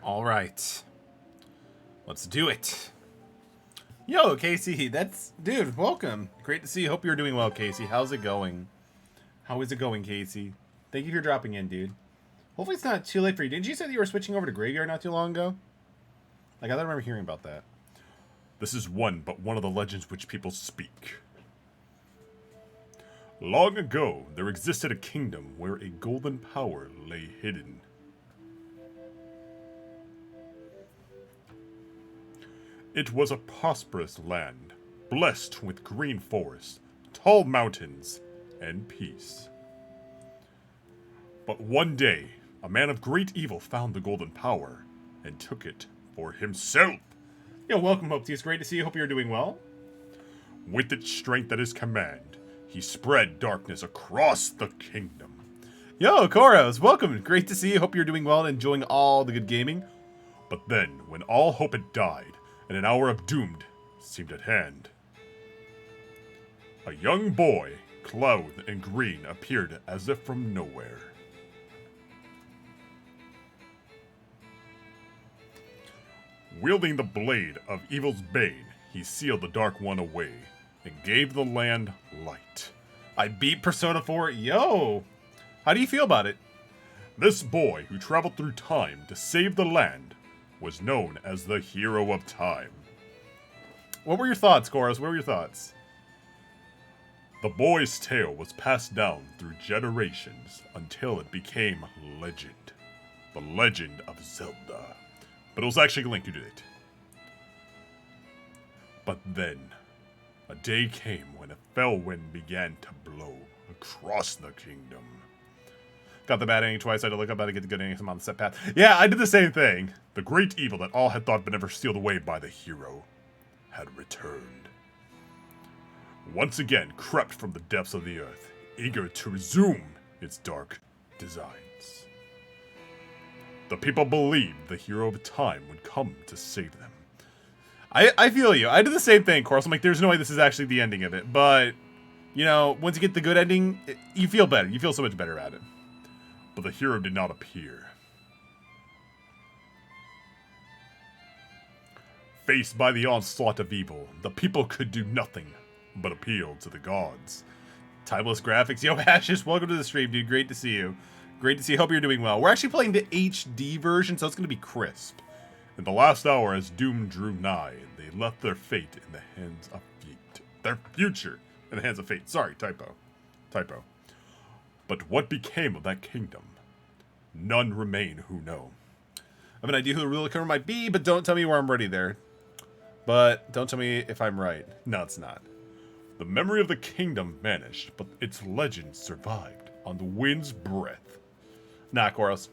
All right. Let's do it. Yo, Casey, dude, welcome. Great to see you. Hope you're doing well, Casey. How's it going? How is it going, Casey? Thank you for dropping in, dude. Hopefully it's not too late for you. Didn't you say that you were switching over to Graveyard not too long ago? Like, I don't remember hearing about that. This is one of the legends which people speak. Long ago, there existed a kingdom where a golden power lay hidden. It was a prosperous land, blessed with green forests, tall mountains, and peace. But one day, a man of great evil found the golden power and took it for himself. Yo, welcome, Hope. It's great to see you. Hope you're doing well. With its strength at his command, he spread darkness across the kingdom. Yo, Koros, welcome. Great to see you. Hope you're doing well and enjoying all the good gaming. But then, when all hope had died, and an hour of doomed seemed at hand, a young boy, clothed in green, appeared as if from nowhere. Wielding the blade of evil's bane, he sealed the Dark One away and gave the land light. I beat Persona 4. Yo! How do you feel about it? This boy, who traveled through time to save the land, was known as the Hero of Time. What were your thoughts, Koros? What were your thoughts? The boy's tale was passed down through generations until it became legend. The Legend of Zelda. But it was actually linked to it. But then, a day came when a fell wind began to blow across the kingdom. Got the bad ending twice. I had to look up how to get the good ending. I'm on the set path. Yeah, I did the same thing. The great evil that all had thought but never sealed away by the hero had returned. Once again crept from the depths of the earth, eager to resume its dark designs. The people believed the Hero of Time would come to save them. I feel you. I did the same thing, Koros. I'm like, there's no way this is actually the ending of it. But, you know, once you get the good ending, you feel better. You feel so much better at it. But the hero did not appear. Faced by the onslaught of evil, the people could do nothing but appeal to the gods. Timeless graphics. Yo, Ashes, welcome to the stream, dude. Great to see you. Great to see you. Hope you're doing well. We're actually playing the HD version, so it's going to be crisp. In the last hour, as doom drew nigh, they left their fate in the hands of fate. Their future in the hands of fate. Sorry, typo. But what became of that kingdom? None remain who know. I have an idea who the ruler cover might be, but don't tell me where I'm ready there. But don't tell me if I'm right. No, it's not. The memory of the kingdom vanished, but its legend survived on the wind's breath. Nah, Koros.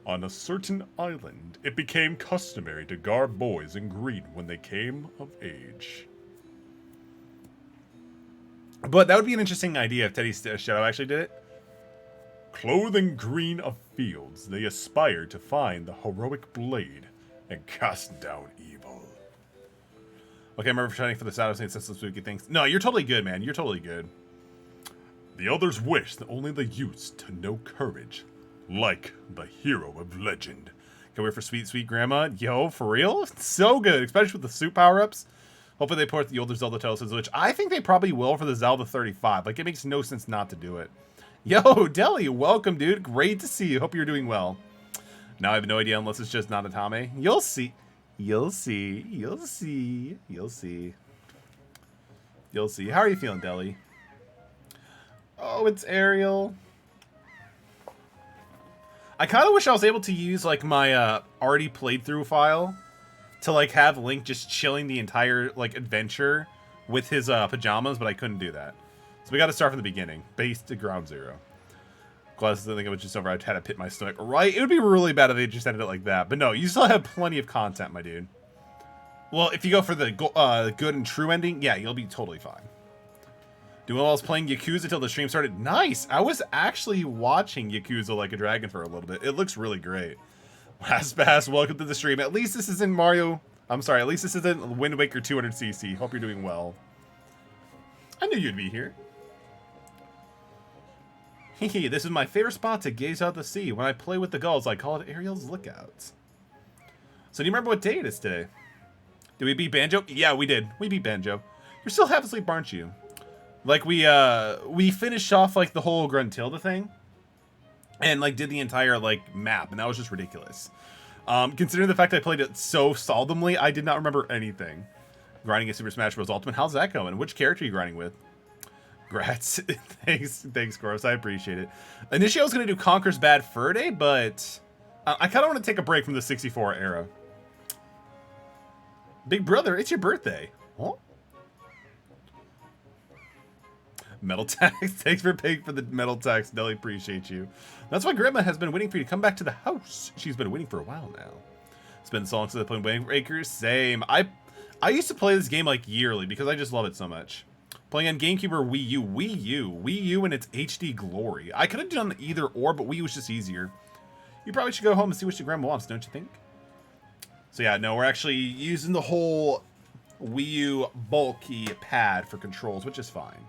On a certain island, it became customary to garb boys in green when they came of age. But that would be an interesting idea if Teddy Shadow actually did it. Clothed in green of fields, they aspired to find the heroic blade and cast down evil. Okay, I remember trying for the Shadow Saints and some spooky things. No, you're totally good, man. You're totally good. The elders wished that only the youths to know courage, like the hero of legend. Can we wait for Sweet Sweet Grandma? Yo, for real? So good, especially with the suit power-ups. Hopefully they port the older Zelda Tales, which I think they probably will for the Zelda 35. Like, it makes no sense not to do it. Yo, Deli, welcome, dude. Great to see you. Hope you're doing well. Now I have no idea unless it's just Nanatame. You'll see. You'll see. You'll see. You'll see. You'll see. How are you feeling, Deli? Oh, it's Ariel. I kind of wish I was able to use, like, my already played through file to, like, have Link just chilling the entire, like, adventure with his pajamas, but I couldn't do that. So we got to start from the beginning, base to ground zero. Glad I think it was just over. I had to pit my stomach. Right? It would be really bad if they just ended it like that. But no, you still have plenty of content, my dude. Well, if you go for the good and true ending, yeah, you'll be totally fine. Doing while I was playing Yakuza till the stream started. Nice! I was actually watching Yakuza Like a Dragon for a little bit. It looks really great. Last Pass, welcome to the stream. At least this isn't Mario... I'm sorry, at least this isn't Wind Waker 200cc. Hope you're doing well. I knew you'd be here. Hee this is my favorite spot to gaze out the sea. When I play with the gulls, I call it Ariel's Lookouts. So do you remember what day it is today? Did we beat Banjo? Yeah, we did. We beat Banjo. You're still half asleep, aren't you? Like, we finished off, like, the whole Gruntilda thing. And, like, did the entire, like, map. And that was just ridiculous. Considering the fact I played it so seldomly, I did not remember anything. Grinding a Super Smash Bros. Ultimate. How's that going? Which character are you grinding with? Grats. Thanks, Gross. I appreciate it. Initially, I was going to do Conker's Bad Fur Day, but I kind of want to take a break from the 64 era. Big brother, it's your birthday. Huh? Metal tax. Thanks for paying for the metal tax. Nelly, appreciate you. That's why Grandma has been waiting for you to come back to the house. She's been waiting for a while now. It's been so long since I played Wind Waker. Same. I used to play this game like yearly because I just love it so much. Playing on GameCube or Wii U. Wii U in its HD glory. I could have done either or, but Wii U was just easier. You probably should go home and see what your grandma wants, don't you think? So yeah, no, we're actually using the whole Wii U bulky pad for controls, which is fine.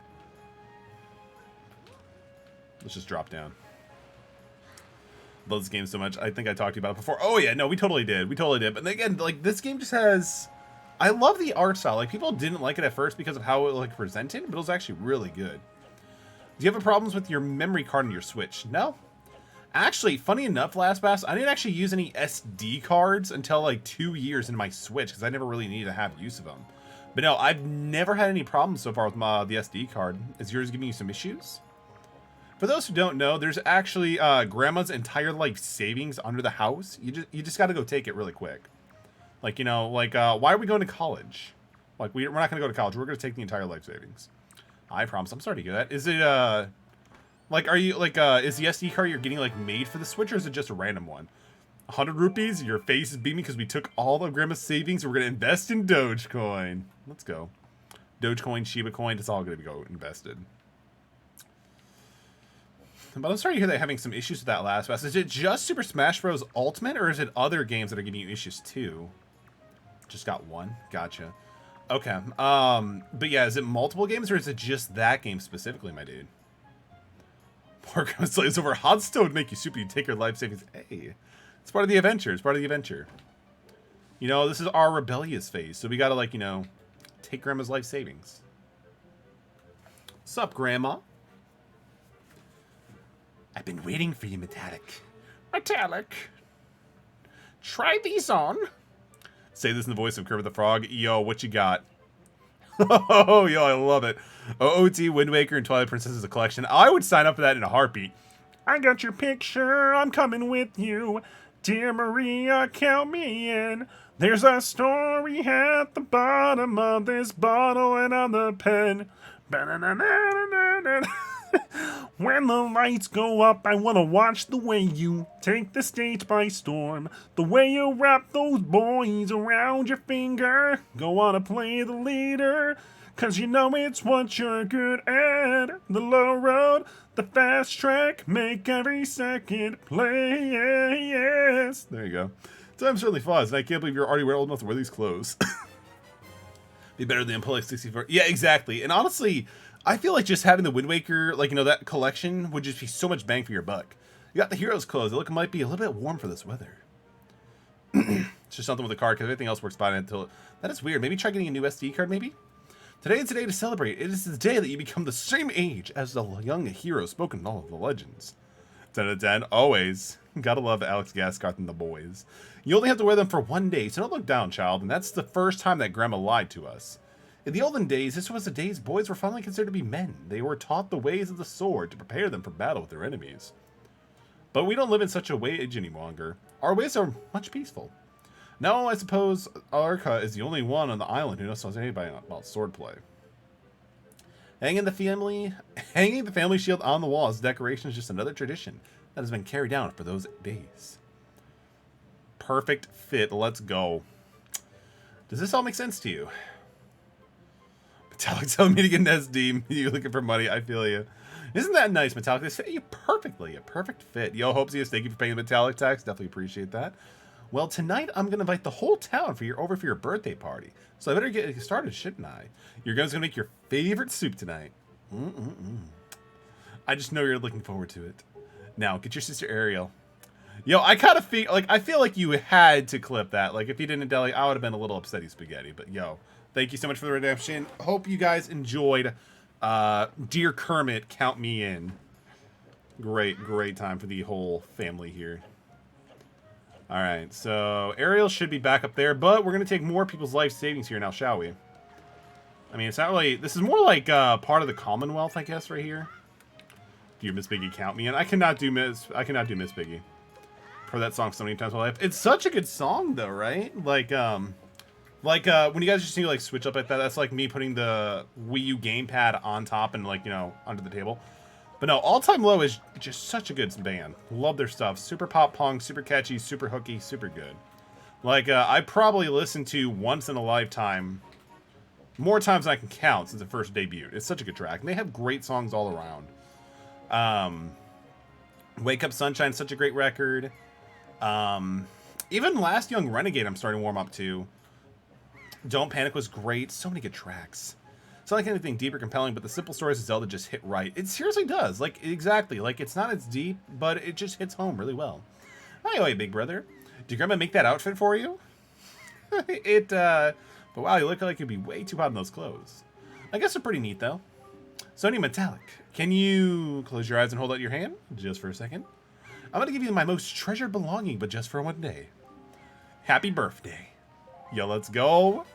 Let's just drop down. Love this game so much. I think I talked to you about it before. Oh yeah, no, we totally did. We totally did. But again, like, this game just has... I love the art style. Like, people didn't like it at first because of how it, like, presented, but it was actually really good. Do you have problems with your memory card on your Switch? No. Actually, funny enough, Last Bass, I didn't actually use any SD cards until, like, 2 years into my Switch because I never really needed to have use of them. But no, I've never had any problems so far with the SD card. Is yours giving you some issues? For those who don't know, there's actually Grandma's entire life savings under the house. You just got to go take it really quick. Like, you know, like, why are we going to college? Like, we're not going to go to college. We're going to take the entire life savings. I promise. I'm sorry to hear that. Is it, like, are you, like, is the SD card you're getting, like, made for the Switch, or is it just a random one? 100 rupees? Your face is beaming because we took all of Grandma's savings and we're going to invest in Dogecoin. Let's go. Dogecoin, Shiba Coin, it's all going to go invested. But I'm sorry to hear they're having some issues with that Last Pass. Is it just Super Smash Bros. Ultimate, or is it other games that are giving you issues too? Just got one. Gotcha. Okay. But yeah, is it multiple games, or is it just that game specifically, my dude? Poor Grandma slaves over hot stove to make you super. You take your life savings. Hey, it's part of the adventure. It's part of the adventure. You know, this is our rebellious phase, so we gotta, like, you know, take Grandma's life savings. What's up, Grandma? I've been waiting for you, Metallic. Metallic. Try these on. Say this in the voice of Kermit the Frog. Yo, what you got? Oh, yo, I love it. OOT, Wind Waker, and Twilight Princess is a collection. I would sign up for that in a heartbeat. I got your picture. I'm coming with you. Dear Maria, count me in. There's a story at the bottom of this bottle and on the pen. When the lights go up, I want to watch the way you take the stage by storm. The way you wrap those boys around your finger. Go on to play the leader, 'cause you know it's what you're good at. The low road, the fast track, make every second play. Yes. There you go. Time certainly flies, and I can't believe you're already old enough to wear these clothes. Be better than Police 64. Yeah, exactly. And honestly, I feel like just having the Wind Waker, like, you know, that collection would just be so much bang for your buck. You got the hero's clothes. They look might be a little bit warm for this weather. It's just something with the card, because everything else works fine until... That is weird. Maybe try getting a new SD card, maybe? Today is the day to celebrate. It is the day that you become the same age as the young hero spoken in all of the legends. 10 out of 10, always. Gotta love Alex Gaskarth and the boys. You only have to wear them for 1 day, so don't look down, child. And that's the first time that Grandma lied to us. In the olden days, this was the days boys were finally considered to be men. They were taught the ways of the sword to prepare them for battle with their enemies. But we don't live in such a age any longer. Our ways are much peaceful. Now, I suppose Arca is the only one on the island who knows anybody about swordplay. Hanging the family shield on the wall as decoration is just another tradition that has been carried down for those days. Perfect fit. Let's go. Does this all make sense to you? Metallic telling me to get an SD. You looking for money? I feel you. Isn't that nice, Metallic? This fit you perfectly. A perfect fit. Yo, Hopesius, thank you for paying the Metallic tax. Definitely appreciate that. Well, tonight I'm gonna invite the whole town over for your birthday party. So I better get started, shouldn't I? Your guys gonna make your favorite soup tonight. I just know you're looking forward to it. Now, get your sister Ariel. Yo, I kind of feel like you had to clip that. Like, if you didn't, Deli, I would have been a little upsetty spaghetti. But yo, thank you so much for the redemption. Hope you guys enjoyed. Dear Kermit, count me in. Great time for the whole family here. All right, so Ariel should be back up there, but we're gonna take more people's life savings here now, shall we? I mean, it's not really. This is more like part of the Commonwealth, I guess, right here. Dear Miss Piggy, count me in. I cannot do Miss Piggy. Heard that song so many times in my life. It's such a good song, though, right? Like when you guys just need to like switch up like that. That's like me putting the Wii U gamepad on top and like under the table. But no, All Time Low is just such a good band. Love their stuff. Super pop punk, super catchy, super hooky, super good. Like, I probably listened to once in a lifetime, more times than I can count since it first debuted. It's such a good track. And they have great songs all around. Wake Up Sunshine, such a great record. Even Last Young Renegade I'm starting to warm up to. Don't Panic was great. So many good tracks. It's not like anything deep or compelling, but the simple stories of Zelda just hit right. It seriously does. Like, exactly. Like, it's not as deep, but it just hits home really well. Anyway, big brother. Did Grandma make that outfit for you? But wow, you look like you'd be way too hot in those clothes. I guess they're pretty neat, though. Sony Metallic, can you close your eyes and hold out your hand? Just for a second. I'm going to give you my most treasured belonging, but just for one day. Happy birthday. Yo, let's go.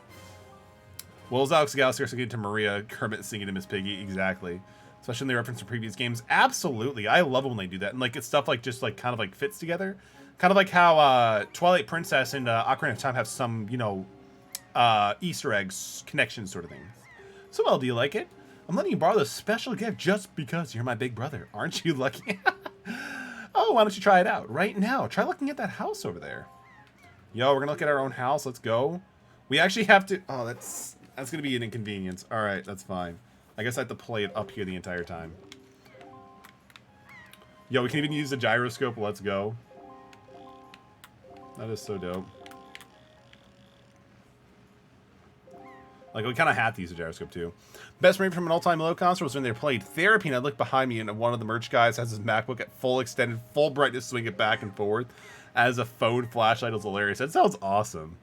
Will's Alex Gallagher singing to Maria, Kermit singing to Miss Piggy, exactly. Especially when they reference to previous games. Absolutely. I love it when they do that. And like it's stuff like just like kind of like fits together. Kind of like how Twilight Princess and Ocarina of Time have some, Easter eggs, connections sort of things. So well, do you like it? I'm letting you borrow this special gift just because you're my big brother. Aren't you lucky? Oh, why don't you try it out right now? Try looking at that house over there. Yo, we're going to look at our own house. Let's go. We actually have to... Oh, that's going to be an inconvenience. All right, that's fine. I guess I have to play it up here the entire time. Yo, we can even use the gyroscope. Let's go. That is so dope. Like, we kind of had to use the gyroscope, too. Best memory from an all-time low concert was when they played Therapy, and I looked behind me, and one of the merch guys has his MacBook at full extended, full brightness, swing it back and forth as a phone flashlight. It was hilarious. That sounds awesome.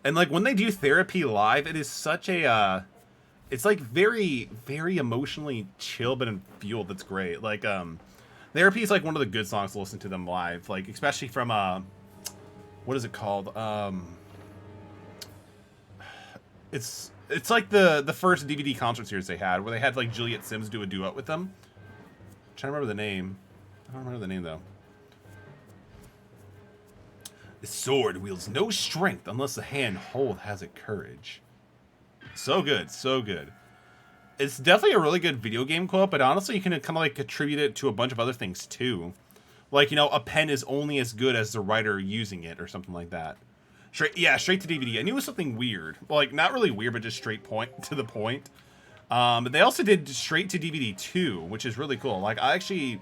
And, like, when they do Therapy live, it is such a, it's, like, very, very emotionally chill, but fueled. That's great. Like, Therapy is, like, one of the good songs to listen to them live. Like, especially from, what is it called? It's like the first DVD concert series they had, where they had like Juliet Sims do a duet with them. I'm trying to remember the name. I don't remember the name though. The sword wields no strength unless the hand hold has it courage. So good, so good. It's definitely a really good video game quote, but honestly, you can kind of like attribute it to a bunch of other things too. Like, a pen is only as good as the writer using it, or something like that. Straight to DVD. I knew it was something weird. Well, like, not really weird, but just straight to the point. But they also did straight to DVD too, which is really cool. Like, I actually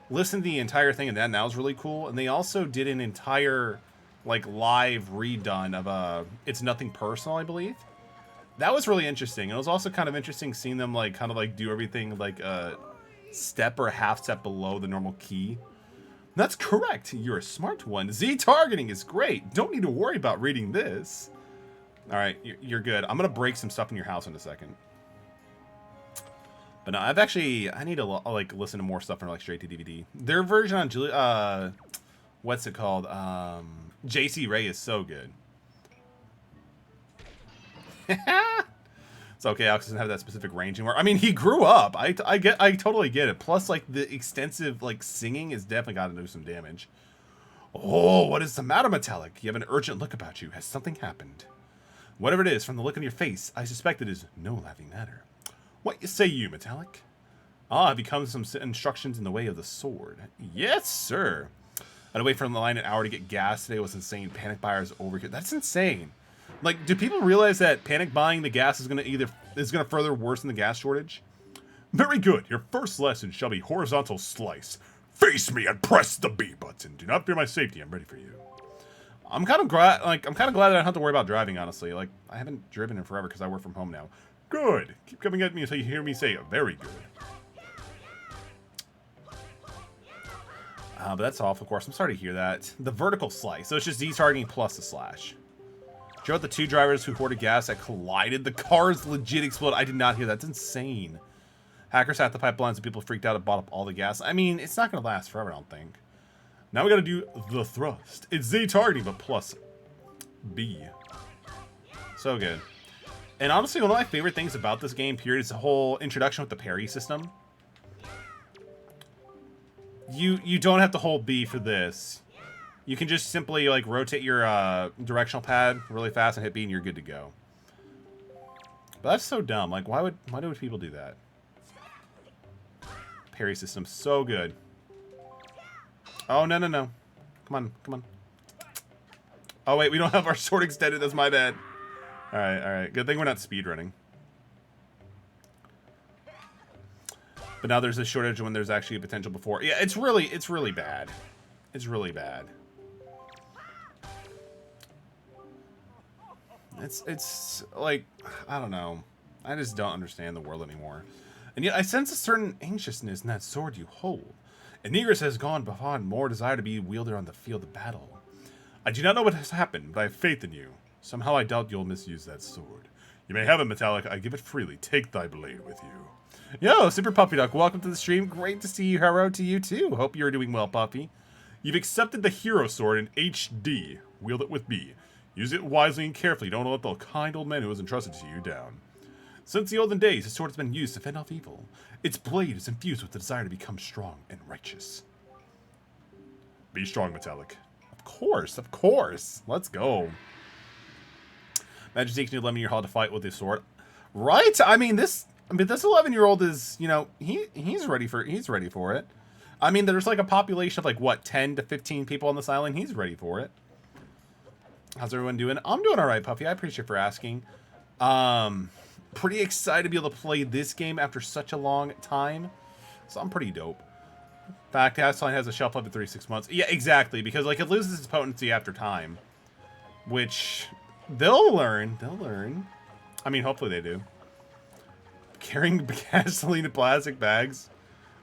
listened to the entire thing, and that was really cool. And they also did an entire, like, live redone of It's Nothing Personal, I believe. That was really interesting. It was also kind of interesting seeing them, like, kind of, like, do everything, like, a step or a half step below the normal key. That's correct. You're a smart one. Z-targeting is great. Don't need to worry about reading this. All right, you're good. I'm going to break some stuff in your house in a second. But no, I need to, like, listen to more stuff from, like, straight to DVD. Their version on, what's it called? JC Ray is so good. It's okay, Alex doesn't have that specific range anymore. I mean, he grew up. I totally get it. Plus, like, the extensive, like, singing has definitely got to do some damage. Oh, what is the matter, Metallic? You have an urgent look about you. Has something happened? Whatever it is, from the look on your face, I suspect it is no laughing matter. What say you, Metallic? Ah, have you come to some instructions in the way of the sword? Yes, sir. I had to wait for the line an hour to get gas today. It was insane. Panic buyers over here. That's insane. Like, do people realize that panic buying the gas is gonna further worsen the gas shortage? Very good. Your first lesson shall be horizontal slice. Face me and press the B button. Do not fear my safety. I'm ready for you. I'm kind of glad that I don't have to worry about driving, honestly. Like, I haven't driven in forever because I work from home now. Good. Keep coming at me until you hear me say very good. But that's off, of course. I'm sorry to hear that. The vertical slice. So it's just Z targeting plus the slash. Drove out the 2 drivers who hoarded gas that collided. The cars legit exploded. I did not hear that. That's insane. Hackers hacked the pipelines and people freaked out and bought up all the gas. I mean, it's not going to last forever, I don't think. Now we got to do the thrust. It's Z targeting, but plus B. So good. And honestly, one of my favorite things about this game, period, is the whole introduction with the parry system. You don't have to hold B for this. You can just simply like rotate your directional pad really fast and hit B and you're good to go. But that's so dumb. Like, why would people do that? Parry system, so good. Oh, no, no, no. Come on, come on. Oh, wait, we don't have our sword extended. That's my bad. All right, all right. Good thing we're not speedrunning. But now there's a shortage when there's actually a potential before. Yeah, it's really bad. It's really bad. It's like, I don't know. I just don't understand the world anymore. And yet I sense a certain anxiousness in that sword you hold. And Negris has gone beyond more desire to be wielder on the field of battle. I do not know what has happened, but I have faith in you. Somehow I doubt you'll misuse that sword. You may have it, Metallic. I give it freely. Take thy blade with you. Yo, Super Puppy Duck, welcome to the stream. Great to see you. Hello to you, too. Hope you're doing well, Puppy. You've accepted the hero sword in HD. Wield it with B. Use it wisely and carefully. Don't let the kind old man who was entrusted to you down. Since the olden days, the sword has been used to fend off evil. Its blade is infused with the desire to become strong and righteous. Be strong, Metallic. Of course, of course. Let's go. Imagine taking 11-year hall to fight with his sword. Right? I mean, this 11-year-old is, you know, he's ready for it. I mean, there's like a population of like what, 10 to 15 people on this island. He's ready for it. How's everyone doing? I'm doing all right, Puffy. I appreciate you for asking. Pretty excited to be able to play this game after such a long time. So I'm pretty dope. Fact, Asline has a shelf life of 36 months. Yeah, exactly, because like it loses its potency after time, which they'll learn. They'll learn. I mean, hopefully they do. Carrying gasoline in plastic bags.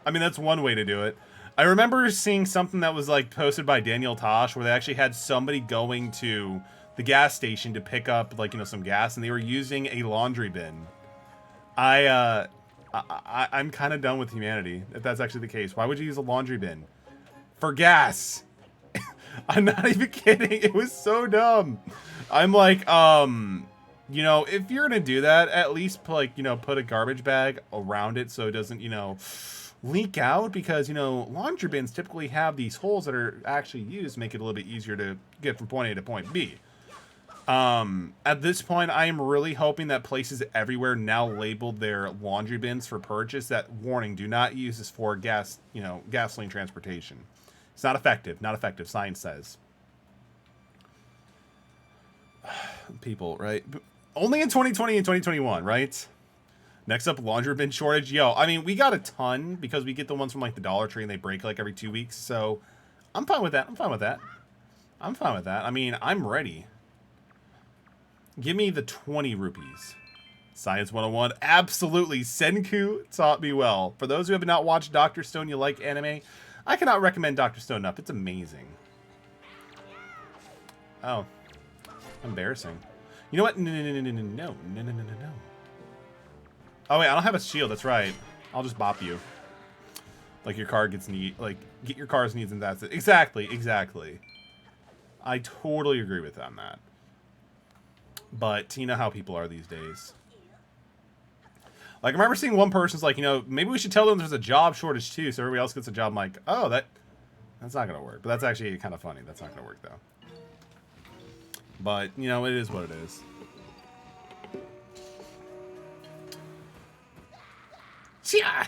I mean, that's one way to do it. I remember seeing something that was like posted by Daniel Tosh where they actually had somebody going to the gas station to pick up like, you know, some gas, and they were using a laundry bin. I'm kind of done with humanity if that's actually the case. Why would you use a laundry bin for gas? I'm not even kidding. It was so dumb. I'm like, you know, if you're gonna do that, at least like, you know, put a garbage bag around it so it doesn't, you know, leak out, because, you know, laundry bins typically have these holes that are actually used to make it a little bit easier to get from point A to point B. At this point, I am really hoping that places everywhere now labeled their laundry bins for purchase that, warning, do not use this for gas, you know, gasoline transportation. It's not effective. Not effective, science says. People, right? Only in 2020 and 2021, right? Next up, laundry bin shortage. Yo, I mean, we got a ton because we get the ones from like the Dollar Tree and they break like every 2 weeks. So I'm fine with that. I'm fine with that. I'm fine with that. I mean, I'm ready. Give me the 20 rupees. Science 101. Absolutely. Senku taught me well. For those who have not watched Dr. Stone, you like anime, I cannot recommend Dr. Stone enough. It's amazing. Oh. Embarrassing. You know what? No. Oh, wait. I don't have a shield. That's right. I'll just bop you. Like your car gets need. Like, get your car's needs and that's it. Exactly. Exactly. I totally agree with on that. But you know how people are these days. Like, I remember seeing one person's like, you know, maybe we should tell them there's a job shortage too, so everybody else gets a job. I'm like, oh, that's not going to work. But that's actually kind of funny. That's not going to work, though. But, you know, it is what it is.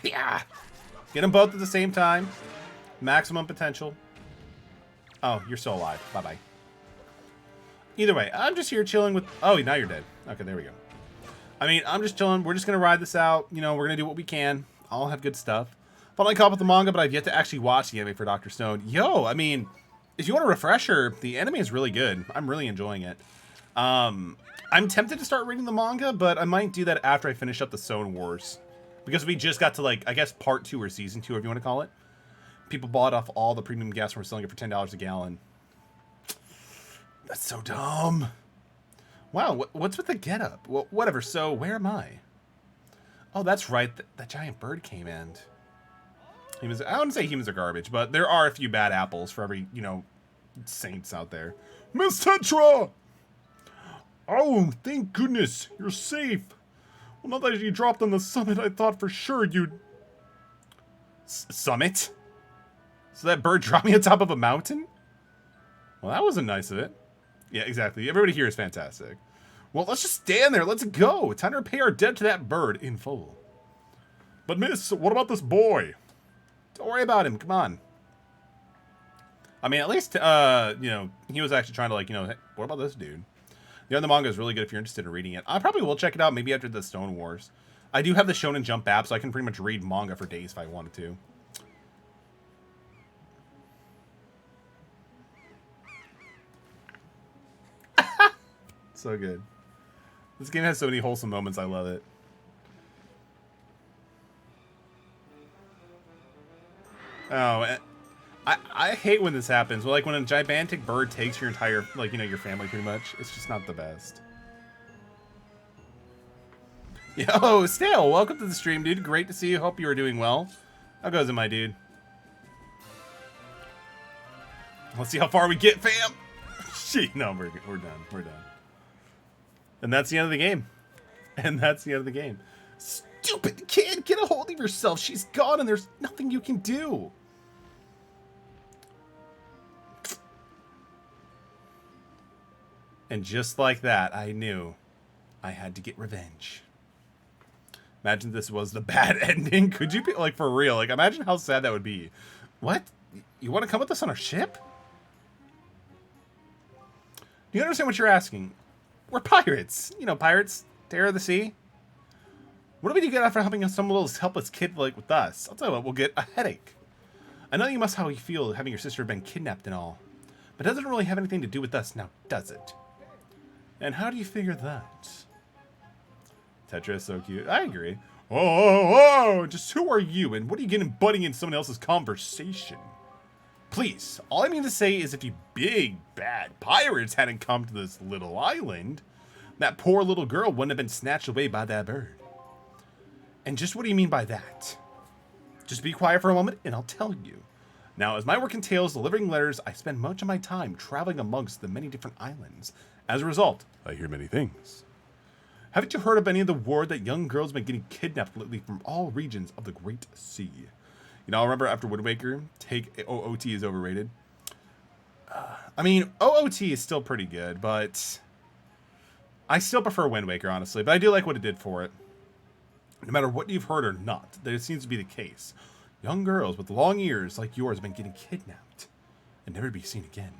Yeah. Get them both at the same time. Maximum potential. Oh, you're still alive. Bye-bye. Either way, I'm just here chilling with... Oh, now you're dead. Okay, there we go. I mean, I'm just chilling. We're just going to ride this out. You know, we're going to do what we can. I'll have good stuff. Finally caught up with the manga, but I've yet to actually watch the anime for Dr. Stone. Yo, I mean, if you want a refresher, the anime is really good. I'm really enjoying it. I'm tempted to start reading the manga, but I might do that after I finish up the Stone Wars. Because we just got to, like, I guess part 2 or season 2, if you want to call it. People bought off all the premium gas and were selling it for $10 a gallon. That's so dumb. Wow, what's with the getup? Well, whatever. So where am I? Oh, that's right. That giant bird came in. Humans, I wouldn't say humans are garbage, but there are a few bad apples for every, saints out there. Miss Tetra! Oh, thank goodness. You're safe. Well, now that you dropped on the summit, I thought for sure you'd... Summit? So that bird dropped me on top of a mountain? Well, that wasn't nice of it. Yeah, exactly. Everybody here is fantastic. Well, let's just stand there. Let's go. Time to repay our debt to that bird in full. But miss, what about this boy? Don't worry about him. Come on. I mean, at least, he was actually trying to, hey, what about this dude? The other manga is really good if you're interested in reading it. I probably will check it out maybe after the Stone Wars. I do have the Shonen Jump app, so I can pretty much read manga for days if I wanted to. So good. This game has so many wholesome moments. I love it. Oh, I hate when this happens. Well, like when a gigantic bird takes your entire, your family pretty much. It's just not the best. Yo, Stale, welcome to the stream, dude. Great to see you. Hope you are doing well. How goes it, my dude? Let's see how far we get, fam. Shit, no, we're done. We're done. And that's the end of the game. And that's the end of the game. Stupid kid, get a hold of yourself. She's gone and there's nothing you can do. And just like that, I knew I had to get revenge. Imagine this was the bad ending. Could you be, for real? Imagine how sad that would be. What? You want to come with us on our ship? Do you understand what you're asking? We're pirates. Pirates, terror of the sea. What do we get after helping some little helpless kid with us? I'll tell you what, we'll get a headache. I know you must how you feel having your sister been kidnapped and all. But it doesn't really have anything to do with us now, does it? And how do you figure that? Tetra is so cute. I agree. Oh, just who are you and what are you getting butting in someone else's conversation? Please, all I mean to say is if you big, bad pirates hadn't come to this little island, that poor little girl wouldn't have been snatched away by that bird. And just what do you mean by that? Just be quiet for a moment and I'll tell you. Now, as my work entails delivering letters, I spend much of my time traveling amongst the many different islands. As a result, I hear many things. Haven't you heard of any of the word that young girls have been getting kidnapped lately from all regions of the Great Sea? I remember after Wind Waker, OOT is overrated. I mean, OOT is still pretty good, but I still prefer Wind Waker, honestly. But I do like what it did for it. No matter what you've heard or not, that it seems to be the case. Young girls with long ears like yours have been getting kidnapped and never to be seen again.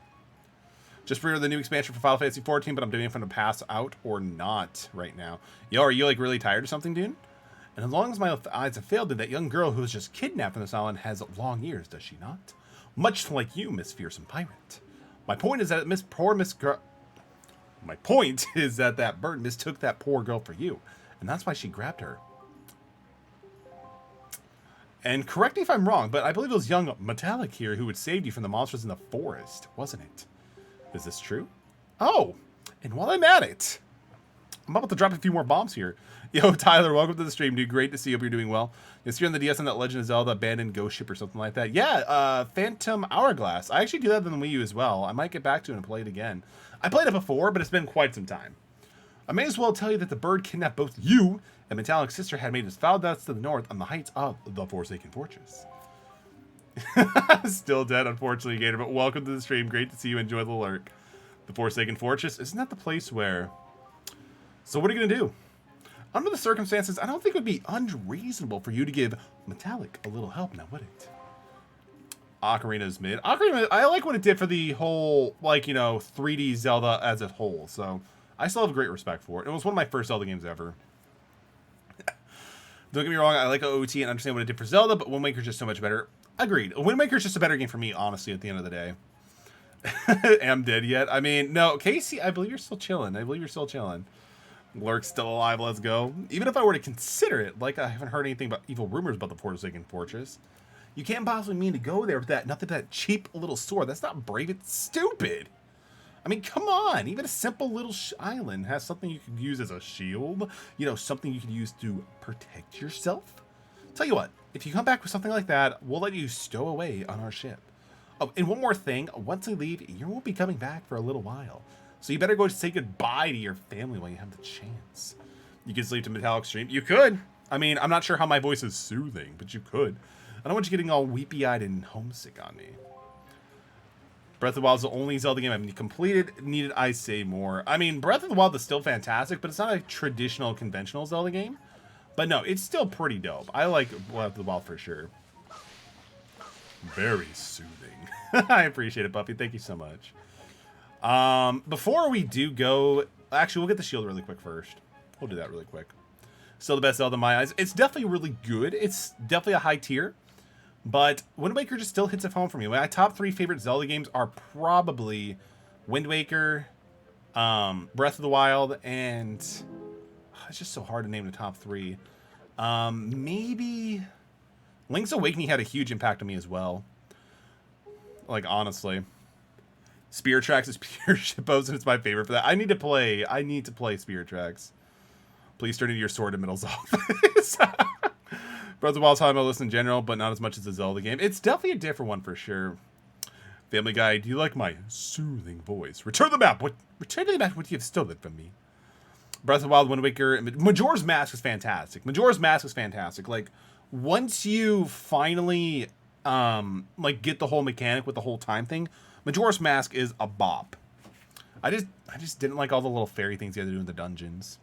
Just for the new expansion for Final Fantasy 14, but I'm doing it from the pass out or not right now. Yo, are you really tired or something, dude? And as long as my eyes have failed, that young girl who was just kidnapped on this island has long ears, does she not? Much like you, Miss Fearsome Pirate. My point is that My point is that bird mistook that poor girl for you, and that's why she grabbed her. And correct me if I'm wrong, but I believe it was young Metallic here who had saved you from the monsters in the forest, wasn't it? Is this true? Oh, and while I'm at it, I'm about to drop a few more bombs here. Yo, Tyler, welcome to the stream, dude. Great to see you. Hope you're doing well. Yes, you're on the DS on that Legend of Zelda abandoned ghost ship or something like that. Yeah, Phantom Hourglass. I actually do that on the Wii U as well. I might get back to it and play it again. I played it before, but it's been quite some time. I may as well tell you that the bird kidnapped both you and Metallic's sister had made his foul deaths to the north on the heights of the Forsaken Fortress. Still dead, unfortunately, Gator, but welcome to the stream. Great to see you. Enjoy the lurk. The Forsaken Fortress, isn't that the place where... So what are you going to do? Under the circumstances, I don't think it would be unreasonable for you to give Metallic a little help now, would it? Ocarina's mid. Ocarina, I like what it did for the whole, 3D Zelda as a whole, so I still have great respect for it. It was one of my first Zelda games ever. Don't get me wrong, I like OOT and understand what it did for Zelda, but Wind Waker's just so much better. Agreed. Wind Waker's just a better game for me, honestly, at the end of the day. Am dead yet? I mean, no, Casey, I believe you're still chilling. Lurk's still alive, let's go. Even if I were to consider it, I haven't heard anything about evil rumors about the Forsaken Fortress. You can't possibly mean to go there with that, nothing but that cheap little sword. That's not brave, it's stupid. I mean, come on. Even a simple little island has something you could use as a shield. You know, something you could use to protect yourself. Tell you what, if you come back with something like that, we'll let you stow away on our ship. Oh, and one more thing. Once we leave, you won't be coming back for a little while. So you better go say goodbye to your family while you have the chance. You can sleep to Metallic Stream. You could. I mean, I'm not sure how my voice is soothing, but you could. I don't want you getting all weepy-eyed and homesick on me. Breath of the Wild is the only Zelda game I've completed. Needed I say more? I mean, Breath of the Wild is still fantastic, but it's not a traditional, conventional Zelda game. But no, it's still pretty dope. I like Breath of the Wild for sure. Very soothing. I appreciate it, Buffy. Thank you so much. Before we do go... Actually, we'll get the shield really quick first. We'll do that really quick. Still the best Zelda in my eyes. It's definitely really good. It's definitely a high tier. But Wind Waker just still hits it home for me. My top 3 favorite Zelda games are probably Wind Waker, Breath of the Wild, and it's just so hard to name the top 3. Maybe Link's Awakening had a huge impact on me as well. Like, honestly. Spear Tracks is pure shitpost, and it's my favorite for that. I need to play Spear Tracks. Please turn into your sword in Middle's office. Breath of the Wild's how I listen in general, but not as much as a Zelda game. It's definitely a different one for sure. Family Guy, do you like my soothing voice? Return the map. Return to the map what you have stolen from me. Breath of the Wild, Wind Waker, and Majora's Mask is fantastic. Majora's Mask is fantastic. Like, once you finally like get the whole mechanic with the whole time thing, Majora's Mask is a bop. I just didn't like all the little fairy things you had to do in the dungeons.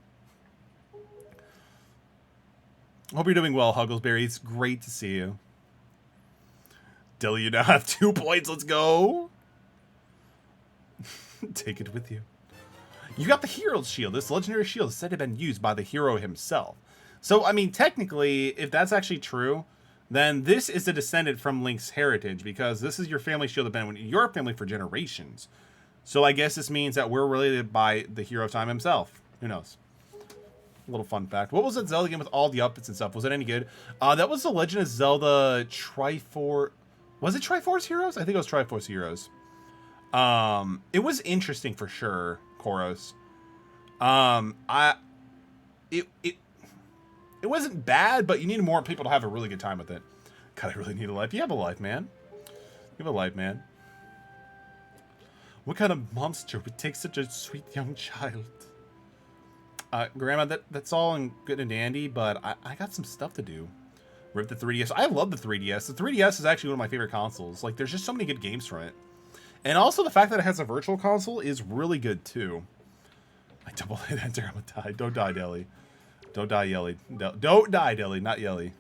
Hope you're doing well, Hugglesberry. It's great to see you. Dilly, you now have 2 points. Let's go. Take it with you. You got the hero's shield. This legendary shield is said to have been used by the hero himself. So, I mean, technically, if that's actually true, then this is a descendant from Link's heritage, because this is your family shield that has been with your family for generations. So I guess this means that we're related by the hero of time himself. Who knows? A little fun fact. What was that Zelda game with all the outfits and stuff? Was it any good? That was the Legend of Zelda Triforce. Was it Triforce Heroes? I think it was Triforce Heroes. It was interesting for sure, Koros. It wasn't bad, but you need more people to have a really good time with it. God, I really need a life. You have a life, man. You have a life, man. What kind of monster would take such a sweet young child? Grandma, that's all good and dandy, but I got some stuff to do. Rip the 3DS. I love the 3DS. The 3DS is actually one of my favorite consoles. Like, there's just so many good games from it. And also the fact that it has a virtual console is really good, too. I double hit enter. I'm gonna die. Don't die, Deli. Don't die, Yelly. Don't die, Deli. Not Yelly.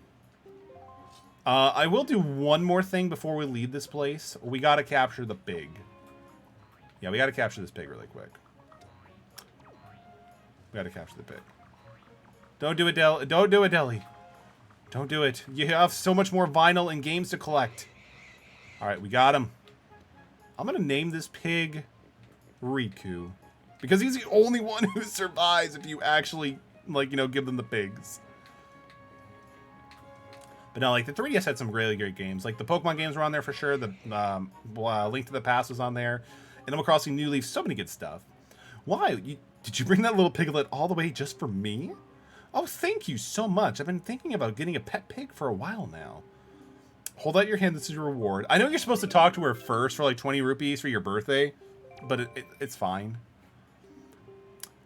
I will do one more thing before we leave this place. We gotta capture the pig. Yeah, we gotta capture this pig really quick. We gotta capture the pig. Don't do it, Deli. Don't do it, Deli. Don't do it. You have so much more vinyl and games to collect. Alright, we got him. I'm gonna name this pig Riku. Because he's the only one who survives if you actually, like, you know, give them the pigs. But no, like, the 3DS had some really great games. Like, the Pokemon games were on there for sure. The Link to the Past was on there. Animal Crossing New Leaf, so many good stuff. Why? Did you bring that little piglet all the way just for me? Oh, thank you so much. I've been thinking about getting a pet pig for a while now. Hold out your hand. This is your reward. I know you're supposed to talk to her first for like 20 rupees for your birthday, but it's fine.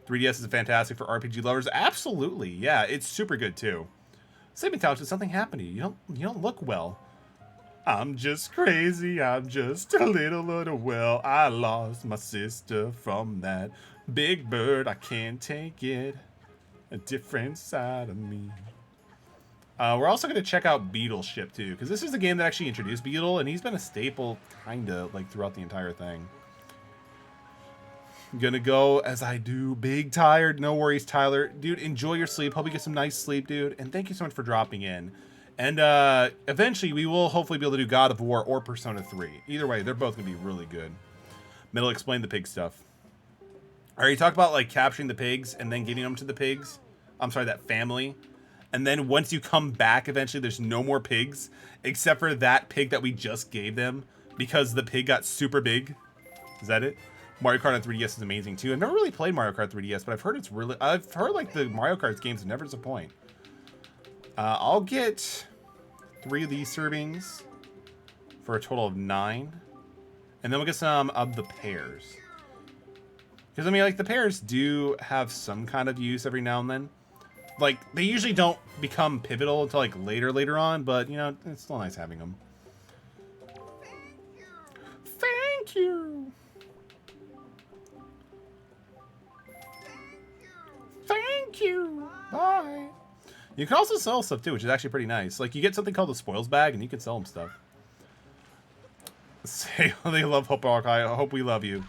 3DS is fantastic for RPG lovers. Absolutely. Yeah, it's super good too. Saving Couch, did something happen to you? You don't look well. I'm just crazy. I'm just a little unwell. I lost my sister from that big bird. I can't take it. A different side of me. We're also going to check out Beetle Ship too, because this is the game that actually introduced Beetle, and he's been a staple kind of like throughout the entire thing. I'm gonna go as I do. Big tired. No worries, Tyler. Dude, enjoy your sleep. Hope you get some nice sleep, dude. And thank you so much for dropping in. And eventually we will hopefully be able to do God of War or Persona 3. Either way, they're both gonna be really good. Middle, explain the pig stuff. Alright, you talked about like capturing the pigs and then getting them to the pigs. I'm sorry, that family. And then once you come back, eventually there's no more pigs, except for that pig that we just gave them, because the pig got super big. Is that it? Mario Kart on 3DS is amazing too. I've never really played Mario Kart 3DS, but I've heard like the Mario Kart games never disappoint. I'll get 3 of these servings for a total of 9. And then we'll get some of the pears. Because, I mean, like, the pears do have some kind of use every now and then. Like, they usually don't become pivotal until, like, later on, but, you know, it's still nice having them. Thank you! Thank you! Bye! You can also sell stuff, too, which is actually pretty nice. Like, you get something called the spoils bag, and you can sell them stuff. Say they love Hope Archive. I hope we love you.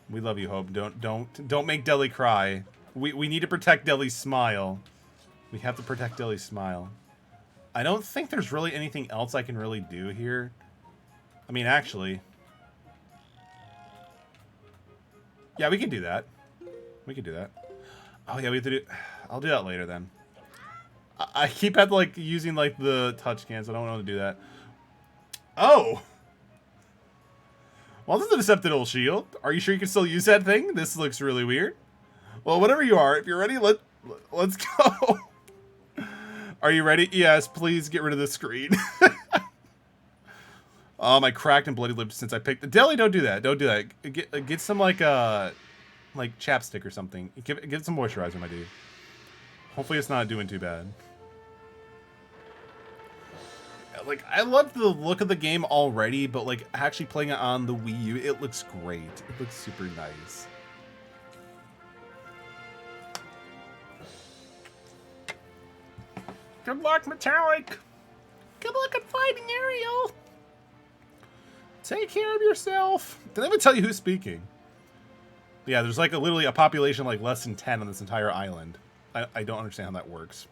We love you, Hope. Don't make Deli cry. We need to protect Deli's smile. We have to protect Deli's smile. I don't think there's really anything else I can really do here. I mean, actually. Yeah, we can do that. We can do that. Oh, yeah, we have to do... I'll do that later, then. I keep at, like, using, like, the touch cans. I don't want to do that. Oh! Well, this is a deceptive shield. Are you sure you can still use that thing? This looks really weird. Well, whatever you are, if you're ready, let's go. Are you ready? Yes, please get rid of the screen. Oh, my cracked and bloody lips since I picked the Deli. Don't do that. Don't do that. Get some like chapstick or something. Get some moisturizer, my dude. Hopefully, it's not doing too bad. Like, I love the look of the game already, but, like, actually playing it on the Wii U, it looks great. It looks super nice. Good luck, Metallic! Good luck at fighting Ariel! Take care of yourself! Did I even tell you who's speaking? Yeah, there's, like, literally a population, like, less than 10 on this entire island. I don't understand how that works.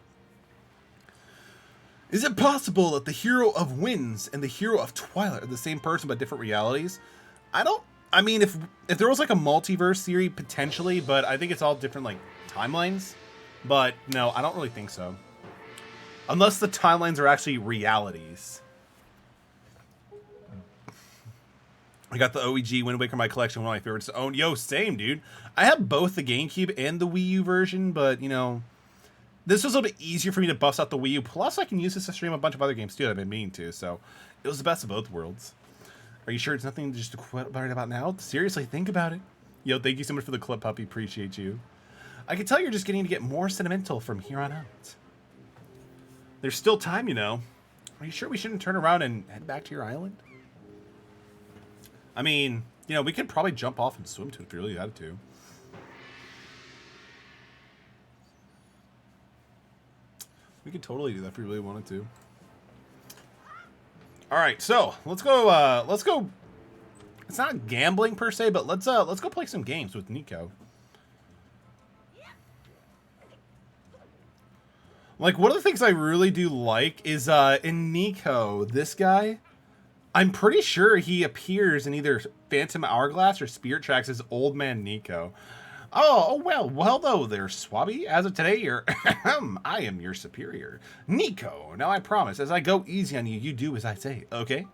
Is it possible that the hero of Winds and the hero of Twilight are the same person but different realities? I mean, if there was like a multiverse theory, potentially, but I think it's all different like timelines. But no, I don't really think so. Unless the timelines are actually realities. I got the OEG Wind Waker in my collection, one of my favorites to own. Yo, same, dude. I have both the GameCube and the Wii U version, but, you know... This was a little bit easier for me to bust out the Wii U. Plus, I can use this to stream a bunch of other games, too, that I've been meaning to. So, it was the best of both worlds. Are you sure it's nothing just to quit worrying about now? Seriously, think about it. Yo, thank you so much for the clip, puppy. Appreciate you. I can tell you're just getting to get more sentimental from here on out. There's still time, you know. Are you sure we shouldn't turn around and head back to your island? I mean, you know, we could probably jump off and swim to it if we really had to. We could totally do that if we really wanted to. All right, so let's go. It's not gambling per se, but let's go play some games with Nico. Like, one of the things I really do like is in Nico, this guy. I'm pretty sure he appears in either Phantom Hourglass or Spirit Tracks as Old Man Nico. Oh, well, hello there, Swabby. As of today, I am your superior. Nico, now I promise, as I go easy on you, you do as I say, okay?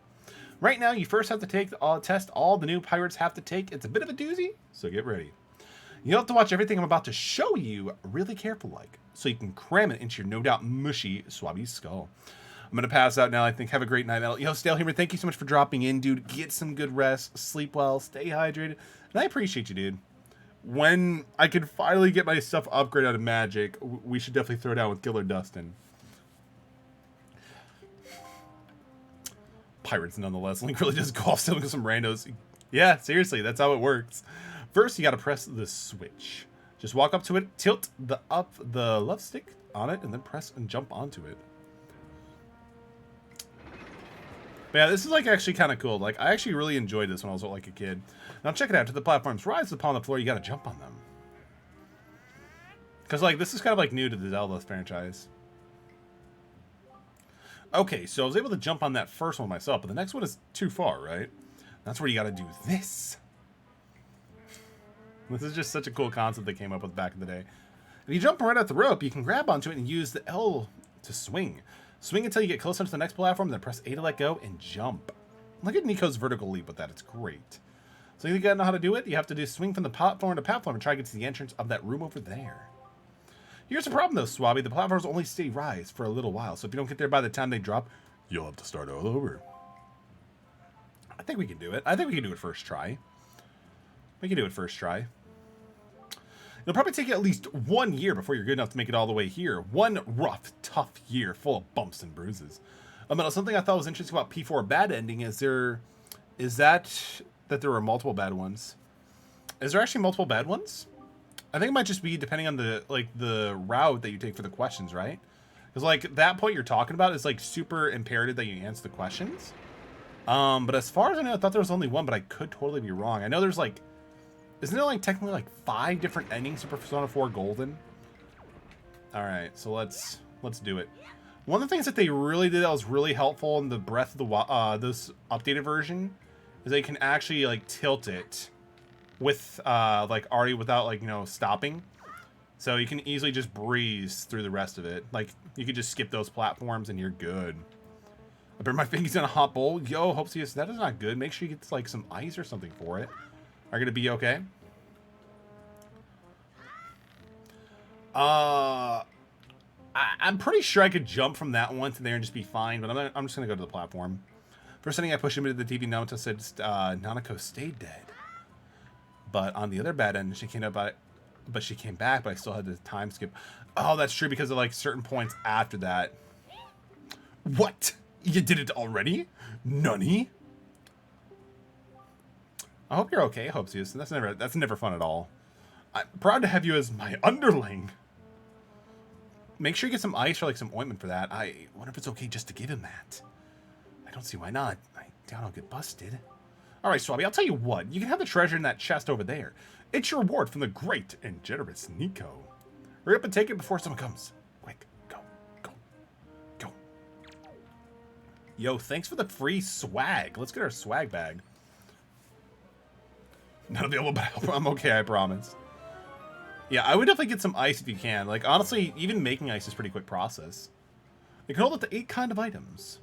Right now, you first have to take the test all the new pirates have to take. It's a bit of a doozy, so get ready. You'll have to watch everything I'm about to show you really careful like, so you can cram it into your no doubt mushy Swabby skull. I'm going to pass out now, I think. Have a great night. Yo, Stale Humor, thank you so much for dropping in, dude. Get some good rest, sleep well, stay hydrated, and I appreciate you, dude. When I can finally get my stuff upgraded out of Magic, we should definitely throw down with Giller Dustin. Pirates, nonetheless. Link really just golf stealing with some randos. Yeah, seriously, that's how it works. First, you got to press the switch. Just walk up to it, tilt the left stick on it, and then press and jump onto it. But yeah, this is like actually kind of cool. Like, I actually really enjoyed this when I was like a kid. Now check it out. To the platforms rise upon the floor, you gotta jump on them. Because, like, this is kind of like new to the Zelda franchise. Okay, so I was able to jump on that first one myself, but the next one is too far, right? That's where you gotta do this. This is just such a cool concept they came up with back in the day. If you jump right at the rope, you can grab onto it and use the L to swing. Swing until you get close enough to the next platform, then press A to let go and jump. Look at Nico's vertical leap with that. It's great. So you gotta know how to do it. You have to do swing from the platform to platform and try to get to the entrance of that room over there. Here's the problem though, Swabby. The platforms only stay rise for a little while, so if you don't get there by the time they drop, you'll have to start all over. I think we can do it. I think we can do it first try. We can do it first try. It'll probably take you at least 1 year before you're good enough to make it all the way here. One rough, tough year full of bumps and bruises. Something I thought was interesting about P4 bad ending is that there were multiple bad ones. Is there actually multiple bad ones? I think it might just be depending on the route that you take for the questions, right? Because like that point you're talking about is like super imperative that you answer the questions. But as far as I know, I thought there was only one, but I could totally be wrong. I know there's like, isn't there like technically like 5 different endings to Persona 4 Golden? All right, so let's do it. One of the things that they really did that was really helpful in the Breath of the this updated version is they can actually like tilt it with like already without like, you know, stopping. So you can easily just breeze through the rest of it. Like you could just skip those platforms and you're good. I burned my fingers in a hot bowl. Yo, Hopesius, that is not good. Make sure you get like some ice or something for it. Are gonna be okay? I'm pretty sure I could jump from that one to there and just be fine, but I'm just gonna go to the platform. First thing I pushed him into the TV note said Nanako stayed dead. But on the other bad end, she came back, but I still had the time skip. Oh, that's true because of like certain points after that. What? You did it already? Nunny? I hope you're okay, Hopesius. That's never fun at all. I'm proud to have you as my underling. Make sure you get some ice or like some ointment for that. I wonder if it's okay just to give him that. I don't see why not. I doubt I'll get busted. All right, Swabby, I'll tell you what. You can have the treasure in that chest over there. It's your reward from the great and generous Nico. Hurry up and take it before someone comes. Quick, go, go, go. Yo, thanks for the free swag. Let's get our swag bag. Not available, but I'm okay, I promise. Yeah, I would definitely get some ice if you can. Like, honestly, even making ice is a pretty quick process. You can hold up to 8 kind of items.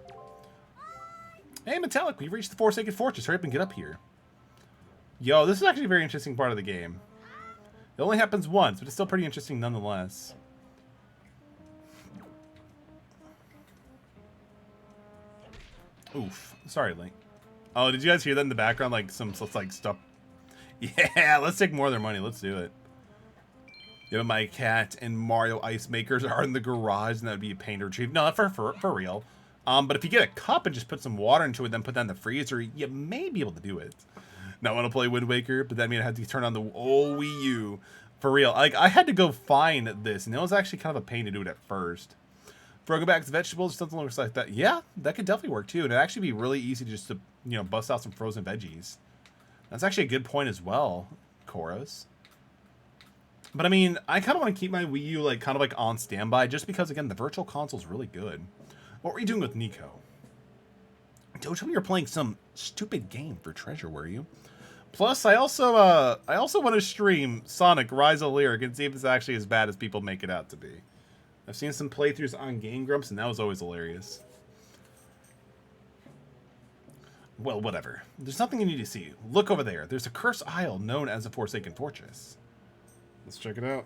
Hey, Metallic, we've reached the Forsaken Fortress. Hurry up and get up here. Yo, this is actually a very interesting part of the game. It only happens once, but it's still pretty interesting nonetheless. Oof. Sorry, Link. Oh, did you guys hear that in the background? Like, some like stuff. Yeah, let's take more of their money. Let's do it. You know, my cat and Mario ice makers are in the garage, and that would be a pain to retrieve. No, for real. But if you get a cup and just put some water into it, then put that in the freezer, you may be able to do it. Not want to play Wind Waker, but that means I had to turn on the old Wii U. For real. Like, I had to go find this, and it was actually kind of a pain to do it at first. Frogo bags, vegetables, something like that. Yeah, that could definitely work too. And it'd actually be really easy just to, you know, bust out some frozen veggies. That's actually a good point as well, Koros. But I mean, I kind of want to keep my Wii U like kind of like on standby just because, again, the virtual console is really good. What were you doing with Nico? Don't tell me you're playing some stupid game for treasure, were you? Plus, I also want to stream Sonic Rise of Lyric and see if it's actually as bad as people make it out to be. I've seen some playthroughs on Game Grumps, and that was always hilarious. Well, whatever. There's nothing you need to see. Look over there. There's a cursed isle known as the Forsaken Fortress. Let's check it out.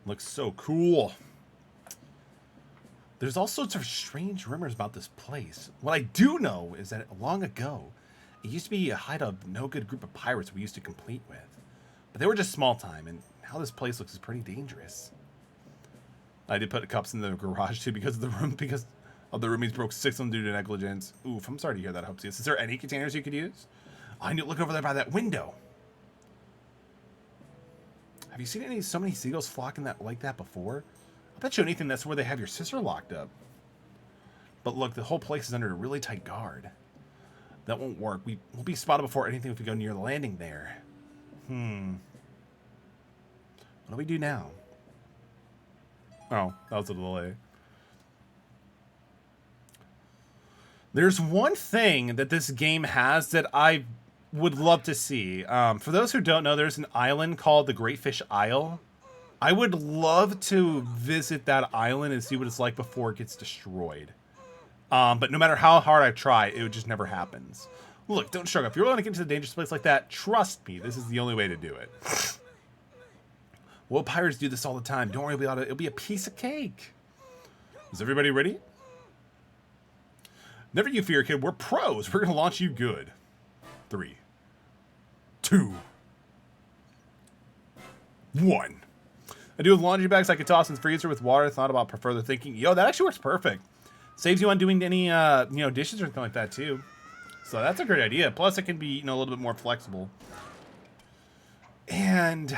Looks so cool. There's all sorts of strange rumors about this place. What I do know is that long ago, it used to be a hideout of no good group of pirates we used to compete with. But they were just small time, and now this place looks pretty dangerous. I did put cups in the garage too because of the roomies broke 6 of them due to negligence. Oof, I'm sorry to hear that, Hopesius. Is there any containers you could use? I need to look over there by that window. Have you seen so many seagulls flocking like that before? I bet you anything that's where they have your sister locked up. But look, the whole place is under a really tight guard. That won't work. We'll be spotted before anything if we go near the landing there. What do we do now? Oh, that was a delay. There's one thing that this game has that I would love to see. For those who don't know, there's an island called the Great Fish Isle. I would love to visit that island and see what it's like before it gets destroyed. But no matter how hard I try, it just never happens. Look, don't struggle. If you're willing to get into a dangerous place like that, trust me, this is the only way to do it. Well, pirates do this all the time. Don't worry about it. It'll be a piece of cake. Is everybody ready? Never you fear, kid. We're pros. We're going to launch you good. 3, 2, 1. I do have laundry bags I could toss in the freezer with water. Thought about further thinking. Yo, that actually works perfect. Saves you on doing any, dishes or anything like that, too. So that's a great idea. Plus, it can be, a little bit more flexible. And...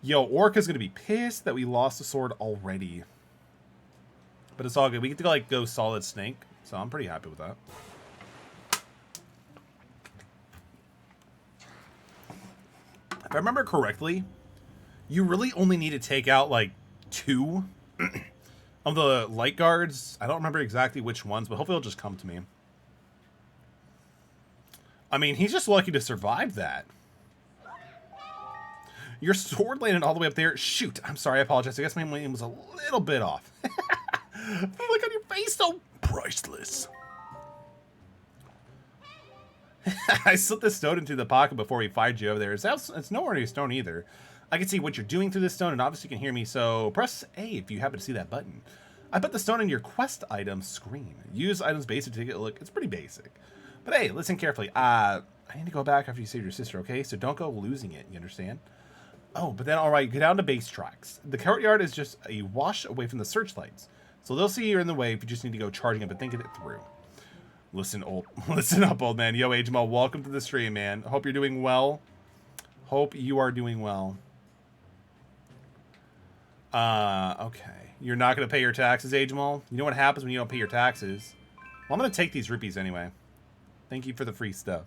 Yo, Orca's going to be pissed that we lost the sword already. But it's all good. We get to, go solid snake. So I'm pretty happy with that. If I remember correctly, you really only need to take out, 2 of the light guards. I don't remember exactly which ones, but hopefully it'll just come to me. I mean, he's just lucky to survive that. Your sword landed all the way up there. Shoot, I'm sorry, I apologize. I guess my aim was a little bit off. Look on your face, so priceless. I slipped the stone into the pocket before we fired you over there. It's nowhere near a stone either. I can see what you're doing through this stone, and obviously you can hear me, so press A if you happen to see that button. I put the stone in your quest item screen. Use items basic to take a look. It's pretty basic. But hey, listen carefully. I need to go back after you save your sister, okay? So don't go losing it, you understand? Oh, but then, all right, get down to base tracks. The courtyard is just a wash away from the searchlights. So they'll see you're in the way if you just need to go charging it, but think it through. Listen up, old man. Yo, Agemal, welcome to the stream, man. Hope you're doing well. Hope you are doing well. Okay. You're not going to pay your taxes, Agemal? You know what happens when you don't pay your taxes? Well, I'm going to take these rupees anyway. Thank you for the free stuff.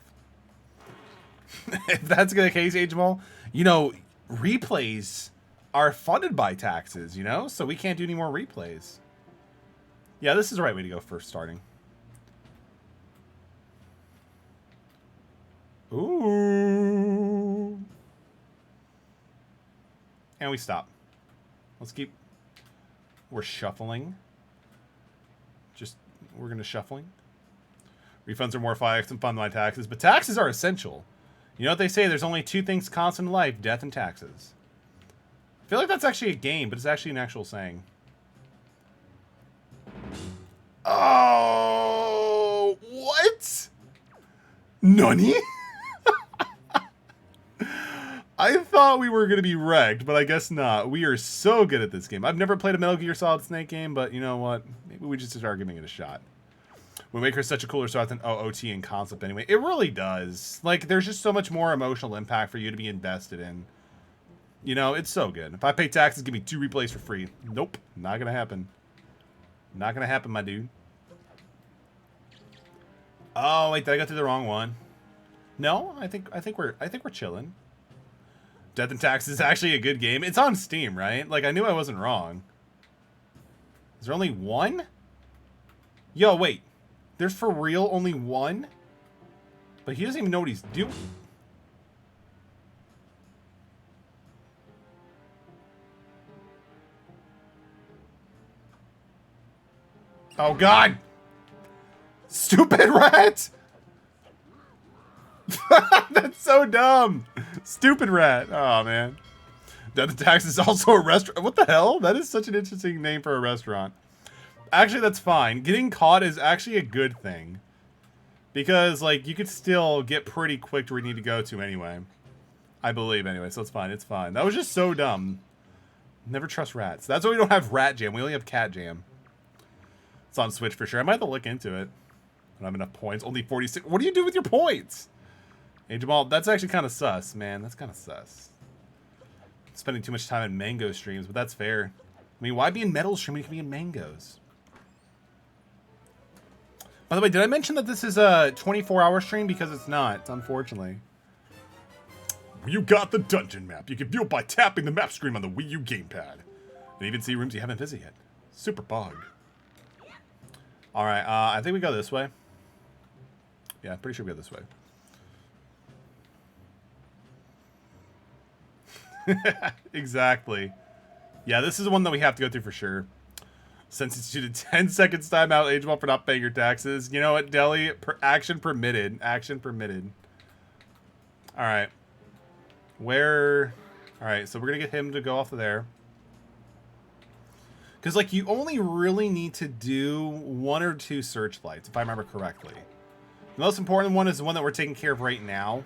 If that's the case, Agemal, replays are funded by taxes, so we can't do any more replays. Yeah, this is the right way to go first starting. Ooh. And we stop. Let's keep... We're shuffling. We're going to shuffling. Refunds are more fun than my taxes, but taxes are essential. You know what they say? There's only 2 things constant in life, death and taxes. I feel like that's actually a game, but it's actually an actual saying. Oh, what? Nani? I thought we were going to be wrecked, but I guess not. We are so good at this game. I've never played a Metal Gear Solid Snake game, but you know what? Maybe we just start giving it a shot. We make her such a cooler start than OOT and concept anyway. It really does. There's just so much more emotional impact for you to be invested in. It's so good. If I pay taxes, give me 2 replays for free. Nope. Not going to happen. Not going to happen, my dude. Oh, wait, did I go through the wrong one? No, I think we're chilling. Death and Taxes is actually a good game. It's on Steam, right? I knew I wasn't wrong. Is there only 1? Yo, wait. There's for real only 1? But he doesn't even know what he's doing. Oh, God! Stupid rat! That's so dumb! Stupid rat. Oh, man. Death and Taxes is also a restaurant. What the hell? That is such an interesting name for a restaurant. Actually, that's fine. Getting caught is actually a good thing. Because, you could still get pretty quick to where you need to go to anyway. I believe, anyway, so it's fine. It's fine. That was just so dumb. Never trust rats. That's why we don't have Rat Jam. We only have Cat Jam. It's on Switch for sure. I might have to look into it. I don't have enough points. Only 46. What do you do with your points? Hey, Jamal, that's actually kind of sus, man. That's kind of sus. Spending too much time in Mango streams, but that's fair. I mean, why be in Metal stream when you can be in Mangoes? By the way, did I mention that this is a 24-hour stream? Because it's not, unfortunately. You got the dungeon map. You can view it by tapping the map screen on the Wii U gamepad. And even see rooms you haven't visited yet. Super bug. Alright, I think we go this way. Yeah, pretty sure we go this way. Exactly. Yeah, this is one that we have to go through for sure. Since it's due to 10 seconds timeout, age well for not paying your taxes. You know what, Deli? Action permitted. Action permitted. All right. Where? All right, so we're going to get him to go off of there. Because, like, you only really need to do 1 or 2 searchlights, if I remember correctly. The most important one is the one that we're taking care of right now.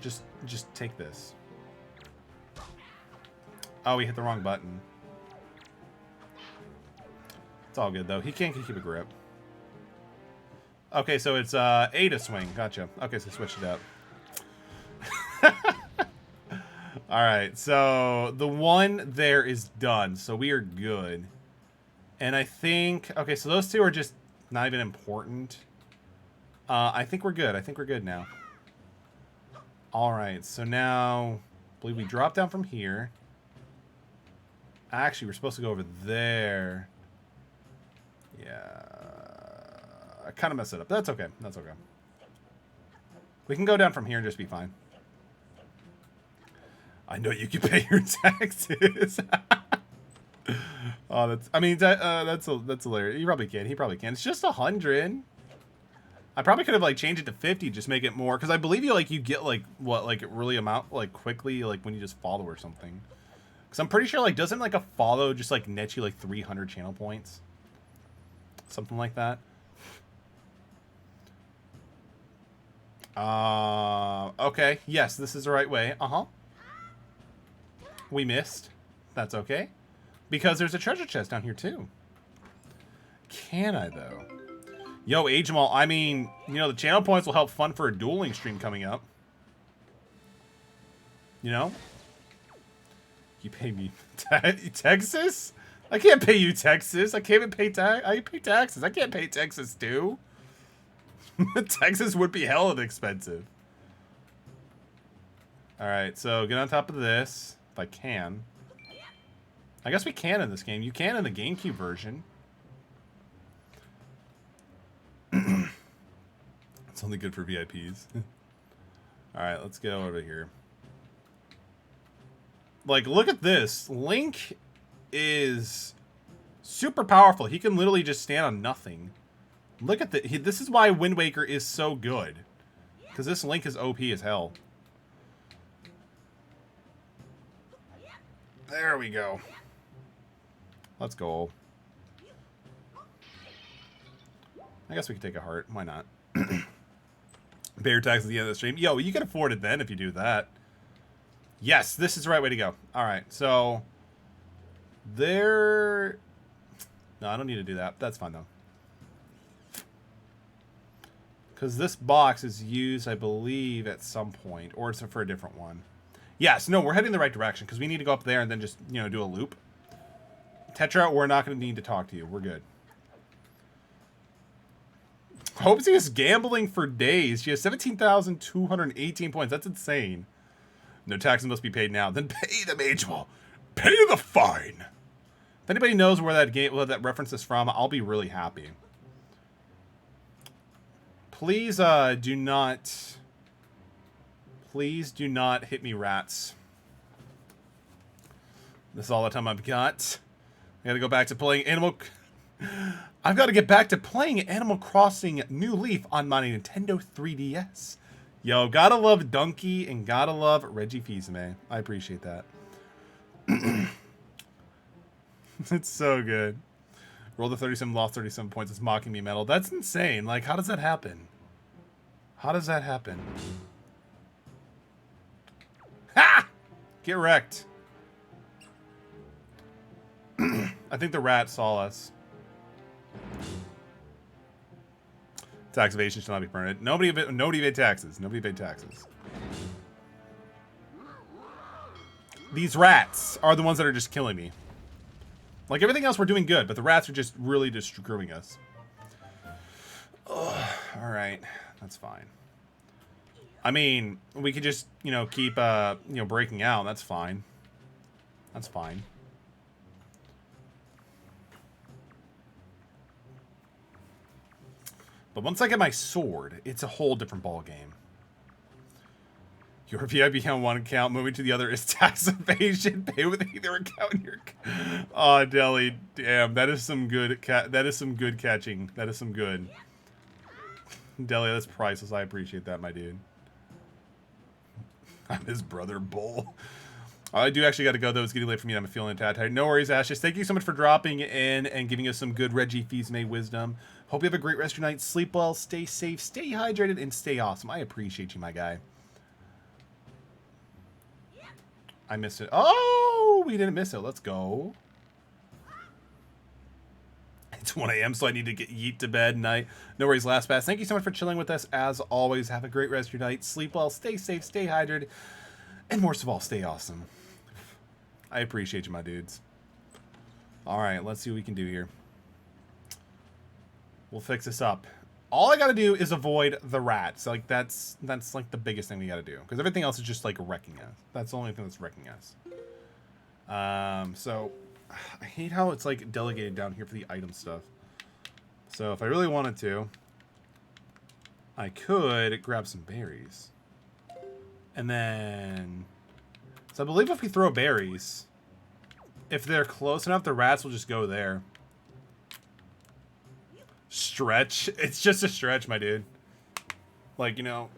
Just take this. Oh, we hit the wrong button. It's all good, though. He can't keep a grip. Okay, so it's A to swing. Gotcha. Okay, so switch it up. Alright, so the one there is done. So we are good. And I think... Okay, so those 2 are just not even important. I think we're good. I think we're good now. Alright, so now... I believe we drop down from here. Actually, we're supposed to go over there. Yeah. I kind of messed it up. That's okay. That's okay. We can go down from here and just be fine. I know you can pay your taxes. Oh, that's... I mean, that's hilarious. He probably can. He probably can. It's just 100. I probably could have, like, changed it to 50, just make it more. Because I believe you, like, you get, like, what, like, really amount, like, quickly, like, when you just follow or something. Because I'm pretty sure, like, doesn't, like, a follow just, like, net you, like, 300 channel points? Something like that. Okay. Yes, this is the right way. Uh-huh. We missed. That's okay. Because there's a treasure chest down here, too. Can I, though? Yo, Agemal, I mean, you know, the channel points will help fund for a dueling stream coming up. You know? You pay me Texas? I can't pay you Texas. I can't even pay I pay taxes. I can't pay Texas, too. Texas would be hella expensive. Alright, so get on top of this. If I can. I guess we can in this game. You can in the GameCube version. It's only good for VIPs. Alright, let's go over here. Like, look at this. Link is super powerful. He can literally just stand on nothing. Look at this is why Wind Waker is so good. Because this Link is OP as hell. There we go. Let's go. I guess we could take a heart. Why not? Pay your taxes at the end of the stream. Yo, you can afford it then if you do that. Yes, this is the right way to go. Alright, so... There... No, I don't need to do that. That's fine, though. Because this box is used, I believe, at some point. Or it's for a different one. Yes, no, we're heading in the right direction. Because we need to go up there and then just, you know, do a loop. Tetra, we're not going to need to talk to you. We're good. Hopesy is gambling for days. She has 17,218 points. That's insane. No taxes must be paid now. Then pay them, Angel. Pay the fine. If anybody knows where that reference is from, I'll be really happy. Please do not... Please do not hit me, rats. This is all the time I've got. I gotta go back to playing I've got to get back to playing Animal Crossing New Leaf on my Nintendo 3DS. Yo, gotta love Donkey and gotta love Reggie Fils-Aimé. I appreciate that. It's so good. Roll the 37, lost 37 points. It's mocking me metal. That's insane. Like, how does that happen? How does that happen? Ha! Get wrecked. I think the rat saw us. Tax evasion shall not be permanent. Nobody paid taxes. Nobody paid taxes. These rats are the ones that are just killing me. Like, everything else we're doing good, but the rats are just really just screwing us. Alright. That's fine. I mean, we could just, you know, keep, you know, breaking out. That's fine. That's fine. But once I get my sword, it's a whole different ball game. Your VIP on one account, moving to the other is tax evasion. Pay with either account in your. Oh, Deli, damn, that is some good that is some good catching. That is some good. Deli, that's priceless. I appreciate that, my dude. I'm his brother, Bull. I do actually got to go, though. It's getting late for me. I'm feeling tired. No worries, Ashes. Thank you so much for dropping in and giving us some good Reggie Fils-May wisdom. Hope you have a great rest of your night. Sleep well, stay safe, stay hydrated, and stay awesome. I appreciate you, my guy. I missed it. Oh, we didn't miss it. Let's go. It's 1 a.m., so I need to get yeet to bed night. No worries, Last Pass. Thank you so much for chilling with us. As always, have a great rest of your night. Sleep well, stay safe, stay hydrated, and most of all, stay awesome. I appreciate you, my dudes. All right, let's see what we can do here. We'll fix this up. All I gotta do is avoid the rats. Like that's like the biggest thing we gotta do, because everything else is just like wrecking us. That's the only thing that's wrecking us. So I hate how it's like delegated down here for the item stuff. So if I really wanted to, I could grab some berries, and then so I believe if we throw berries, if they're close enough, the rats will just go there. Stretch. It's just a stretch, my dude. Like, you know,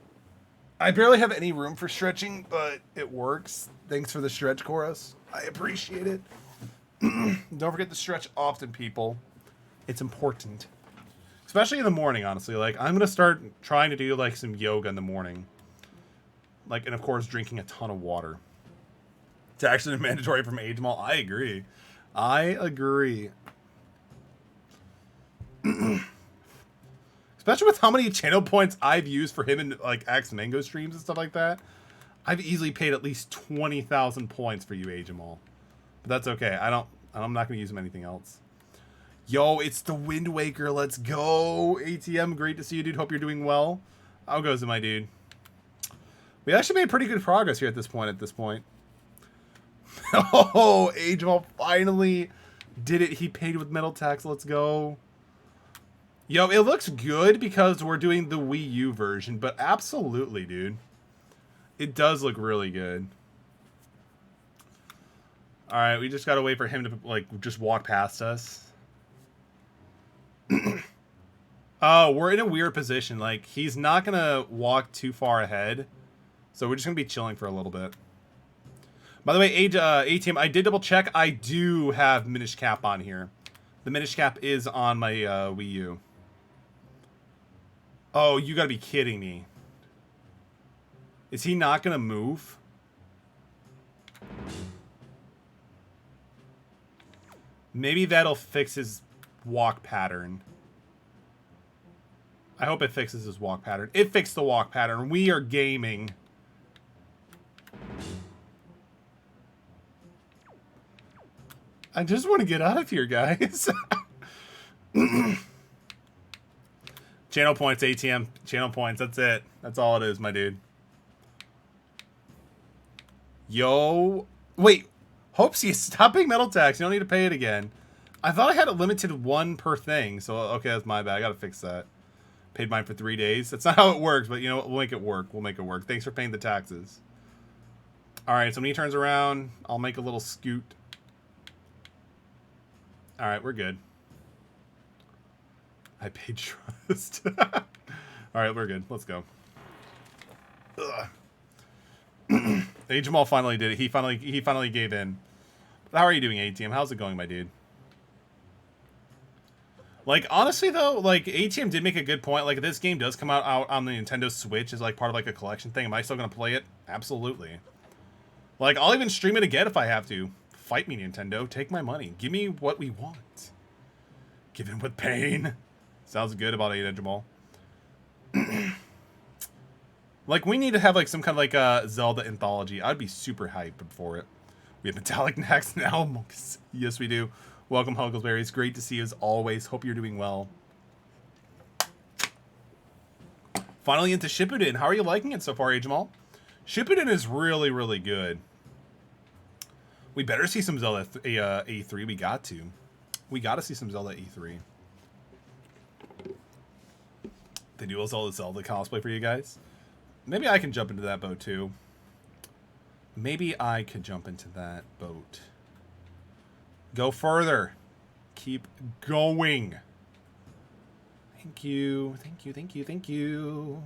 I barely have any room for stretching, but it works. Thanks for the stretch chorus. I appreciate it. Don't forget to stretch often, people. It's important. Especially in the morning, honestly. Like, I'm going to start trying to do, like, some yoga in the morning. Like, and of course, drinking a ton of water. It's actually mandatory from Age Mall. I agree. I agree. Especially with how many channel points I've used for him in like Axe Mango streams and stuff like that. I've easily paid at least 20,000 points for you, Ajamal. But that's okay. I'm not gonna use him anything else. Yo, it's the Wind Waker. Let's go. ATM, great to see you, dude. Hope you're doing well. How goes it, my dude? We actually made pretty good progress here at this point. Oh, Ajamal finally did it. He paid with metal tax. Let's go. Yo, it looks good because we're doing the Wii U version, but absolutely, dude. It does look really good. Alright, we just gotta wait for him to, like, just walk past us. Oh, we're in a weird position. Like, he's not gonna walk too far ahead, so we're just gonna be chilling for a little bit. By the way, ATM, I did double check. I do have Minish Cap on here. The Minish Cap is on my Wii U. Oh, you gotta be kidding me. Is he not gonna move? Maybe that'll fix his walk pattern. I hope it fixes his walk pattern. It fixed the walk pattern. We are gaming. I just want to get out of here, guys. Channel points, ATM. Channel points. That's it. That's all it is, my dude. Yo. Wait. Hopesie, stop paying metal tax. You don't need to pay it again. I thought I had it limited one per thing. So, okay, that's my bad. I gotta fix that. Paid mine for 3 days. That's not how it works, but you know what? We'll make it work. We'll make it work. Thanks for paying the taxes. Alright, so when he turns around, I'll make a little scoot. Alright, we're good. I paid trust. Alright, we're good. Let's go. Hey, Jamal finally did it. He finally gave in. How are you doing, ATM? How's it going, my dude? Like, honestly, though, like, ATM did make a good point. Like, if this game does come out on the Nintendo Switch as, like, part of, like, a collection thing, am I still going to play it? Absolutely. Like, I'll even stream it again if I have to. Fight me, Nintendo. Take my money. Give me what we want. Give in with pain. Sounds good about Ada, Jamal. Like, we need to have, like, some kind of, like, Zelda anthology. I'd be super hyped for it. We have Metallic Knacks now. Yes, we do. Welcome, Huckleberry. It's great to see you as always. Hope you're doing well. Finally into Shippuden. How are you liking it so far, Jamal? Shippuden is really, really good. We better see some Zelda A3. We got to. We got to see some Zelda A3. They do a Zelda cosplay for you guys. Maybe I can jump into that boat too. Maybe I could jump into that boat. Go further. Keep going. Thank you. Thank you. Thank you. Thank you.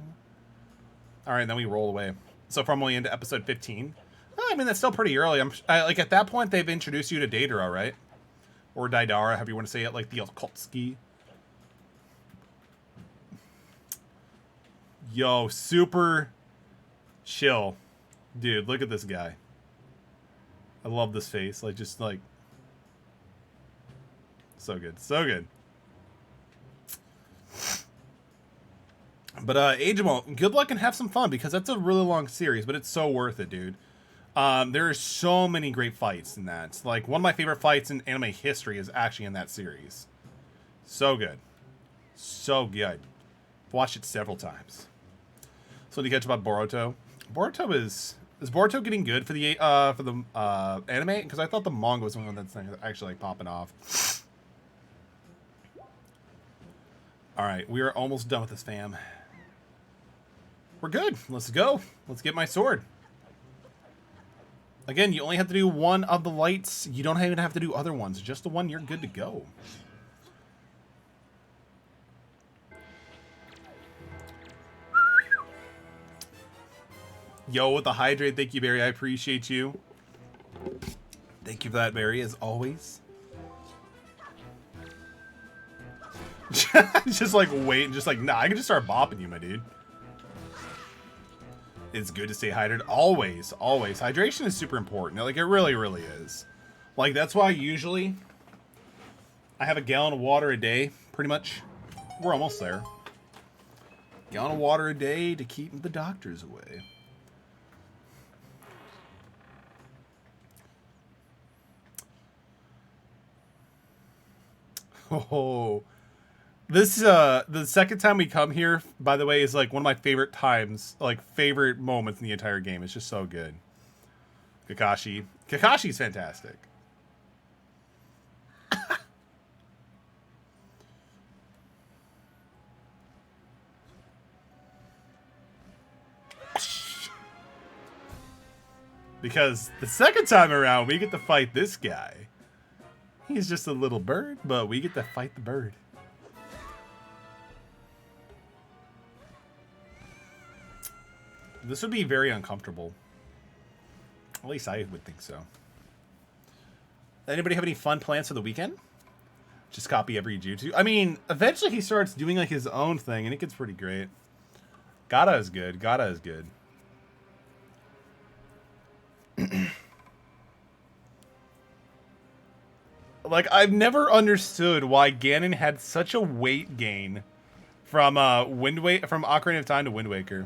All right, then we roll away. So from only into episode 15. I mean, that's still pretty early. Like at that point, they've introduced you to Daedra, right? Or Daedara, however you want to say it, like the Okultski. Yo, super chill. Dude, look at this guy. I love this face. Like, just like... So good. So good. But, Agemol, good luck and have some fun, because that's a really long series, but it's so worth it, dude. There are so many great fights in that. Like, one of my favorite fights in anime history is actually in that series. So good. So good. I've watched it several times. So, did you catch about Boruto? Boruto is Boruto getting good for the anime? Because I thought the manga was the one that's actually like popping off. All right, we are almost done with this, fam. We're good. Let's go. Let's get my sword. Again, you only have to do one of the lights. You don't even have to do other ones. Just the one, you're good to go. Yo, with the hydrate, thank you, Barry. I appreciate you. Thank you for that, Barry, as always. Just like wait and just like, nah, I can just start bopping you, my dude. It's good to stay hydrated. Always, always. Hydration is super important. Like, it really, really is. Like, that's why usually I have a gallon of water a day, pretty much. We're almost there. Gallon of water a day to keep the doctors away. Oh, this the second time we come here, by the way, is like one of my favorite times, like favorite moments in the entire game. It's just so good. Kakashi's fantastic. Because the second time around, we get to fight this guy. He's just a little bird, but we get to fight the bird. This would be very uncomfortable. At least I would think so. Anybody have any fun plans for the weekend? Just copy every jutsu. I mean, eventually he starts doing like his own thing, and it gets pretty great. Gata is good. Gata is good. Like, I've never understood why Ganon had such a weight gain from from Ocarina of Time to Wind Waker.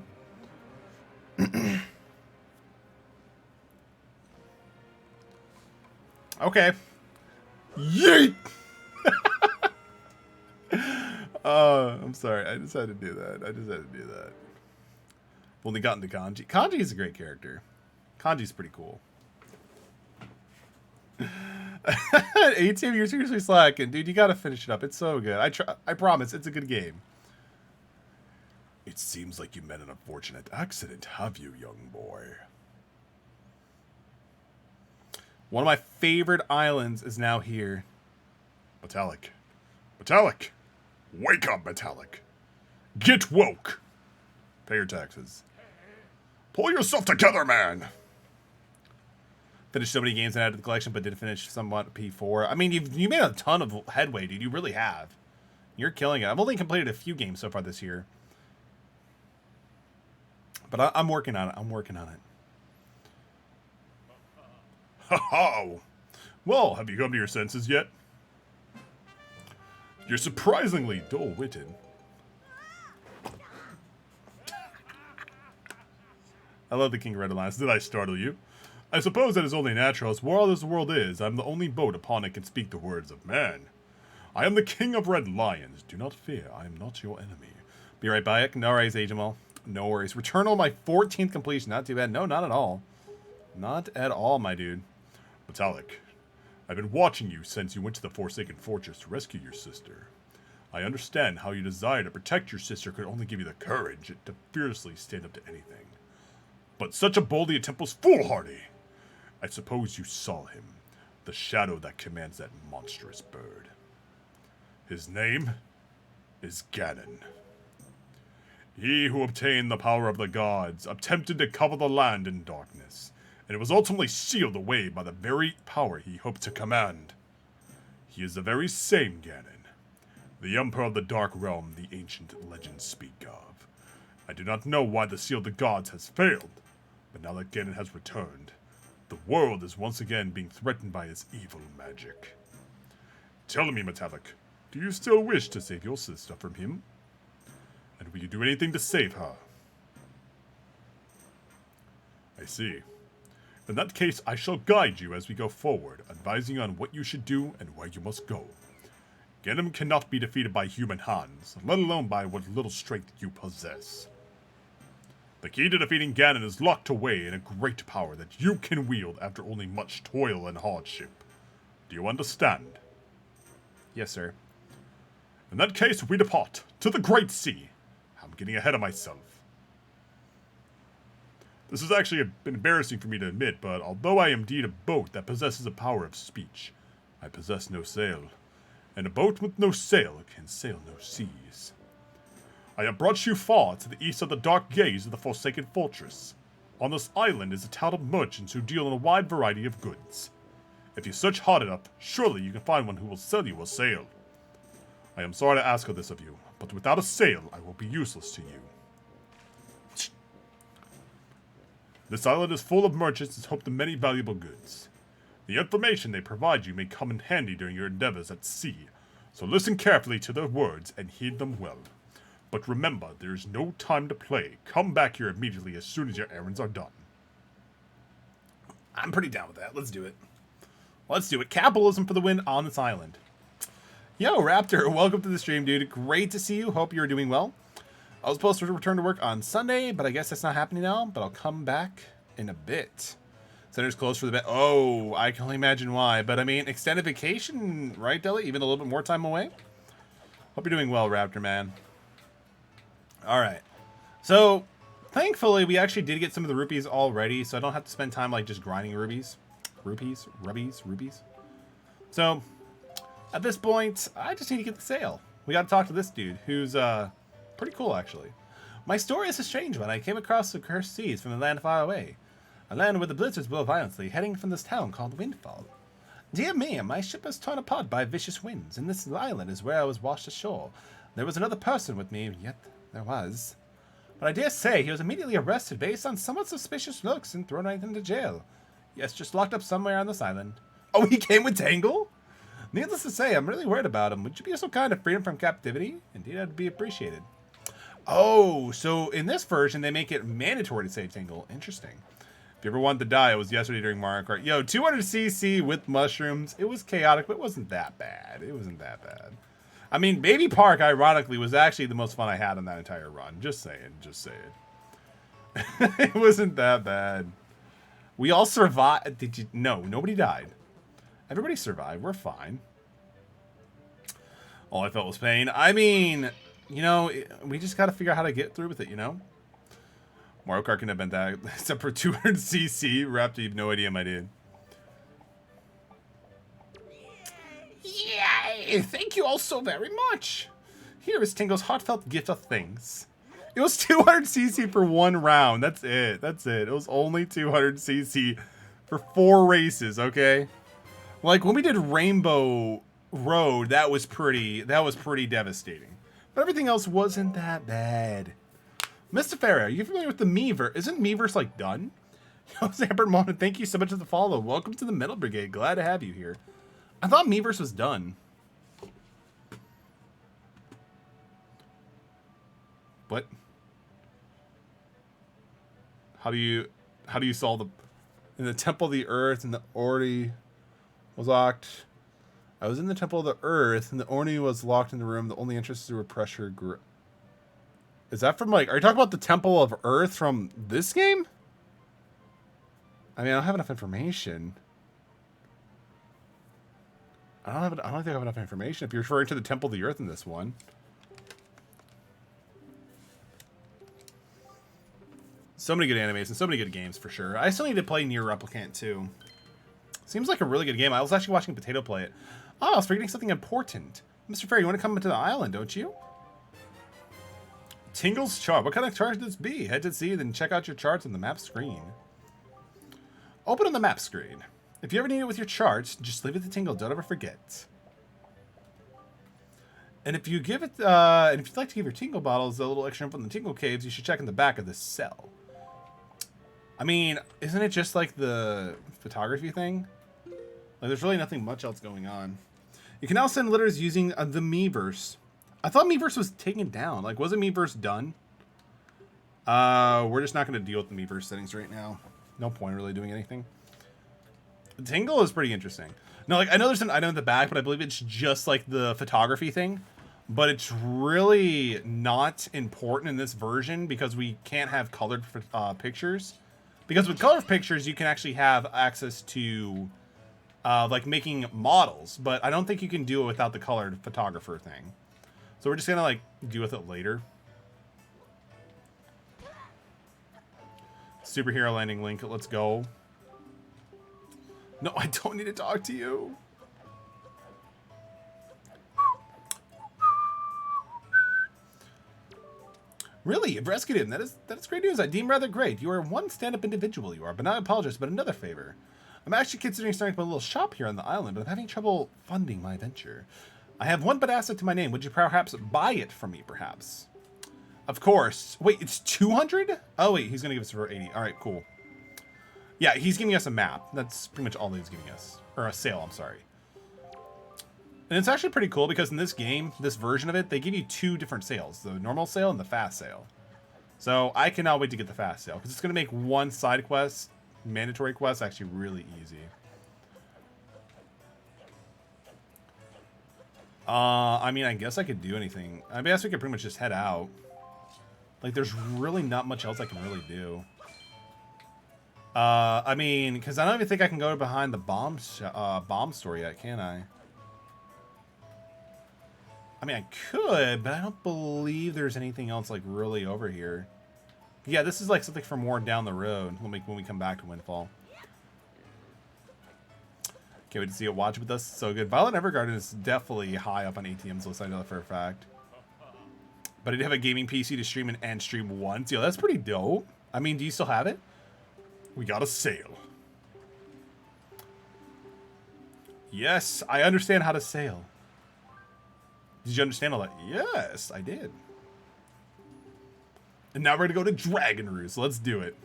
Okay. Yeet! I'm sorry. I just had to do that. I've only gotten to Kanji. Kanji is a great character. Kanji's pretty cool. ATM, you're seriously slacking. Dude, you gotta finish it up. It's so good. I promise, it's a good game. It seems like you met an unfortunate accident, have you, young boy? One of my favorite islands is now here. Metallic. Metallic! Wake up, Metallic! Get woke! Pay your taxes. Pull yourself together, man! Finished so many games and added to the collection, but did finish somewhat P4. I mean, you made a ton of headway, dude. You really have. You're killing it. I've only completed a few games so far this year. But I'm working on it. I'm working on it. Ha-ha! Well, have you come to your senses yet? You're surprisingly dull-witted. I love the King of Red Alliance. Did I startle you? I suppose that is only natural. As wild as the world is, I am the only boat upon it can speak the words of man. I am the King of Red Lions. Do not fear, I am not your enemy. Be right back. No worries, Agemol. No worries. Returnal, my 14th completion. Not too bad. No, not at all. Not at all, my dude. Metallic, I've been watching you since you went to the Forsaken Fortress to rescue your sister. I understand how your desire to protect your sister could only give you the courage to fiercely stand up to anything. But such a boldly attempt was foolhardy. I suppose you saw him, the shadow that commands that monstrous bird. His name is Ganon. He who obtained the power of the gods attempted to cover the land in darkness, and it was ultimately sealed away by the very power he hoped to command. He is the very same Ganon, the Emperor of the Dark Realm the ancient legends speak of. I do not know why the seal of the gods has failed, but now that Ganon has returned, the world is once again being threatened by his evil magic. Tell me, Metallic, do you still wish to save your sister from him? And will you do anything to save her? I see. In that case, I shall guide you as we go forward, advising you on what you should do and where you must go. Ganon cannot be defeated by human hands, let alone by what little strength you possess. The key to defeating Ganon is locked away in a great power that you can wield after only much toil and hardship. Do you understand? Yes, sir. In that case, we depart to the Great Sea. I'm getting ahead of myself. This is actually a bit embarrassing for me to admit, but although I am indeed a boat that possesses a power of speech, I possess no sail. And a boat with no sail can sail no seas. I have brought you far to the east of the dark gaze of the Forsaken Fortress. On this island is a town of merchants who deal in a wide variety of goods. If you search hard enough, surely you can find one who will sell you a sail. I am sorry to ask of this of you, but without a sail, I will be useless to you. This island is full of merchants that hope to many valuable goods. The information they provide you may come in handy during your endeavors at sea, so listen carefully to their words and heed them well. But remember, there is no time to play. Come back here immediately as soon as your errands are done. I'm pretty down with that. Let's do it. Let's do it. Capitalism for the win on this island. Yo, Raptor, welcome to the stream, dude. Great to see you. Hope you're doing well. I was supposed to return to work on Sunday, but I guess that's not happening now. But I'll come back in a bit. Center's closed for the bit. Oh, I can only imagine why. But I mean, extended vacation, right, Deli? Even a little bit more time away? Hope you're doing well, Raptor, man. All right. So, thankfully, we actually did get some of the rupees already, so I don't have to spend time, like, just grinding rupees. Rupees. So, at this point, I just need to get the sale. We got to talk to this dude, who's, pretty cool, actually. My story is a strange one. I came across the cursed seas from a land far away. A land where the blizzards blow violently, heading from this town called Windfall. Dear me, my ship was torn apart by vicious winds, and this island is where I was washed ashore. There was another person with me, yet there was. But I dare say he was immediately arrested based on somewhat suspicious looks and thrown right into jail. Yes, just locked up somewhere on this island. Oh, he came with Tangle? Needless to say, I'm really worried about him. Would you be so kind to free him from captivity? Indeed, I'd be appreciated. Oh, so in this version, they make it mandatory to save Tangle. Interesting. If you ever wanted to die, it was yesterday during Mario Kart. Yo, 200cc with mushrooms. It was chaotic, but it wasn't that bad. I mean, Baby Park, ironically, was actually the most fun I had on that entire run. Just saying. It wasn't that bad. We all survived. Did you? No, nobody died. Everybody survived. We're fine. All I felt was pain. I mean, you know, we just got to figure out how to get through with it, you know? Mario Kart can have been that, except for 200cc. Raptor, you have no idea, my dude. Yay! Thank you all so very much. Here is Tingle's heartfelt gift of things. It was 200cc for one round. That's it. It was only 200cc for 4 races, okay? Like, when we did Rainbow Road, that was pretty devastating. But everything else wasn't that bad. Mr. Farah, are you familiar with the Miiverse? Isn't Miiverse, like, done? Yo, Zampert Mona, thank you so much for the follow. Welcome to the Metal Brigade. Glad to have you here. I thought Miiverse was done. What? How do you solve the... In the Temple of the Earth, and the Ori was locked. I was in the Temple of the Earth, and the Ori was locked in the room. The only entrance through a pressure... Is that from, like... Are you talking about the Temple of Earth from this game? I mean, I don't have enough information. I don't think I have enough information if you're referring to the Temple of the Earth in this one. So many good animes and so many good games for sure. I still need to play Nier Replicant too. Seems like a really good game. I was actually watching Potato play it. Oh, I was forgetting something important. Mr. Fair, you want to come into the island, don't you? Tingle's chart. What kind of chart could this be? Head to see, then check out your charts on the map screen. Open on the map screen. If you ever need it with your charts, just leave it to Tingle. Don't ever forget. And if you give it, and if you'd like to give your Tingle bottles a little extra from the Tingle caves, you should check in the back of this cell. I mean, isn't it just like the photography thing? Like, there's really nothing much else going on. You can now send letters using the Miiverse. I thought Miiverse was taken down. Like, wasn't Miiverse done? We're just not going to deal with the Miiverse settings right now. No point really doing anything. Tingle is pretty interesting. No, like, I know there's an item at the back, but I believe it's just like the photography thing. But it's really not important in this version because we can't have colored pictures. Because with colored pictures, you can actually have access to like making models, but I don't think you can do it without the colored photographer thing. So we're just gonna like deal with it later. Superhero landing link. Let's go. No, I don't need to talk to you. Really? You've rescued him. That is great news. I deem rather great. You are one stand-up individual, you are. But now I apologize, but another favor. I'm actually considering starting up a little shop here on the island, but I'm having trouble funding my venture. I have one but asset to my name. Would you perhaps buy it from me, perhaps? Of course. Wait, it's 200? Oh, wait, he's going to give us for 80. All right, cool. Yeah, he's giving us a map. That's pretty much all he's giving us. Or a sale, I'm sorry. And it's actually pretty cool because in this game, this version of it, they give you two different sales. The normal sale and the fast sale. So I cannot wait to get the fast sale because it's going to make one side quest, mandatory quest, actually really easy. I mean, I guess I could do anything. I guess we could pretty much just head out. Like, there's really not much else I can really do. I mean, because I don't even think I can go behind the bomb store yet, can I? I mean, I could, but I don't believe there's anything else, like, really over here. Yeah, this is, like, something for more down the road when we come back to Windfall. Can't wait to see it watch with us. So good. Violet Evergarden is definitely high up on ATM's list, I know that for a fact. But I did have a gaming PC to stream and stream once. Yo, that's pretty dope. I mean, do you still have it? We got a sale. Yes, I understand how to sail. Did you understand all that? Yes, I did. And now we're going to go to Dragon Roost. So let's do it.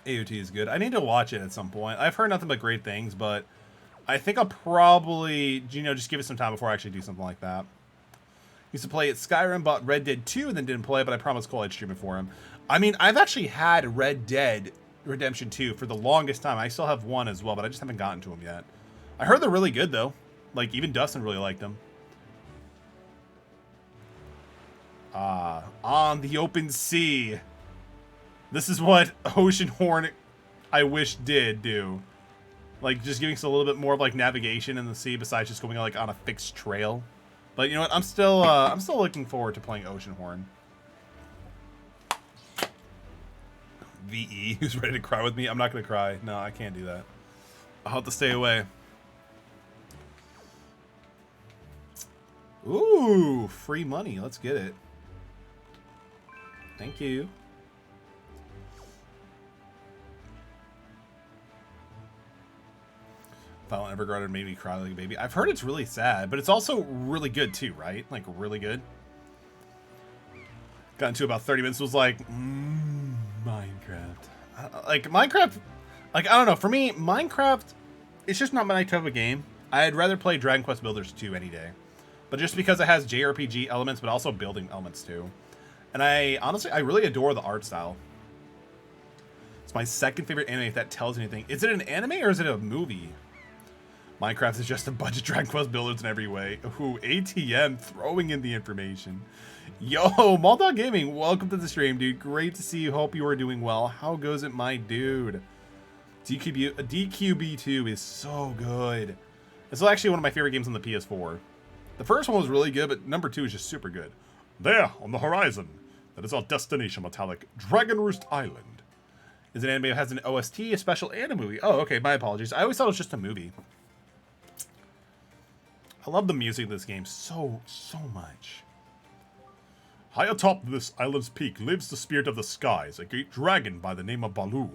AOT is good. I need to watch it at some point. I've heard nothing but great things, but I think I'll probably, you know, just give it some time before I actually do something like that. Used to play at Skyrim, bought Red Dead 2, and then didn't play it, but I promised Cole I'd stream it for him. I mean, I've actually had Red Dead Redemption 2 for the longest time. I still have one as well, but I just haven't gotten to them yet. I heard they're really good, though. Like, even Dustin really liked them. On the open sea. This is what Oceanhorn, I wish, did do. Like, just giving us a little bit more of, like, navigation in the sea besides just going, like, on a fixed trail. But you know what? I'm still looking forward to playing Oceanhorn. VE, who's ready to cry with me? I'm not going to cry. No, I can't do that. I'll have to stay away. Ooh, free money. Let's get it. Thank you. Violet Evergarden made me cry like a baby. I've heard it's really sad, but it's also really good too, right? Like, really good. Got into about 30 minutes, was like, Minecraft. Like, Minecraft, like, I don't know. For me, Minecraft, it's just not my type of game. I'd rather play Dragon Quest Builders 2 any day. But just because it has JRPG elements, but also building elements too. And honestly, I really adore the art style. It's my second favorite anime, if that tells anything. Is it an anime or is it a movie? Minecraft is just a bunch of Dragon Quest builders in every way. Ooh, ATM throwing in the information. Yo, Maldog Gaming, welcome to the stream, dude. Great to see you. Hope you are doing well. How goes it, my dude? DQB2 is so good. It's actually one of my favorite games on the PS4. The first one was really good, but number 2 is just super good. There, on the horizon, That is our destination, Metallic. Dragon Roost Island. Is it an anime that has an OST, a special, and a movie? Oh, okay. My apologies. I always thought it was just a movie. I love the music of this game so much. High atop this island's peak lives the spirit of the skies, a great dragon by the name of Baloo.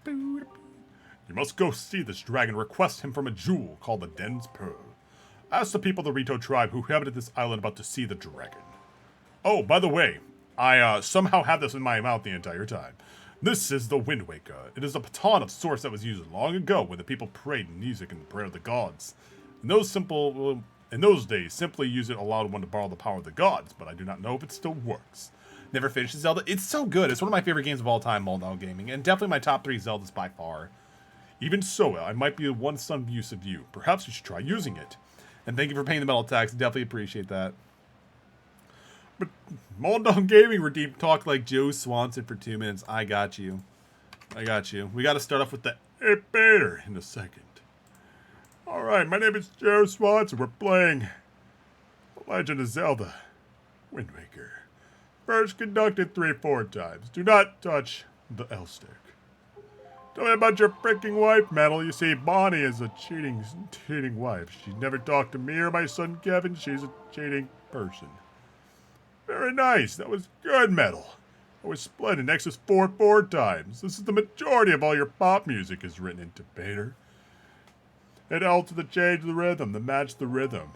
You must go see this dragon, request him from a jewel called the Den's Pearl. Ask the people of the Rito tribe who inhabited this island about to see the dragon. Oh, by the way, I somehow had this in my mouth the entire time. This is the Wind Waker. It is a baton of sorts that was used long ago when the people prayed in music and prayer of the gods. In those days, simply use it allowed one to borrow the power of the gods, but I do not know if it still works. Never finished Zelda. It's so good. It's one of my favorite games of all time, Moldau Gaming, and definitely my top 3 Zeldas by far. Even so, I might be one son use of you. Perhaps you should try using it. And thank you for paying the metal tax. Definitely appreciate that. But Moldau Gaming redeemed talk like Joe Swanson for 2 minutes. I got you. I got you. We got to start off with the Hey Peter in a second. Alright, my name is Joe Swanson. We're playing The Legend of Zelda Wind Waker. First conducted 3-4 times. Do not touch the L stick. Tell me about your freaking wife, Metal. You see, Bonnie is a cheating wife. She never talked to me or my son Kevin. She's a cheating person. Very nice. That was good, Metal. That was splendid. Next is 4 times. This is the majority of all your pop music is written into Peter. Hit L to change the rhythm, to match the rhythm.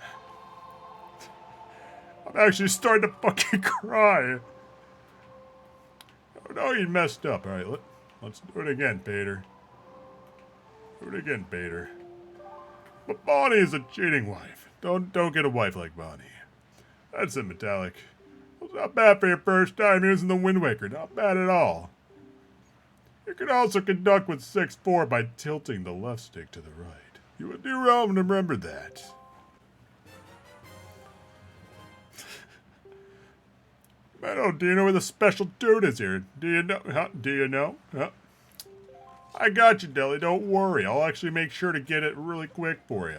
I'm actually starting to fucking cry. Oh no, you messed up. Alright, let's do it again, Peter. Do it again, Peter. But Bonnie is a cheating wife. Don't get a wife like Bonnie. That's it, Metallic. It's not bad for your first time using the Wind Waker. Not bad at all. You can also conduct with 6-4 by tilting the left stick to the right. You would do wrong to remember that. Meadow, do you know where the special dude is here? Do you know? Huh? Do you know? Huh? I got you, Deli. Don't worry. I'll actually make sure to get it really quick for you.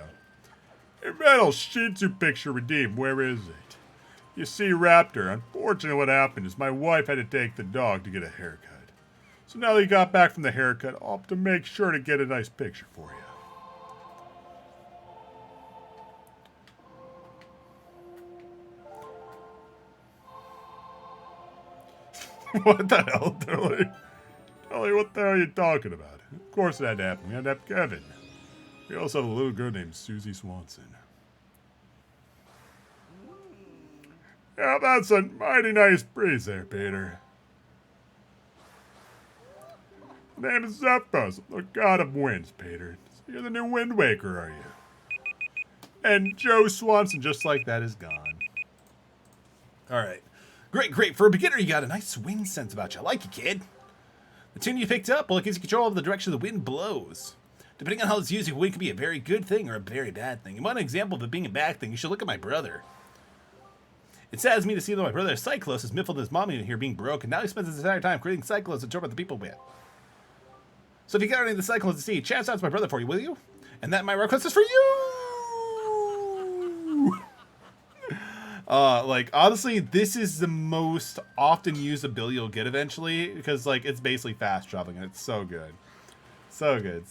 Hey, Metal, Shih Tzu picture redeemed. Where is it? You see, Raptor, unfortunately what happened is my wife had to take the dog to get a haircut. So now that he got back from the haircut, I'll have to make sure to get a nice picture for you. What the hell, Dilly? Dilly, what the hell are you talking about? Of course it had to happen. We had to have Kevin. We also have a little girl named Susie Swanson. Yeah, that's a mighty nice breeze there, Peter. The name is Zephyros, the god of winds, Peter. So you're the new Wind Waker, are you? And Joe Swanson, just like that, is gone. Alright. Great. For a beginner, you got a nice wind sense about you. I like you, kid. The tune you picked up, well, it gives you control of the direction the wind blows. Depending on how it's used, wind can be a very good thing or a very bad thing. You want an example of it being a bad thing, you should look at my brother. It saddens me to see that my brother Cyclos is miffled his mommy in here being broke, and now he spends his entire time creating Cyclos to torment the people with. So if you got any of the Cyclones to see, chance out my brother for you, will you? And that my request is for you! Like, honestly, this is the most often used ability you'll get eventually, because, like, it's basically fast traveling, and it's so good. So good.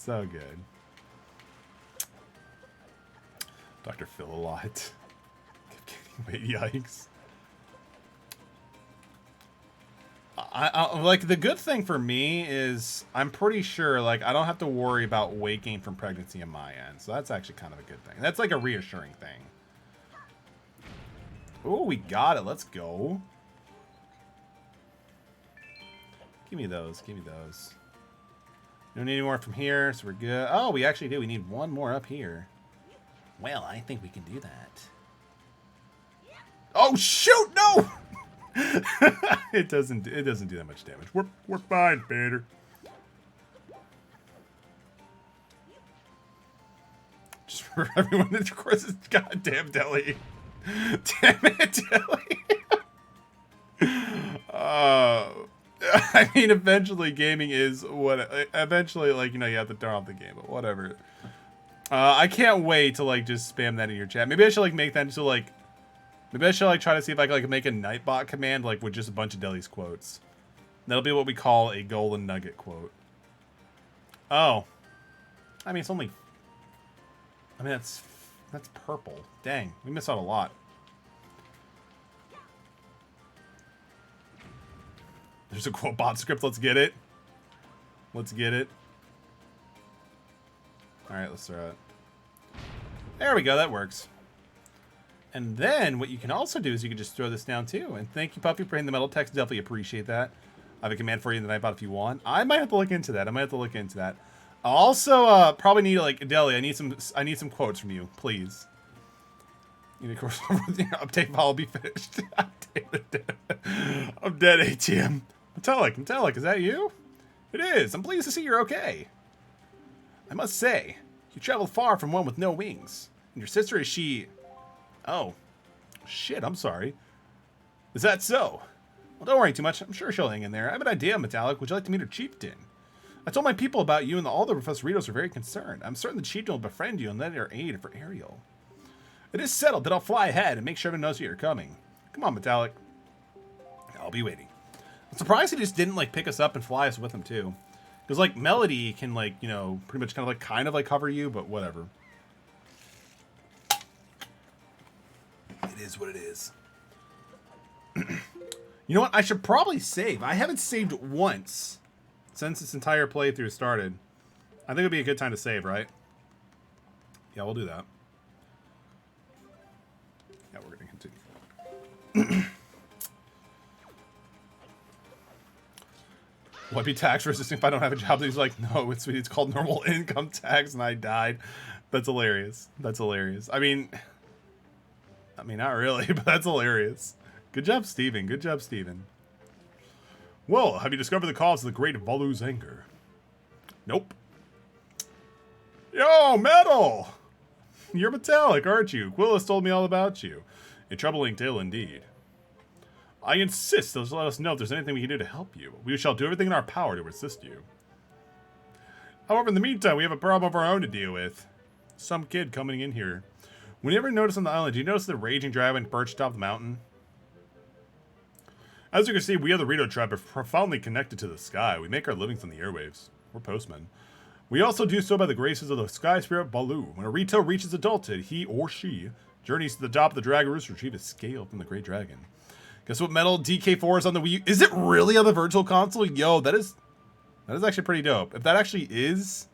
Dr. Phil a lot. Wait, yikes. I like, the good thing for me is I'm pretty sure, like, I don't have to worry about weight gain from pregnancy on my end, so that's actually kind of a good thing. That's, like, a reassuring thing. Oh, we got it. Let's go. Give me those. We don't need any more from here, so we're good. Oh, we actually do. We need one more up here. Well, I think we can do that. Oh, shoot! No! It doesn't do that much damage. We're fine, Peter. Just for everyone, of course, it's goddamn Deli. Damn it, Deli. I mean, eventually gaming is what... Eventually, like, you know, you have to turn off the game, but whatever. I can't wait to, like, just spam that in your chat. Maybe I should, like, make that into, like, Maybe I should like try to see if I can like make a Nightbot command like with just a bunch of Deli's quotes. That'll be what we call a golden nugget quote. Oh. I mean, it's only... I mean, that's purple. Dang, we miss out a lot. There's a quote bot script. Let's get it. Let's get it. Alright, let's throw it. There we go, that works. And then what you can also do is you can just throw this down too. And thank you, Puffy, for hitting the metal text. Definitely appreciate that. I have a command for you in the Nightbot if you want. I might have to look into that. I also probably need like Deli. I need some quotes from you, please. You need course update file will be finished. I'm dead, ATM. Metallic, is that you? It is. I'm pleased to see you're okay. I must say, you traveled far from one with no wings. And your sister, is she... Oh. Shit, I'm sorry. Is that so? Well, don't worry too much. I'm sure she'll hang in there. I have an idea, Metallic. Would you like to meet her chieftain? I told my people about you, and all the Professoritos are very concerned. I'm certain the chieftain will befriend you and lend her aid for Ariel. It is settled that I'll fly ahead and make sure everyone knows you're coming. Come on, Metallic. I'll be waiting. I'm surprised he just didn't, like, pick us up and fly us with him, too. Because, like, Melody can, like, you know, pretty much kind of, like, cover you, but whatever. It is what it is. You know what? I should probably save. I haven't saved once since this entire playthrough started. I think it would be a good time to save, right? Yeah, we'll do that. Yeah, we're going to continue. Will I be tax resistant if I don't have a job? He's like, no, it's called normal income tax, and I died. That's hilarious. That's hilarious. I mean, not really, but that's hilarious. Good job, Steven. Good job, Steven. Well, have you discovered the cause of the great Volu's anger? Nope. Yo, Metal! You're Metallic, aren't you? Quill has told me all about you. A troubling tale indeed. I insist they'll let us know if there's anything we can do to help you. We shall do everything in our power to assist you. However, in the meantime, we have a problem of our own to deal with. Some kid coming in here. When you ever notice on the island, do you notice the raging dragon perched atop the mountain? As you can see, we of the Rito tribe are profoundly connected to the sky. We make our livings on the airwaves. We're postmen. We also do so by the graces of the sky spirit Balu. When a Rito reaches adulthood, he or she journeys to the top of the dragon roost to retrieve a scale from the great dragon. Guess what, Metal? DK4 is on the Wii U. Is it really on the Virtual Console? Yo, that is actually pretty dope. If that actually is,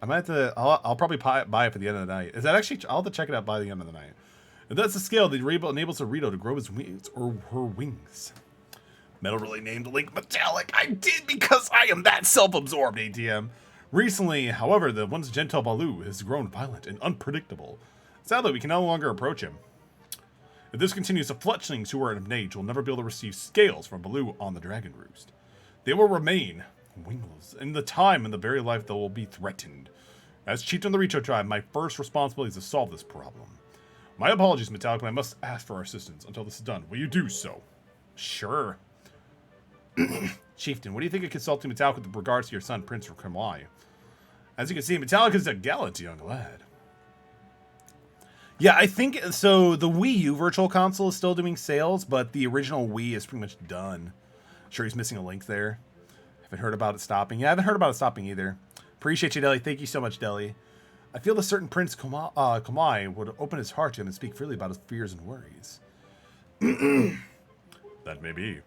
I might have to. I'll probably buy it for the end of the night. Is that actually? I'll have to check it out by the end of the night. If that's the scale that enables a Rito to grow his wings or her wings. Metal really named Link Metallic. I did because I am that self-absorbed, ATM. Recently, however, the once gentle Balu has grown violent and unpredictable. Sadly, we can no longer approach him. If this continues, the fletchlings who are of age will never be able to receive scales from Balu on the Dragon Roost. They will remain wingless in the time and the very life that will be threatened. As chieftain of the Rito tribe, my first responsibility is to solve this problem. My apologies, Metallic, but I must ask for our assistance until this is done. Will you do so? Sure. Chieftain, what do you think of consulting Metallic with regards to your son, Prince Kamai? As you can see, Metallic is a gallant young lad. Yeah, I think, so the Wii U Virtual Console is still doing sales, but the original Wii is pretty much done. Sure, he's missing a link there. Haven't heard about it stopping. Yeah, I haven't heard about it stopping either. Appreciate you, Deli. Thank you so much, Deli. I feel that certain Prince Kamai would open his heart to him and speak freely about his fears and worries. That may be.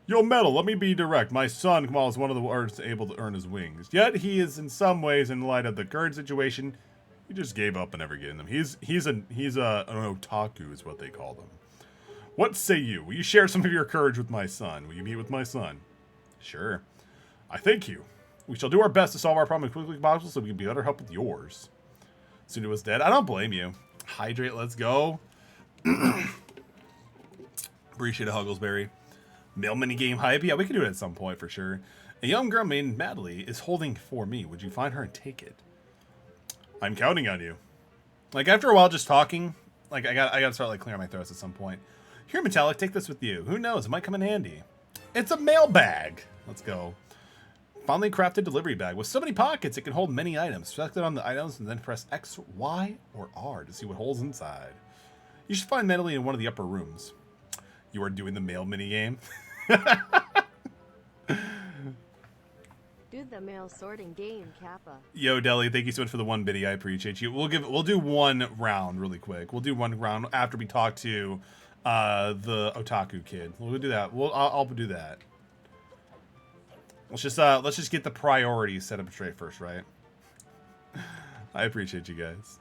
Yo, Metal, let me be direct. My son, Kamal, is one of the ones able to earn his wings. Yet he is, in some ways, in light of the current situation, he just gave up on ever getting them. He's an otaku, is what they call them. What say you? Will you share some of your courage with my son? Will you meet with my son? Sure. I thank you. We shall do our best to solve our problem as quickly as possible so we can be better help with yours. Sundu was dead. I don't blame you. Hydrate, let's go. Appreciate it, Hugglesberry. Mail minigame hype? Yeah, we can do it at some point for sure. A young girl named Madeline is holding for me. Would you find her and take it? I'm counting on you. Like, after a while just talking, like, I gotta start, like, clearing my throats at some point. Here, Metallic, take this with you. Who knows? It might come in handy. It's a mailbag. Let's go. Finally crafted delivery bag. With so many pockets, it can hold many items. Select it on the items and then press X, Y, or R to see what holds inside. You should find Medley in one of the upper rooms. You are doing the mail minigame. Do the mail sorting game, Kappa. Yo, Deli, thank you so much for the 1 biddy. I appreciate you. We'll do one round really quick. We'll do one round after we talk to the otaku kid. We'll do that. I'll do that. Let's just get the priorities set up straight first, right? I appreciate you guys.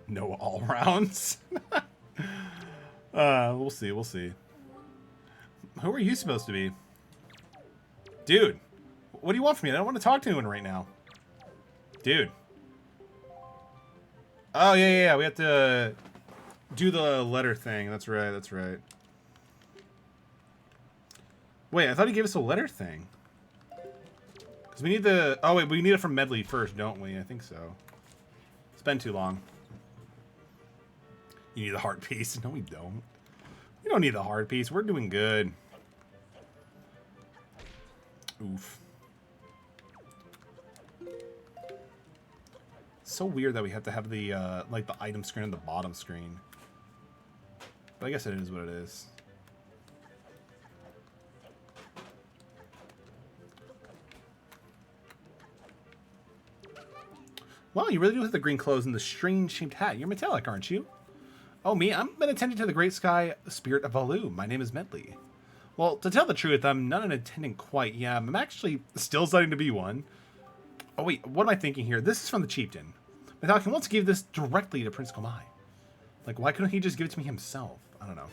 No all rounds. We'll see. We'll see. Who are you supposed to be? Dude, what do you want from me? I don't want to talk to anyone right now. Dude. Oh, yeah. We have to do the letter thing. That's right. That's right. Wait, I thought he gave us a letter thing. Because we need the... Oh, wait, we need it from Medley first, don't we? I think so. It's been too long. You need the heart piece. No, we don't. We don't need the heart piece. We're doing good. Oof. So weird that we have to have the like the item screen on the bottom screen. But I guess it is what it is. Wow, you really do have the green clothes and the strange-shaped hat. You're metallic, aren't you? Oh, me? I'm an attendant to the great sky spirit of Alu. My name is Medley. Well, to tell the truth, I'm not an attendant quite. Yeah, I'm actually still studying to be one. Oh, wait, what am I thinking here? This is from the chieftain. Metallic wants to give this directly to Prince Komai. Like, why couldn't he just give it to me himself? I don't know.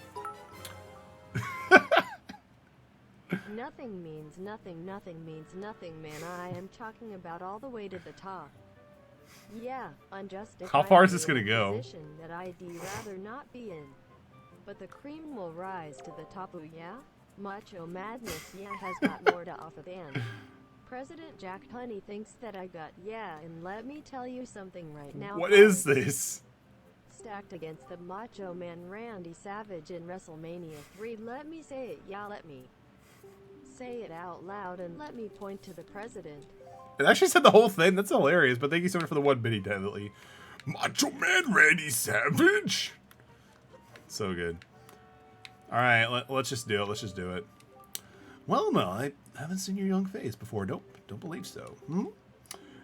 Nothing means nothing, nothing means nothing, man. I am talking about all the way to the top. Yeah, unjustified. How far is this gonna go? Position that I'd rather not be in. But the cream will rise to the top, yeah? Macho madness, yeah, has got more to offer than. President Jack Honey thinks that I got, yeah, and let me tell you something right now. What is this? Stacked against the Macho Man Randy Savage in WrestleMania 3. Let me say it, yeah, let me say it out loud and let me point to the president. It actually said the whole thing. That's hilarious. But thank you so much for the 1 biddy, Deadly. Macho Man Randy Savage. So good. All right, let's just do it. Let's just do it. Well, no, I haven't seen your young face before. Nope, don't believe so. Hmm?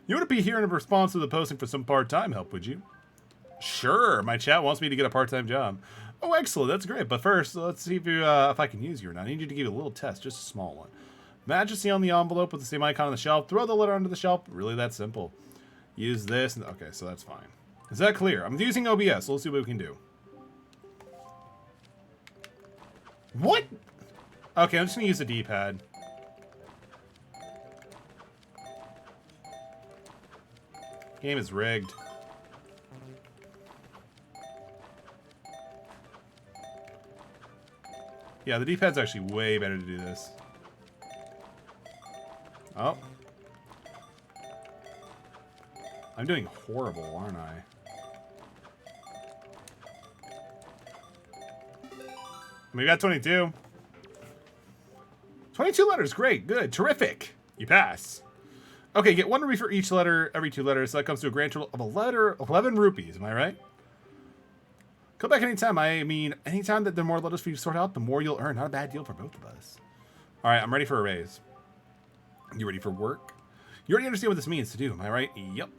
You wouldn't be here in response to the posting for some part-time help, would you? Sure, my chat wants me to get a part-time job. Oh, excellent. That's great. But first, let's see if I can use you or not. I need you to give you a little test, just a small one. Majesty on the envelope with the same icon on the shelf. Throw the letter onto the shelf. Really that simple. Use this. Okay, so that's fine. Is that clear? I'm using OBS. So let's see what we can do. What? Okay, I'm just going to use the D-pad. Game is rigged. Yeah, the D-pad's actually way better to do this. Oh. I'm doing horrible, aren't I? We got 22. 22 letters. Great. Good. Terrific. You pass. Okay, get 1 rupee for each letter every 2 letters. So that comes to a grand total of 11 rupees. Am I right? Come back anytime. I mean, anytime that there are more letters for you to sort out, the more you'll earn. Not a bad deal for both of us. All right, I'm ready for a raise. You ready for work? You already understand what this means to do. Am I right? Yep.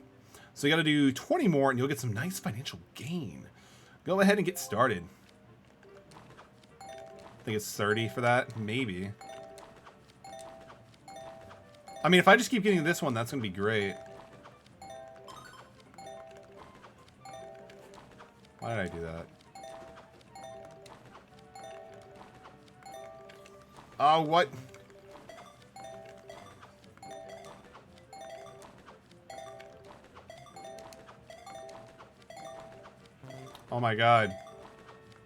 So you got to do 20 more, and you'll get some nice financial gain. Go ahead and get started. I think it's 30 for that. Maybe. I mean, if I just keep getting this one, that's going to be great. Why did I do that? Oh, what? Oh my god.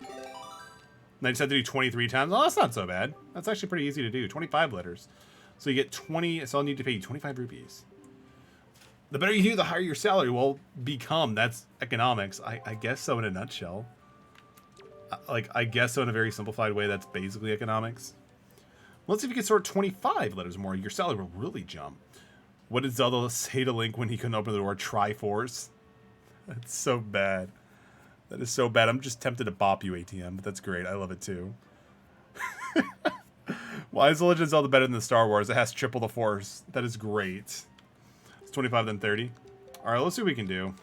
And I just have to do 23 times. Oh, that's not so bad. That's actually pretty easy to do. 25 letters. So you get 20, so I'll need to pay you 25 rupees. The better you do, the higher your salary will become. That's economics. I guess so in a nutshell. Like, I guess so in a very simplified way, that's basically economics. Let's see if you can sort 25 letters more. Your salary will really jump. What did Zelda say to Link when he couldn't open the door? Triforce. That's so bad. That is so bad. I'm just tempted to bop you, ATM, but that's great. I love it too. Why is The Legend of Zelda better than the Star Wars? It has triple the force. That is great. It's 25 then 30. Alright, let's see what we can do.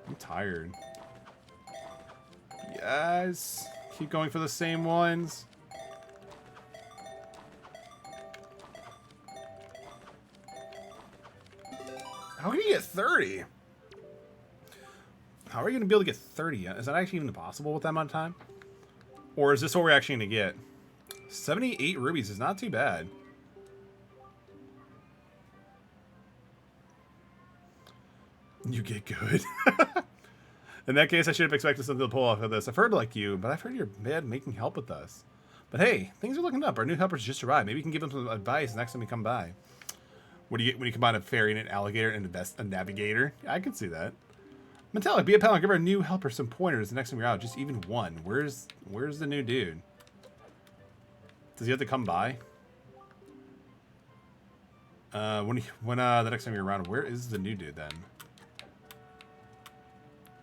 I'm tired. Yes. Keep going for the same ones. How can you get 30? How are you going to be able to get 30? Is that actually even possible with that amount of time? Or is this what we're actually going to get? 78 rubies is not too bad. You get good. In that case, I should have expected something to pull off of this. I've heard like you, but I've heard you're bad making help with us. But hey, things are looking up. Our new helpers just arrived. Maybe you can give them some advice next time we come by. What do you get when you combine a fairy and an alligator and a navigator? I can see that. Metallic, be a pal and give our new helper some pointers the next time you're out. Just even one. Where's the new dude? Does he have to come by? When the next time you're around, where is the new dude then?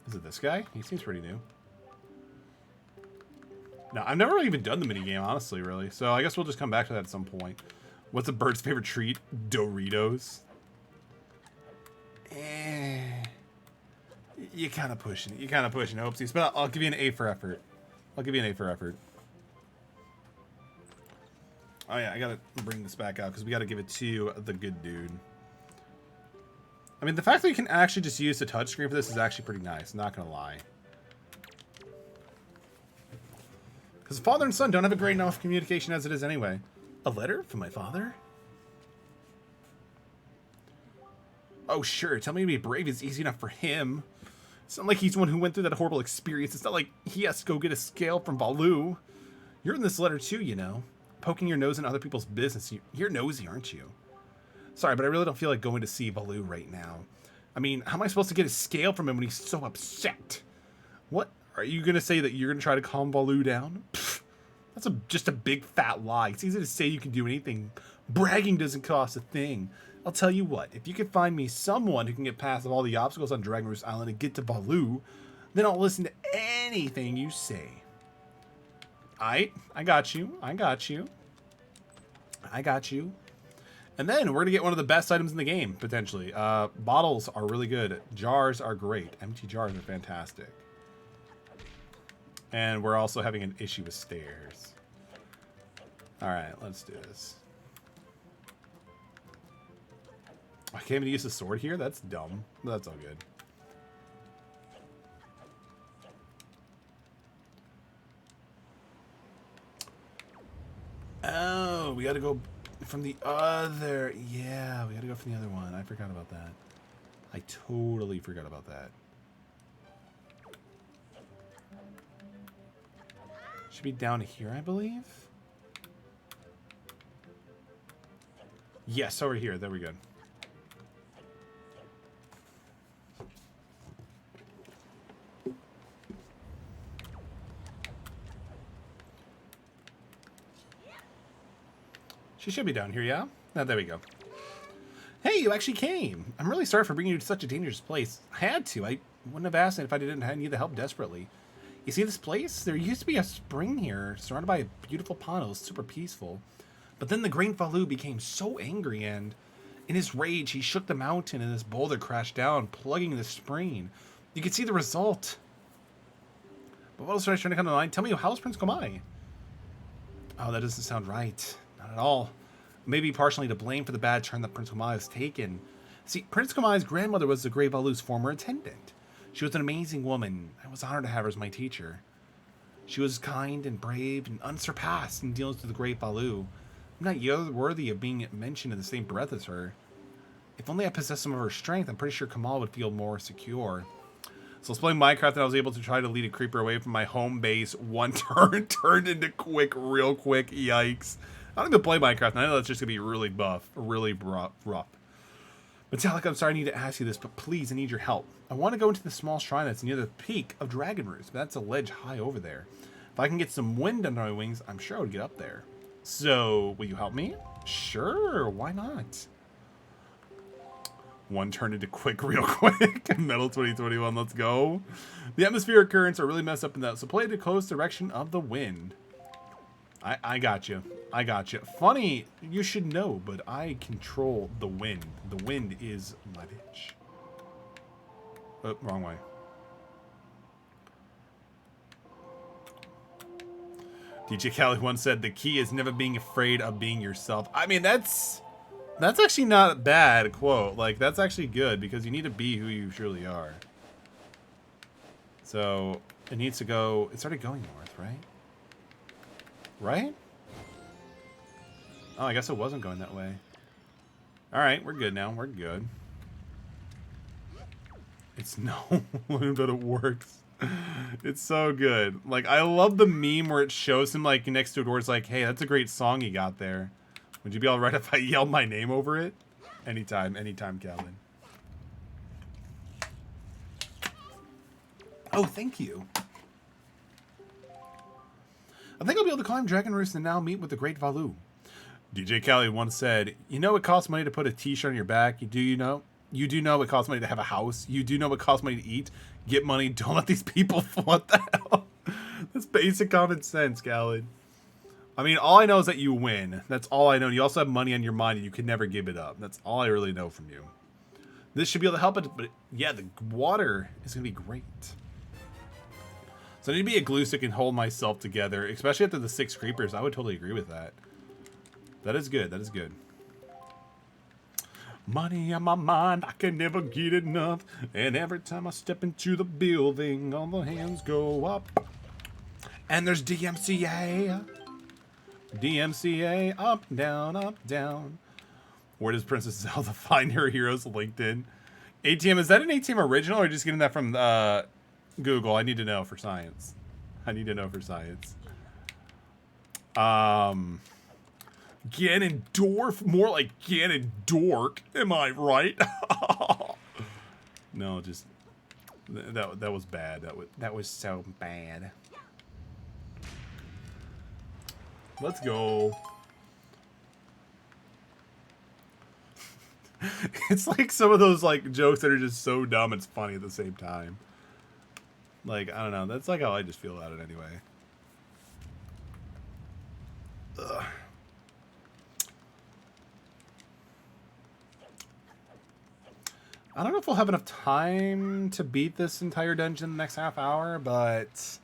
Is it this guy? He seems pretty new. No, I've never really even done the minigame, honestly, really. So I guess we'll just come back to that at some point. What's a bird's favorite treat? Doritos. You're kind of pushing it. You're kind of pushing it, Oopsies. But I'll give you an A for effort. I'll give you an A for effort. Oh yeah, I gotta bring this back out because we gotta give it to the good dude. I mean, the fact that you can actually just use the touchscreen for this is actually pretty nice. Not gonna lie. Because father and son don't have a great enough communication as it is anyway. A letter from my father? Oh sure, tell me to be brave is easy enough for him. It's not like he's the one who went through that horrible experience. It's not like he has to go get a scale from Baloo. You're in this letter too, you know. Poking your nose in other people's business. You're nosy, aren't you? Sorry, but I really don't feel like going to see Baloo right now. I mean, how am I supposed to get a scale from him when he's so upset? What? Are you going to say that you're going to try to calm Baloo down? Pfft, that's just a big fat lie. It's easy to say you can do anything. Bragging doesn't cost a thing. I'll tell you what, if you can find me someone who can get past all the obstacles on Dragon Roost Island and get to Baloo, then I'll listen to anything you say. I got you. I got you. I got you. And then we're going to get one of the best items in the game, potentially. Bottles are really good. Jars are great. Empty jars are fantastic. And we're also having an issue with stairs. Alright, let's do this. I can't even use the sword here? That's dumb. That's all good. Oh, we gotta go from the other... Yeah, we gotta go from the other one. I forgot about that. I totally forgot about that. Should be down here, I believe. Yes, over here. There we go. She should be down here, yeah? Oh, there we go. Hey, you actually came. I'm really sorry for bringing you to such a dangerous place. I had to. I wouldn't have asked it if I didn't need the help desperately. You see this place? There used to be a spring here, surrounded by a beautiful pond. It was super peaceful. But then the great Baloo became so angry, and in his rage, he shook the mountain, and this boulder crashed down, plugging the spring. You can see the result. But what else was I trying to come to mind? Tell me, how's Prince Komai? Oh, that doesn't sound right. Not at all. Maybe partially to blame for the bad turn that Prince Komai has taken. See, Prince Komai's grandmother was the great Baloo's former attendant. She was an amazing woman. I was honored to have her as my teacher. She was kind and brave and unsurpassed in dealings with the great Baloo. I'm not worthy of being mentioned in the same breath as her. If only I possessed some of her strength, I'm pretty sure Kamal would feel more secure. So I was playing Minecraft and I was able to try to lead a creeper away from my home base. One turn turned into real quick. Yikes. I don't even play Minecraft, and I know that's just going to be really rough. Metallic, I'm sorry I need to ask you this, but please, I need your help. I want to go into the small shrine that's near the peak of Dragon Roost, but that's a ledge high over there. If I can get some wind under my wings, I'm sure I would get up there. So, will you help me? Sure, why not? One turned into quick real quick. Metal 2021, let's go. The atmospheric currents are really messed up in that, so play the close direction of the wind. I got you. I got you. Funny, you should know, but I control the wind. The wind is my bitch. Oh, wrong way. DJ Khaled once said, the key is never being afraid of being yourself. I mean, that's actually not a bad quote. Like, that's actually good, because you need to be who you truly are. So, it needs to go... It started going north, right? Right? Oh, I guess it wasn't going that way. Alright, we're good now. We're good. It's no, but it works. It's so good. Like, I love the meme where it shows him, like, next to a door. It's like, hey, that's a great song you got there. Would you be alright if I yelled my name over it? Anytime, Calvin. Oh, thank you. I think I'll be able to climb Dragon Roost and now meet with the Great Valu. DJ Khaled once said, you know it costs money to put a t-shirt on your back? You do know it costs money to have a house? You do know it costs money to eat? Get money, don't let these people... What the hell? That's basic common sense, Khaled. I mean, all I know is that you win. That's all I know. You also have money on your mind and you can never give it up. That's all I really know from you. This should be able to help it, but yeah, the water is going to be great. So I need to be a glue stick and hold myself together, especially after the 6 creepers. I would totally agree with that. That is good. That is good. Money on my mind, I can never get enough. And every time I step into the building, all the hands go up. And there's DMCA. DMCA, up, down. Where does Princess Zelda find her heroes? LinkedIn. ATM, is that an ATM original or just getting that from Google? I need to know for science. Ganondorf? More like Ganondork. Am I right? No, just... That was bad. That was so bad. Let's go. It's like some of those like jokes that are just so dumb it's funny at the same time. Like, I don't know. That's like how I just feel about it anyway. Ugh. I don't know if we'll have enough time to beat this entire dungeon in the next half hour, but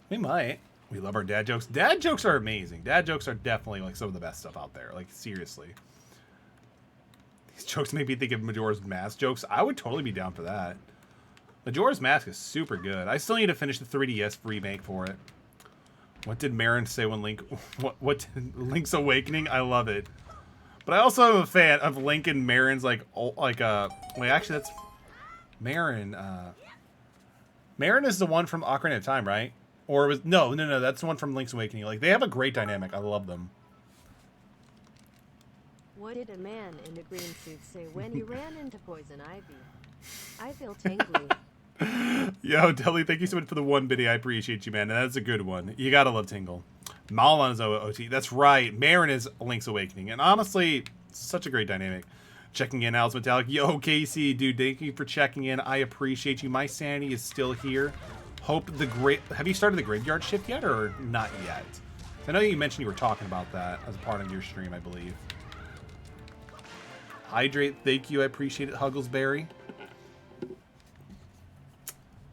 we might. We love our dad jokes. Dad jokes are amazing. Dad jokes are definitely like some of the best stuff out there. Like, seriously. These jokes make me think of Majora's Mask jokes. I would totally be down for that. Majora's Mask is super good. I still need to finish the 3DS remake for it. What did Marin say when Link... What did Link's Awakening? I love it. But I also am a fan of Link and Marin's, like wait, actually, that's... Marin, Marin is the one from Ocarina of Time, right? Or was... No, that's the one from Link's Awakening. Like, they have a great dynamic. I love them. What did a man in a green suit say when he ran into poison ivy? I feel tingly. Yo, Deli, thank you so much for the 1 biddy. I appreciate you, man. And that's a good one. You gotta love Tingle. Malon is OT. That's right. Marin is Link's Awakening. And honestly, such a great dynamic. Checking in, Alice Metallic. Yo, Casey, dude, thank you for checking in. I appreciate you. My sanity is still here. Hope the have you started the graveyard shift yet or not yet? I know you mentioned you were talking about that as part of your stream, I believe. Hydrate, thank you. I appreciate it, Hugglesberry.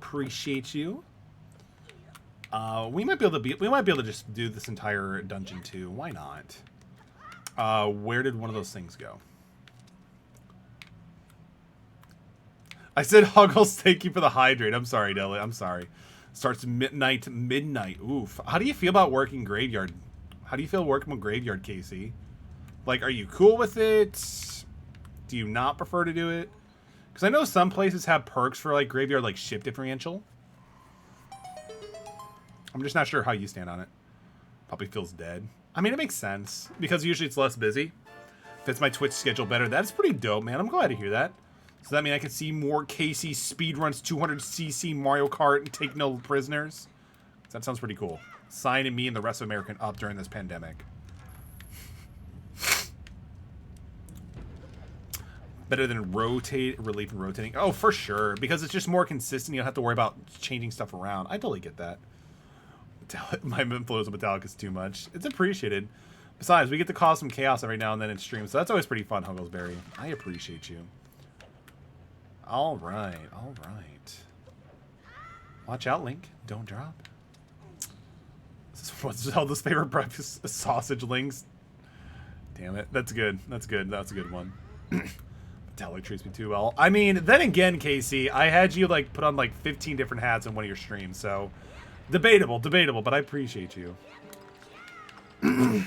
Appreciate you. We might be able to just do this entire dungeon too. Why not? Where did one of those things go? I said Huggles, thank you for the hydrate. I'm sorry, Deli. I'm sorry. Starts midnight. Oof. How do you feel about working graveyard? How do you feel working with graveyard, Casey? Like, are you cool with it? Do you not prefer to do it? Because I know some places have perks for like graveyard, like shift differential. I'm just not sure how you stand on it. Probably feels dead. I mean, it makes sense because usually it's less busy. Fits my Twitch schedule better. That's pretty dope, man. I'm glad to hear that. So that means I can see more Casey speedruns 200cc Mario Kart and take no prisoners. That sounds pretty cool. Signing me and the rest of America up during this pandemic. Better than relief and rotating. Oh, for sure. Because it's just more consistent. You don't have to worry about changing stuff around. I totally get that. My influence of Metallica is too much. It's appreciated. Besides, we get to cause some chaos every now and then in streams, so that's always pretty fun, Hugglesberry. I appreciate you. All right, all right. Watch out, Link. Don't drop. What's Zelda's favorite breakfast? Sausage links. Damn it. That's good. That's good. That's a good one. Metallic treats me too well. I mean, then again, Casey, I had you like put on like 15 different hats in one of your streams, so debatable, but I appreciate you. You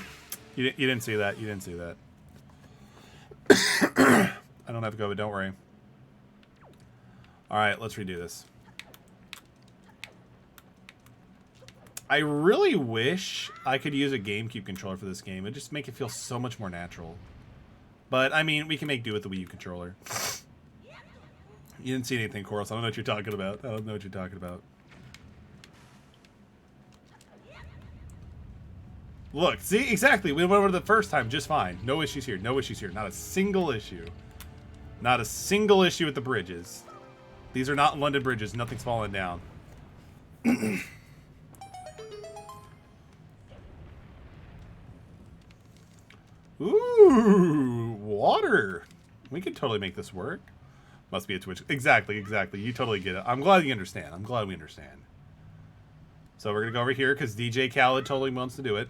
didn't see that. You didn't see that. I don't have to go, but don't worry. All right, let's redo this. I really wish I could use a GameCube controller for this game. It'd just make it feel so much more natural. But, I mean, we can make do with the Wii U controller. You didn't see anything, Coral, so I don't know what you're talking about. I don't know what you're talking about. Look, see? Exactly. We went over the first time just fine. No issues here. No issues here. Not a single issue. Not a single issue with the bridges. These are not London bridges. Nothing's falling down. Ooh, water. We could totally make this work. Must be a Twitch. Exactly, exactly. You totally get it. I'm glad you understand. I'm glad we understand. So we're going to go over here because DJ Khaled totally wants to do it.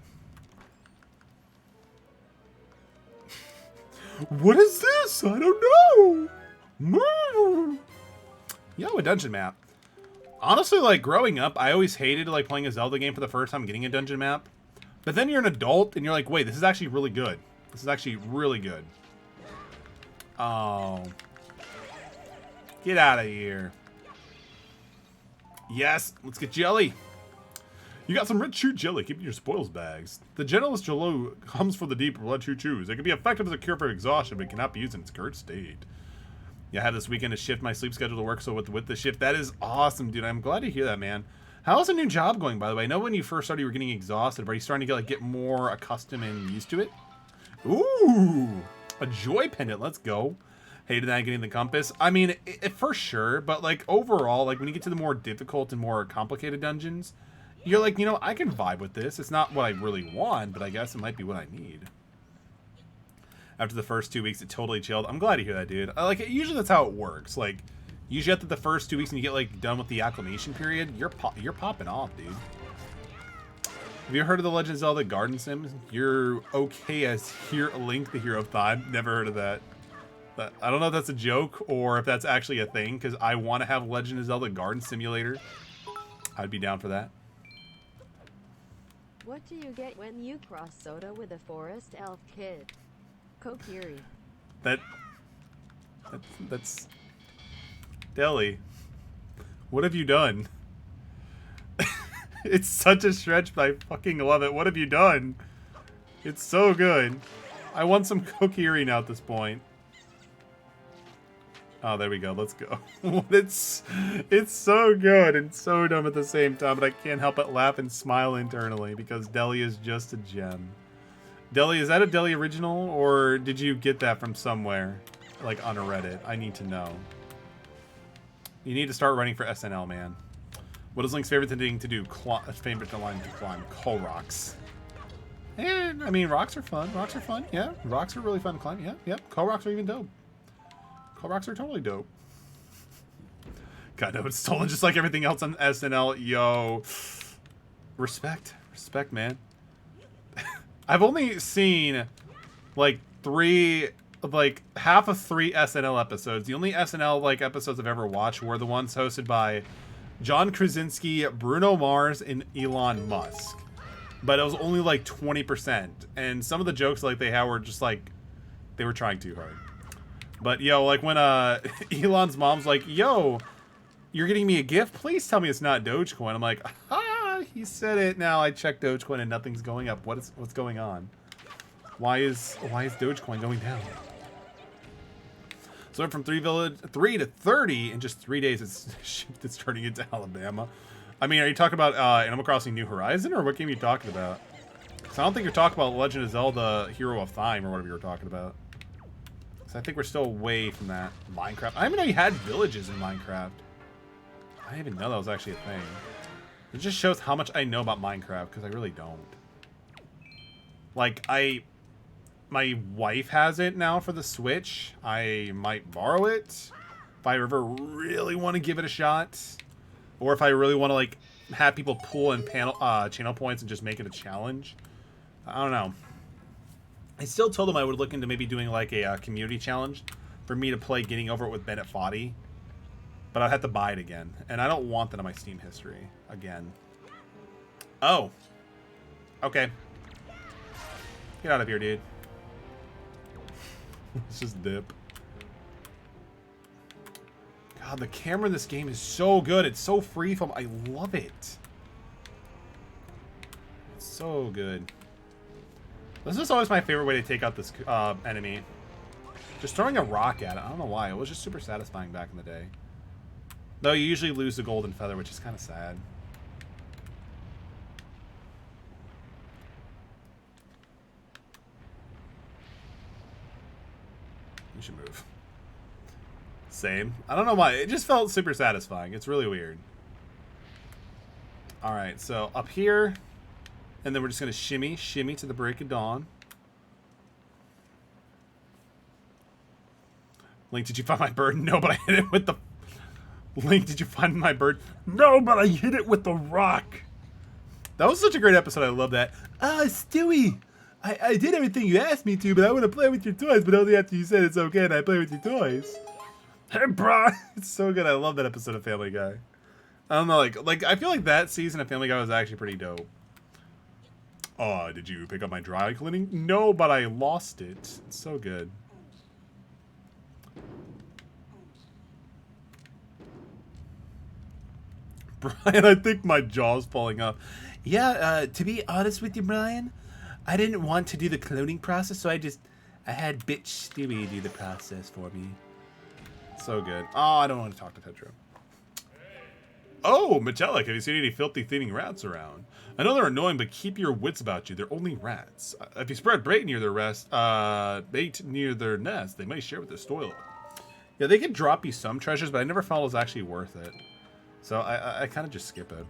What is this? I don't know. Yo, a dungeon map. Honestly, like, growing up, I always hated, like, playing a Zelda game for the first time, getting a dungeon map. But then you're an adult, and you're like, wait, this is actually really good. This is actually really good. Oh. Get out of here. Yes, let's get jelly. You got some red chew jelly. Keep in your spoils bags. The gentlest jello comes from the deep blood chew chews. It can be effective as a cure for exhaustion, but it cannot be used in its current state. Yeah, I had this weekend to shift my sleep schedule to work, so with the shift, that is awesome, dude. I'm glad to hear that, man. How's the new job going, by the way? I know when you first started, you were getting exhausted, but are you starting to get more accustomed and used to it? Ooh, a joy pendant. Let's go. Hated that getting the compass. I mean, for sure, but like overall, like when you get to the more difficult and more complicated dungeons, you're like, you know, I can vibe with this. It's not what I really want, but I guess it might be what I need. After the first 2 weeks, it totally chilled. I'm glad to hear that, dude. Like, usually that's how it works. Like, usually after the first 2 weeks and you get, like, done with the acclimation period, you're popping off, dude. Have you heard of the Legend of Zelda Garden Sim? You're okay as Link, the Hero of Time. Never heard of that. But I don't know if that's a joke or if that's actually a thing, because I want to have Legend of Zelda Garden Simulator. I'd be down for that. What do you get when you cross soda with a forest elf kid? Kokiri. That's Deli. What have you done? It's such a stretch, but I fucking love it. What have you done? It's so good. I want some Kokiri now at this point. Oh, there we go. Let's go. It's so good and so dumb at the same time, but I can't help but laugh and smile internally because Deli is just a gem. Deli, is that a Deli original, or did you get that from somewhere, like on a Reddit? I need to know. You need to start running for SNL, man. What is Link's favorite thing to do? Favorite line to climb? Coal rocks. And I mean, rocks are fun. Rocks are fun. Yeah, rocks are really fun to climb. Yeah, yep. Coal rocks are even dope. Coal rocks are totally dope. God, no, it's stolen just like everything else on SNL. Yo, respect, man. I've only seen like half of 3 SNL episodes. The only SNL like episodes I've ever watched were the ones hosted by John Krasinski, Bruno Mars, and Elon Musk. But it was only like 20%. And some of the jokes like they had were just like they were trying too hard. But yo, like when Elon's mom's like, yo, you're getting me a gift? Please tell me it's not Dogecoin. I'm like, ah, he said it. Now I check Dogecoin and nothing's going up. What's going on? Why is Dogecoin going down? So went from 3 to 30 in just 3 days. It's turning into Alabama. I mean, are you talking about Animal Crossing New Horizon, or what game are you talking about? So I don't think you're talking about Legend of Zelda Hero of Time or whatever you were talking about. So I think we're still away from that. Minecraft. I didn't even know you had villages in Minecraft. I didn't even know that was actually a thing. It just shows how much I know about Minecraft, because I really don't. Like, my wife has it now for the Switch. I might borrow it if I ever really want to give it a shot. Or if I really want to, like, have people pull in channel points and just make it a challenge. I don't know. I still told them I would look into maybe doing, like, a community challenge for me to play Getting Over It with Bennett Foddy. But I'd have to buy it again. And I don't want that in my Steam history again. Oh. Okay. Get out of here, dude. Let's just dip. God, the camera in this game is so good. It's so freeform. I love it. It's so good. This is always my favorite way to take out this enemy. Just throwing a rock at it. I don't know why. It was just super satisfying back in the day. Though you usually lose the golden feather, which is kind of sad. You should move. Same. I don't know why. It just felt super satisfying. It's really weird. Alright, so up here. And then we're just going to shimmy to the break of dawn. Link, did you find my bird? No, but I hit it with the... Link, did you find my bird? No, but I hit it with the rock. That was such a great episode. I love that. Ah, Stewie. I did everything you asked me to, but I want to play with your toys, but only after you said it's okay and I play with your toys. Hey, bro. It's so good. I love that episode of Family Guy. I don't know, like I feel like that season of Family Guy was actually pretty dope. Oh, did you pick up my dry cleaning? No, but I lost it. It's so good. Brian, I think my jaw's falling off. Yeah, to be honest with you, Brian, I didn't want to do the cloning process, so I had bitch Stewie do the process for me. So good. Oh, I don't want to talk to Pedro. Oh, Metallic, have you seen any filthy thieving rats around? I know they're annoying, but keep your wits about you. They're only rats. If you spread bait near their nest, they might share with their spoil. Yeah, they can drop you some treasures, but I never found it was actually worth it. So I kind of just skip it.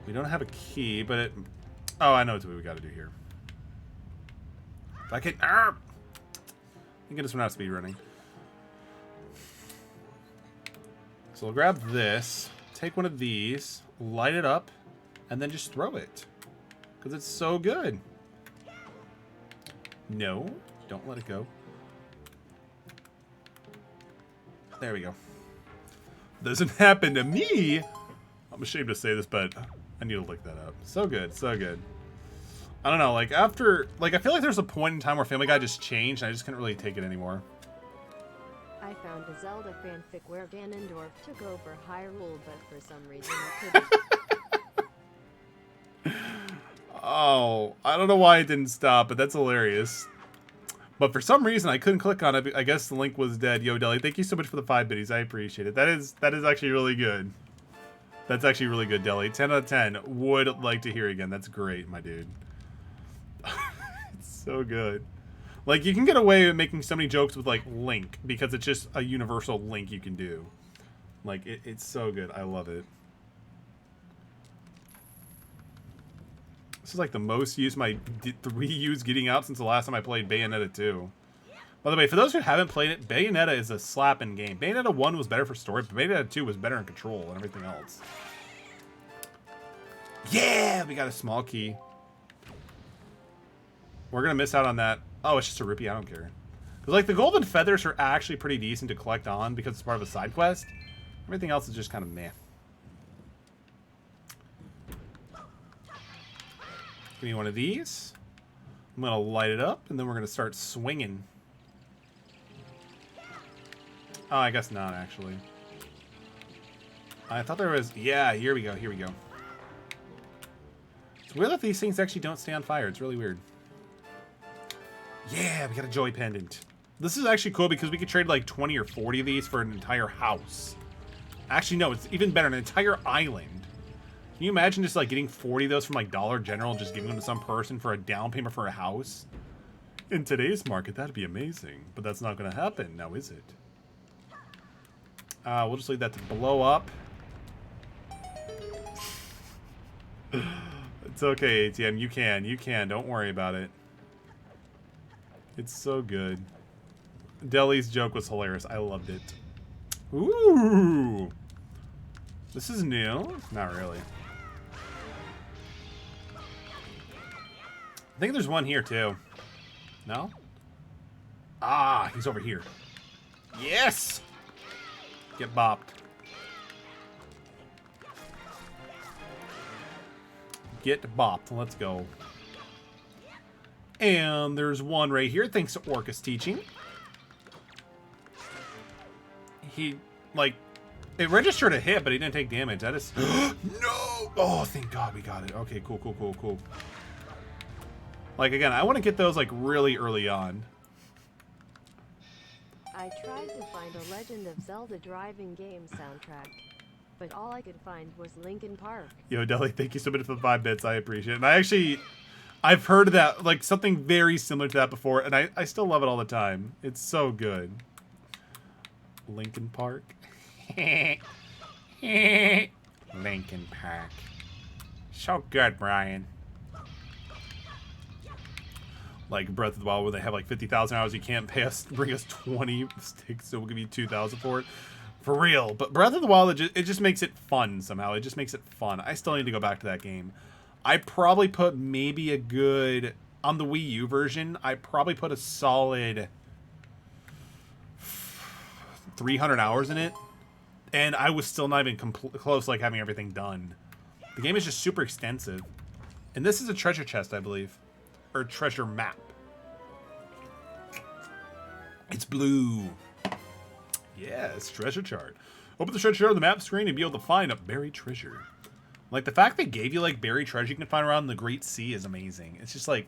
We don't have a key, but it... Oh, I know what we got to do here. If I can... Thank goodness we're not speed running. So we'll grab this, take one of these, light it up, and then just throw it. Because it's so good. No, don't let it go. There we go. Doesn't happen to me. I'm ashamed to say this, but I need to look that up. So good, so good. I don't know, like after, like I feel like there's a point in time where Family Guy just changed and I just couldn't really take it anymore. I found a Zelda fanfic where Ganondorf took over Hyrule, but for some reason I couldn't. Oh, I don't know why it didn't stop, but that's hilarious. But for some reason, I couldn't click on it. I guess the link was dead. Yo, Deli, thank you so much for the 5 biddies. I appreciate it. That is actually really good. That's actually really good, Deli. 10 out of 10. Would like to hear again. That's great, my dude. It's so good. Like, you can get away with making so many jokes with, like, Link, because it's just a universal Link you can do. Like, it's so good. I love it. This is, like, the most use my 3 U's getting out since the last time I played Bayonetta 2. By the way, for those who haven't played it, Bayonetta is a slapping game. Bayonetta 1 was better for story, but Bayonetta 2 was better in control and everything else. Yeah! We got a small key. We're gonna miss out on that. Oh, it's just a rupee. I don't care. Because, like, the golden feathers are actually pretty decent to collect on because it's part of a side quest. Everything else is just kind of meh. Give me one of these. I'm gonna light it up, and then we're gonna start swinging. Oh, I guess not, actually. I thought there was... Yeah, here we go, here we go. It's weird that these things actually don't stay on fire. It's really weird. Yeah, we got a joy pendant. This is actually cool because we could trade like 20 or 40 of these for an entire house. Actually, no, it's even better, an entire island. Can you imagine just like getting 40 of those from like Dollar General and just giving them to some person for a down payment for a house? In today's market, that'd be amazing. But that's not going to happen, now is it? We'll just leave that to blow up. It's okay, ATM. You can. Don't worry about it. It's so good. Deli's joke was hilarious. I loved it. Ooh. This is new. Not really. I think there's one here, too. No? Ah, he's over here. Yes! Get bopped. Get bopped. Let's go. And there's one right here, thanks to Orcus teaching. He, like, it registered a hit, but he didn't take damage. That is... No! Oh, thank God we got it. Okay, cool. Like, again, I want to get those, like, really early on. I tried to find a Legend of Zelda driving game soundtrack, but all I could find was Linkin Park. Yo, Deli, thank you so much for the 5 bits. I appreciate it. And I've heard that, like, something very similar to that before, and I still love it all the time. It's so good. Linkin Park. Linkin Park. So good, Brian. Like Breath of the Wild, where they have like 50,000 hours, you can't pay us, bring us 20 sticks, so we'll give you 2,000 for it. For real. But Breath of the Wild, it just makes it fun somehow. It just makes it fun. I still need to go back to that game. I probably put maybe a good, on the Wii U version, I probably put a solid 300 hours in it. And I was still not even close, like, having everything done. The game is just super extensive. And this is a treasure chest, I believe. Or treasure map. It's blue. Yes, treasure chart. Open the treasure chart on the map screen and be able to find a buried treasure. Like, the fact they gave you, like, buried treasure you can find around the Great Sea is amazing. It's just, like,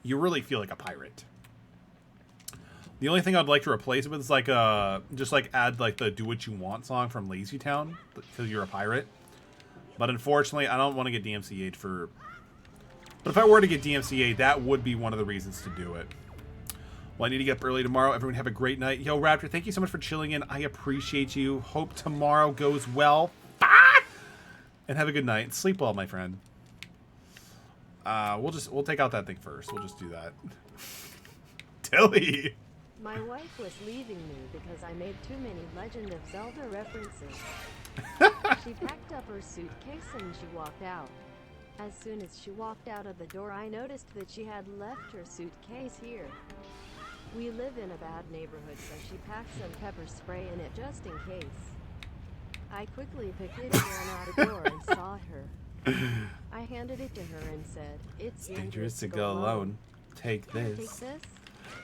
you really feel like a pirate. The only thing I'd like to replace it with is, like, just, like, add, like, the Do What You Want song from Lazy Town, because you're a pirate. But unfortunately, I don't want to get DMCA'd for... But if I were to get DMCA, that would be one of the reasons to do it. Well, I need to get up early tomorrow. Everyone have a great night. Yo, Raptor, thank you so much for chilling in. I appreciate you. Hope tomorrow goes well. Ah! And have a good night. Sleep well, my friend. We'll take out that thing first. We'll just do that. Tilly! My wife was leaving me because I made too many Legend of Zelda references. She packed up her suitcase and she walked out. As soon as she walked out of the door, I noticed that she had left her suitcase here. We live in a bad neighborhood, so she packed some pepper spray in it just in case. I quickly picked it and ran out the door and saw her. I handed it to her and said, "It's dangerous to go alone. Take Take this." this?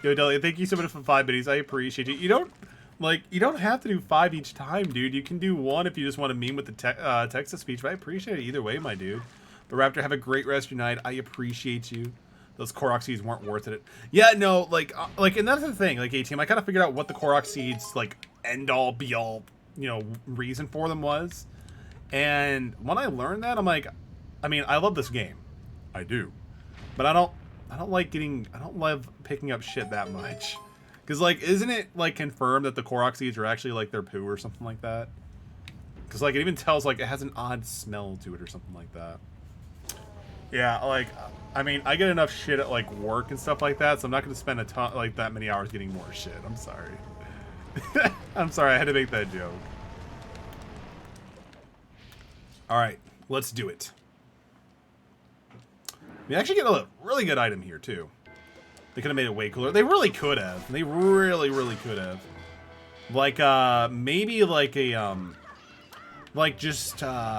Yo, Delia, thank you so much for 5 biddies. I appreciate you. You don't have to do 5 each time, dude. You can do 1 if you just want to meme with the text to speech, but I appreciate it either way, my dude. But Raptor, have a great rest of your night. I appreciate you. Those Korok seeds weren't worth it. Yeah, no, and that's the thing, like, ATM, I kind of figured out what the Korok seeds, like, end-all, be-all, you know, reason for them was. And when I learned that, I'm like, I mean, I love this game. I do. But I don't love picking up shit that much. Because, like, isn't it, like, confirmed that the Korok seeds are actually, like, their poo or something like that? Because, like, it even tells, like, it has an odd smell to it or something like that. Yeah, like, I mean, I get enough shit at, like, work and stuff like that, so I'm not going to spend that many hours getting more shit. I'm sorry. I'm sorry, I had to make that joke. Alright, let's do it. We actually get a really good item here, too. They could have made it way cooler. They really could have. They really, really could have. Like, maybe like a,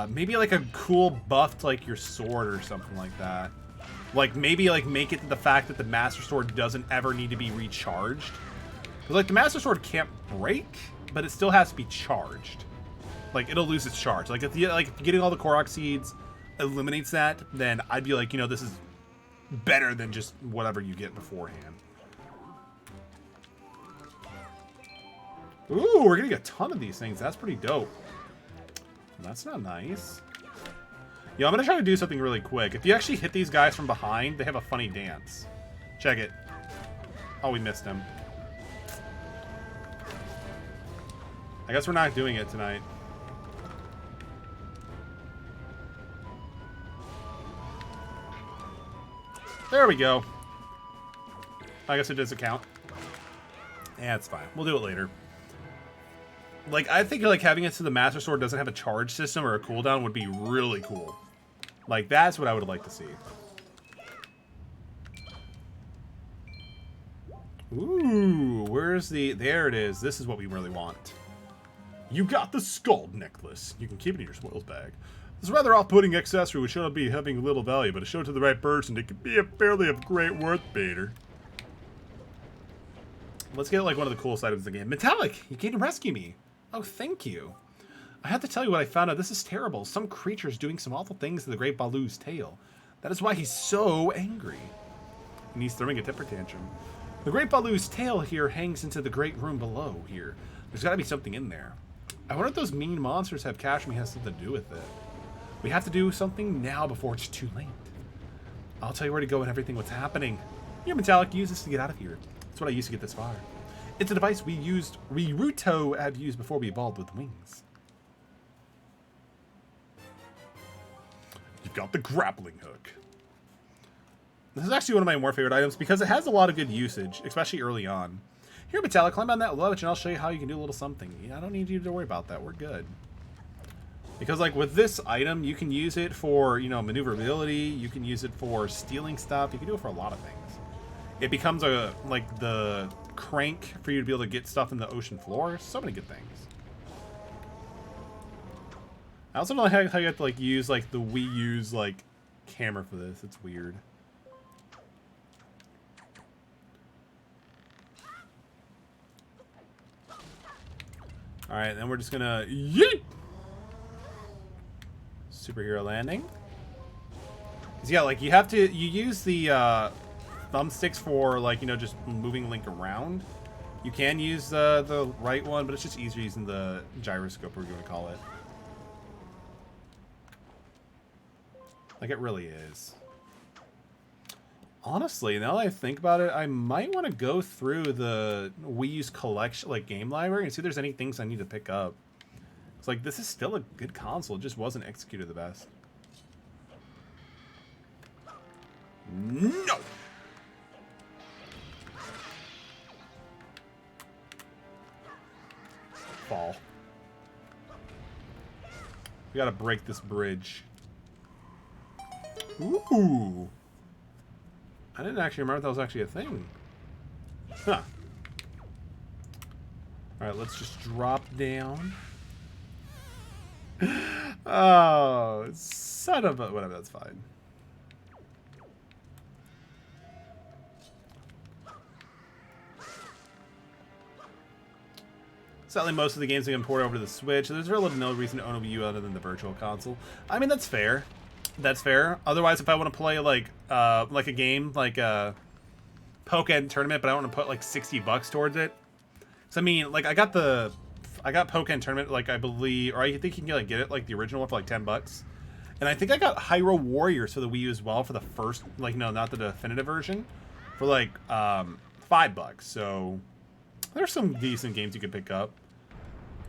maybe like a cool buff to, like, your sword or something like that. Like, maybe, like, make it the fact that the Master Sword doesn't ever need to be recharged. Because, like, the Master Sword can't break. but it still has to be charged. Like, it'll lose its charge. Like, if getting all the Korok seeds eliminates that, then I'd be like, you know, this is better than just whatever you get beforehand. Ooh, we're getting a ton of these things. That's pretty dope. That's not nice. Yo, I'm gonna try to do something really quick. If you actually hit these guys from behind, they have a funny dance. Check it. Oh, we missed him. I guess we're not doing it tonight. There we go. I guess it doesn't count. Yeah, it's fine. We'll do it later. Like, I think like having it so the Master Sword doesn't have a charge system or a cooldown would be really cool. Like, that's what I would like to see. Ooh, where's the... There it is. This is what we really want. You got the skull necklace. You can keep it in your spoils bag. This rather off-putting accessory which should not be having little value, but to show it to the right person, it could be a fairly of great worth, Bader. Let's get like one of the coolest items in the game. Metallic, you came to rescue me. Oh, thank you. I have to tell you what I found out. This is terrible. Some creature is doing some awful things to the Great Baloo's tail. That is why he's so angry. And he's throwing a temper tantrum. The Great Baloo's tail here hangs into the great room below here. There's got to be something in there. I wonder if those mean monsters have Kashmi has something to do with it. We have to do something now before it's too late. I'll tell you where to go and everything what's happening. Here, Metallic, use this to get out of here. That's what I used to get this far. It's a device we Ruto have used before we evolved with wings. You've got the grappling hook. This is actually one of my more favorite items because it has a lot of good usage, especially early on. Here, Metallic, climb on that ledge and I'll show you how you can do a little something. Yeah, I don't need you to worry about that. We're good. Because, like, with this item, you can use it for, you know, maneuverability. You can use it for stealing stuff. You can do it for a lot of things. It becomes, like, the crank for you to be able to get stuff in the ocean floor. So many good things. I also don't know how you have to, like, use, like, the Wii U's, like, camera for this. It's weird. Alright, then we're just gonna... Yeet! Superhero landing. Yeah, like you have to use the thumbsticks for like, you know, just moving Link around. You can use the right one, but it's just easier using the gyroscope, or whatever you want to call it. Like it really is. Honestly, now that I think about it, I might want to go through the Wii U's collection, like game library, and see if there's any things I need to pick up. It's like, this is still a good console. It just wasn't executed the best. No! Fall. We gotta break this bridge. Ooh. I didn't actually remember that was actually a thing. Huh. Alright, let's just drop down. Oh, son of a... Whatever, that's fine. Sadly, most of the games have been ported over to the Switch, so there's really no reason to own a Wii U other than the Virtual Console. I mean, that's fair. That's fair. Otherwise, if I want to play, like a game, like a Pokken Tournament, but I want to put, like, $60 towards it. So, I mean, like, I got Pokken Tournament, like, I believe, or I think you can, like, get it, like, the original one for, like, $10. And I think I got Hyrule Warriors for the Wii U as well for the first, like, no, not the definitive version, for, like, $5. So, there's some decent games you could pick up.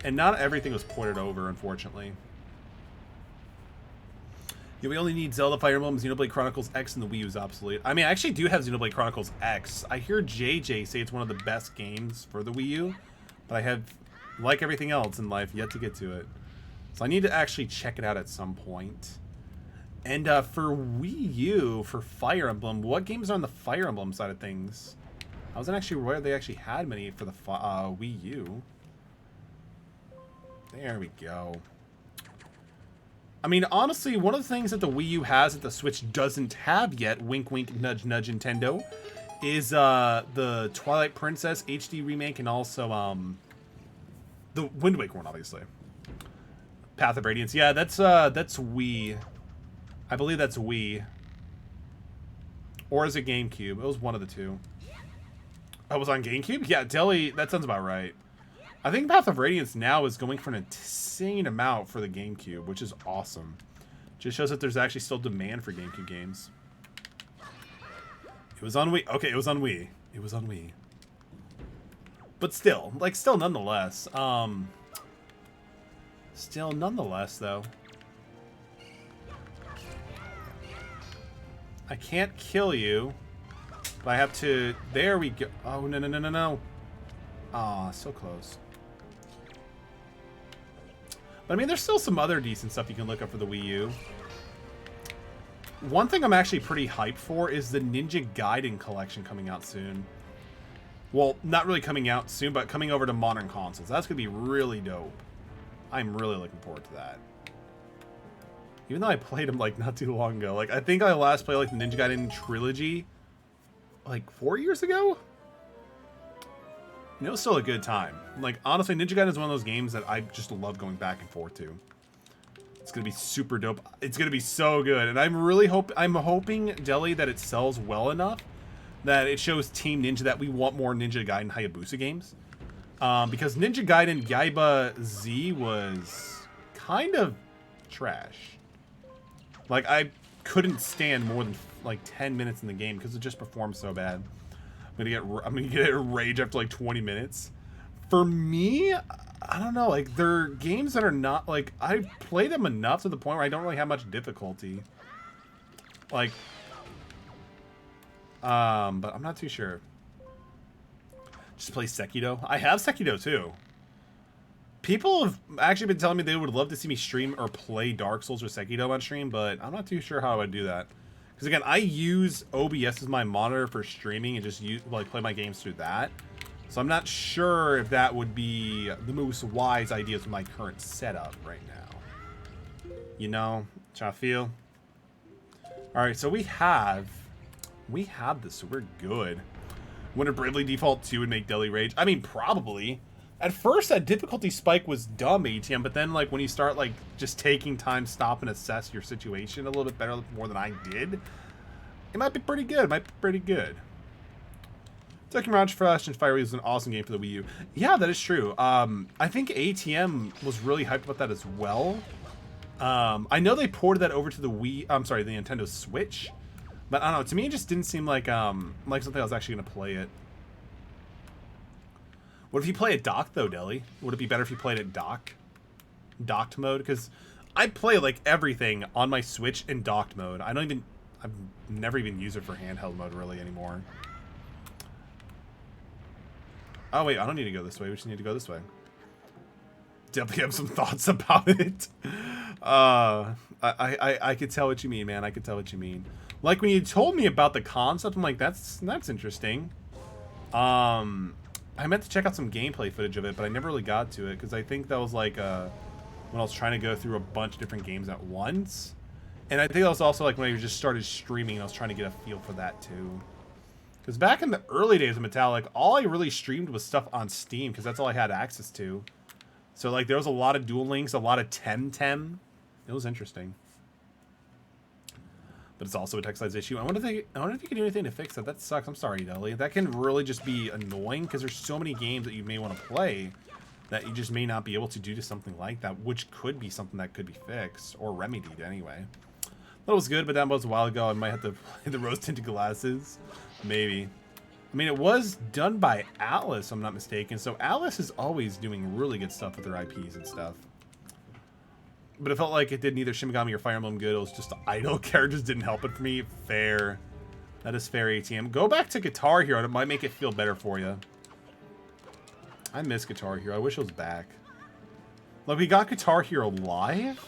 And not everything was ported over, unfortunately. Yeah, we only need Zelda, Fire Emblem, Xenoblade Chronicles X, and the Wii U is obsolete. I mean, I actually do have Xenoblade Chronicles X. I hear JJ say it's one of the best games for the Wii U, but I have, like everything else in life, yet to get to it. So I need to actually check it out at some point. And for Wii U, for Fire Emblem, what games are on the Fire Emblem side of things? I wasn't actually aware they actually had many for the Wii U. There we go. I mean, honestly, one of the things that the Wii U has that the Switch doesn't have yet, wink wink nudge nudge Nintendo, is the Twilight Princess HD remake and also The Wind Waker one, obviously. Path of Radiance. Yeah, that's Wii. I believe that's Wii. Or is it GameCube? It was one of the two. Oh, it was on GameCube? Yeah, Deli, that sounds about right. I think Path of Radiance now is going for an insane amount for the GameCube, which is awesome. Just shows that there's actually still demand for GameCube games. It was on Wii. Okay, it was on Wii. It was on Wii. But still, like, still nonetheless. Still nonetheless, though. I can't kill you. But I have to... There we go. Oh, no, no, no, no, no. Aw, so close. But, I mean, there's still some other decent stuff you can look up for the Wii U. One thing I'm actually pretty hyped for is the Ninja Gaiden collection coming out soon. Well, not really coming out soon, but coming over to modern consoles. That's going to be really dope. I'm really looking forward to that. Even though I played them, like, not too long ago. Like, I think I last played, like, the Ninja Gaiden trilogy, like, 4 years ago? And it was still a good time. Like, honestly, Ninja Gaiden is one of those games that I just love going back and forth to. It's gonna be super dope. It's gonna be so good, and I'm hoping, Deli, that it sells well enough that it shows Team Ninja that we want more Ninja Gaiden Hayabusa games. Because Ninja Gaiden Gaiba Z was kind of trash. Like, I couldn't stand more than like 10 minutes in the game because it just performed so bad. I'm gonna get rage after like 20 minutes. For me, I don't know, like, they're games that are not, like, I play them enough to the point where I don't really have much difficulty. Like, but I'm not too sure. Just play Sekiro. I have Sekiro too. People have actually been telling me they would love to see me stream or play Dark Souls or Sekiro on stream, but I'm not too sure how I would do that. Because again, I use OBS as my monitor for streaming and just play my games through that. So I'm not sure if that would be the most wise idea with my current setup right now. You know, how I feel. All right, so we have this, so we're good. Wonder Bravely Default 2 would make Deli rage. I mean, probably. At first, that difficulty spike was dumb, ATM, but then, like, when you start, like, just taking time, stop, and assess your situation a little bit better, more than I did, it might be pretty good. It might be pretty good. Tekken Rage Fresh and Fire was an awesome game for the Wii U. Yeah, that is true. I think ATM was really hyped about that as well. I know they ported that over to the the Nintendo Switch. But I don't know, to me it just didn't seem like something I was actually going to play it. What if you play it docked though, Deli? Would it be better if you played it docked mode? Because I play like everything on my Switch in docked mode. I've never even used it for handheld mode really anymore. Oh wait, I don't need to go this way. We just need to go this way. Definitely have some thoughts about it. I could tell what you mean, man. I could tell what you mean. Like when you told me about the concept, I'm like, that's interesting. I meant to check out some gameplay footage of it, but I never really got to it because I think that was like when I was trying to go through a bunch of different games at once. And I think that was also like when I just started streaming, I was trying to get a feel for that too. Because back in the early days of Metallic, all I really streamed was stuff on Steam because that's all I had access to. So like there was a lot of Duel Links, a lot of Temtem. It was interesting. But it's also a text size issue. I wonder if you can do anything to fix that. That sucks. I'm sorry, Deli. That can really just be annoying because there's so many games that you may want to play that you just may not be able to do to something like that, which could be something that could be fixed or remedied anyway. That was good, but that was a while ago. I might have to play the rose-tinted glasses. Maybe. I mean, it was done by Atlas, if I'm not mistaken. So Atlas is always doing really good stuff with their IPs and stuff. But it felt like it did neither Shin Megami or Fire Emblem good. It was just the idle characters didn't help it for me. Fair. That is fair, ATM. Go back to Guitar Hero. It might make it feel better for you. I miss Guitar Hero. I wish it was back. Like, we got Guitar Hero Live,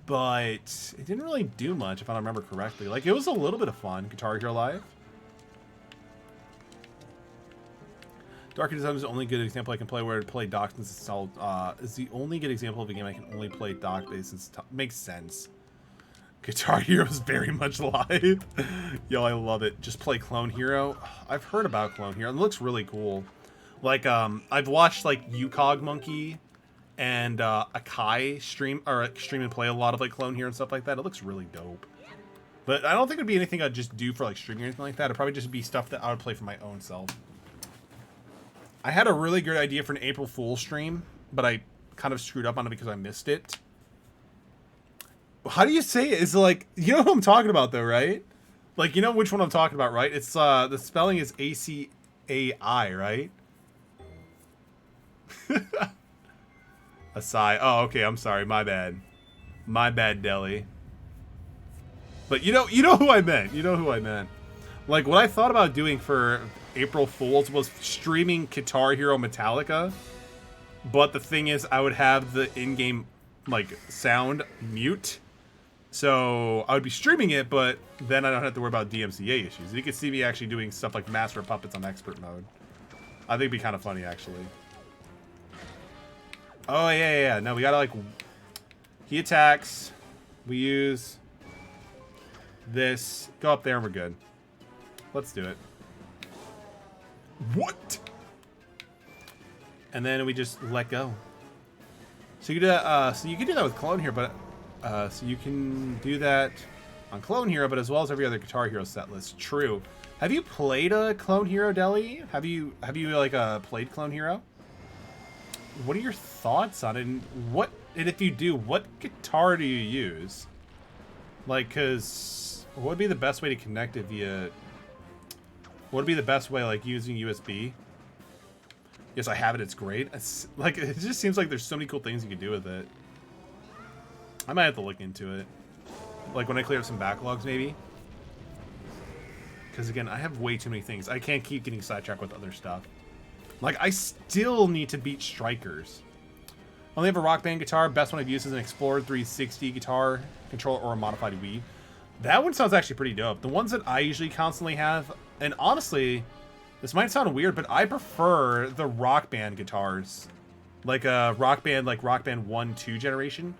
but it didn't really do much, if I remember correctly. Like, it was a little bit of fun, Guitar Hero Live. Dark Design is the only good example I can play where I play docked since it's solid. Is the only good example of a game I can only play docked based since makes sense. Guitar Hero is very much live. Yo, I love it. Just play Clone Hero. I've heard about Clone Hero. It looks really cool. Like, I've watched like UCog Monkey and Akai stream and play a lot of like Clone Hero and stuff like that. It looks really dope. But I don't think it'd be anything I'd just do for like streaming or anything like that. It'd probably just be stuff that I would play for my own self. I had a really good idea for an April Fool's stream, but I kind of screwed up on it because I missed it. How do you say it? Is like, you know who I'm talking about though, right? Like, you know which one I'm talking about, right? It's the spelling is A-C-A-I, right? A sigh. Oh, okay, I'm sorry. My bad. My bad, Deli. But you know who I meant. You know who I meant. Like, what I thought about doing for April Fool's was streaming Guitar Hero Metallica. But the thing is, I would have the in-game, like, sound mute. So I would be streaming it, but then I don't have to worry about DMCA issues. You can see me actually doing stuff like Master of Puppets on expert mode. I think it'd be kind of funny, actually. Oh, yeah. No, we gotta, like... He attacks. We use... this. Go up there and we're good. Let's do it. What? And then we just let go. So you do that, so you can do that with Clone Hero, but so you can do that on Clone Hero, but as well as every other Guitar Hero set list. True. Have you played a Clone Hero, Deli? Have you like played Clone Hero? What are your thoughts on it? And if you do, what guitar do you use? Like, cause what would be the best way to connect it via? What would be the best way, like using USB? Yes, I have it. It's great. It's like, it just seems like there's so many cool things you can do with it. I might have to look into it. Like when I clear up some backlogs, maybe. Because again, I have way too many things. I can't keep getting sidetracked with other stuff. Like, I still need to beat Strikers. I only have a Rock Band guitar. Best one I've used is an Explorer 360 guitar controller or a modified Wii. That one sounds actually pretty dope. The ones that I usually constantly have, and honestly, this might sound weird, but I prefer the Rock Band guitars. Like Rock Band 1, 2 generation.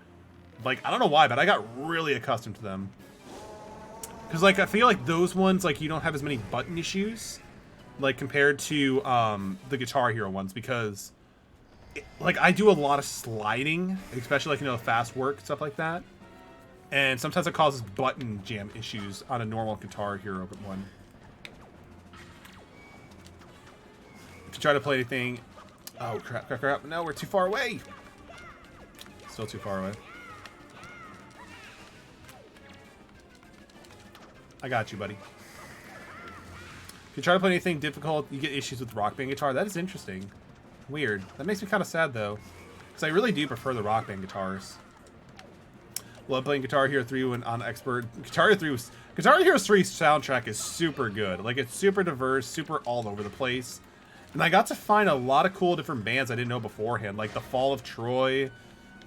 Like, I don't know why, but I got really accustomed to them. Because, like, I feel like those ones, like, you don't have as many button issues, like, compared to the Guitar Hero ones, because, like, I do a lot of sliding, especially, like, you know, fast work, stuff like that. And sometimes it causes button jam issues on a normal Guitar Hero one. If you try to play anything... Oh, crap. No, we're too far away. Still too far away. I got you, buddy. If you try to play anything difficult, you get issues with Rock Band guitar. That is interesting. Weird. That makes me kind of sad, though. Because I really do prefer the Rock Band guitars. Love playing Guitar Hero 3 when on expert. Guitar Hero 3 soundtrack is super good. Like, it's super diverse, super all over the place. And I got to find a lot of cool different bands I didn't know beforehand. Like The Fall of Troy.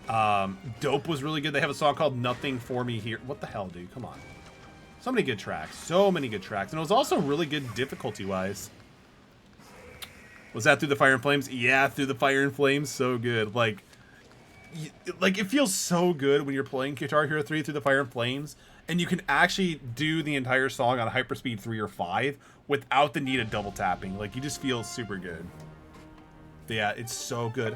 Dope was really good. They have a song called Nothing For Me Here. What the hell, dude? Come on. So many good tracks. So many good tracks. And it was also really good difficulty-wise. Was that Through the Fire and Flames? Yeah, Through the Fire and Flames. So good. Like, it feels so good when you're playing Guitar Hero 3 Through the Fire and Flames, and you can actually do the entire song on hyperspeed 3 or 5 without the need of double tapping. Like, you just feel super good. Yeah, it's so good.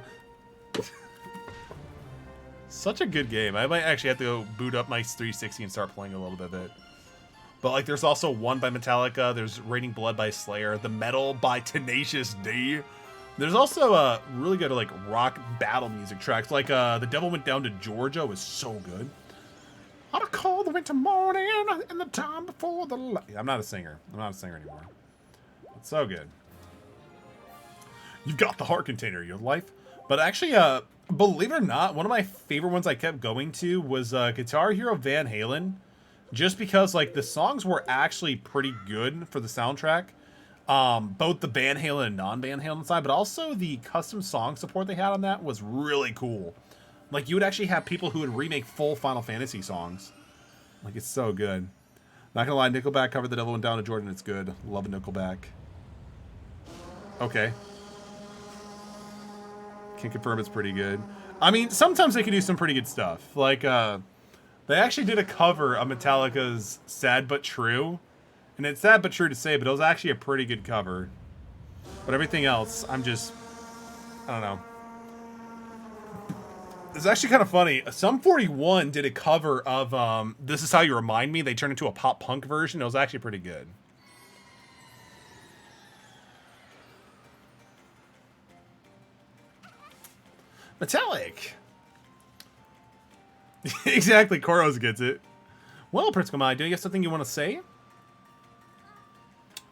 Such a good game. I might actually have to go boot up my 360 and start playing a little bit of it. But, like, there's also One by Metallica. There's Raining Blood by Slayer. The Metal by Tenacious D. There's also really good, like, rock battle music tracks. Like, The Devil Went Down to Georgia was so good. On a cold winter morning in the time before the light. I'm not a singer. I'm not a singer anymore. It's so good. You've got the heart container of your life. But actually, believe it or not, one of my favorite ones I kept going to was Guitar Hero Van Halen. Just because, like, the songs were actually pretty good for the soundtrack. Both the Van Halen and non-Van Halen side, but also the custom song support they had on that was really cool. Like, you would actually have people who would remake full Final Fantasy songs. Like, it's so good. Not gonna lie, Nickelback covered The Devil Went Down to Jordan. It's good. Love Nickelback. Okay. Can confirm it's pretty good. I mean, sometimes they can do some pretty good stuff. Like, they actually did a cover of Metallica's Sad But True. And it's sad but true to say, but it was actually a pretty good cover. But everything else, I don't know. It's actually kind of funny. Sum 41 did a cover of This Is How You Remind Me. They turned into a pop punk version. It was actually pretty good. Metallic. Exactly, Koros gets it. Well, Prince Kamai, do you have something you want to say?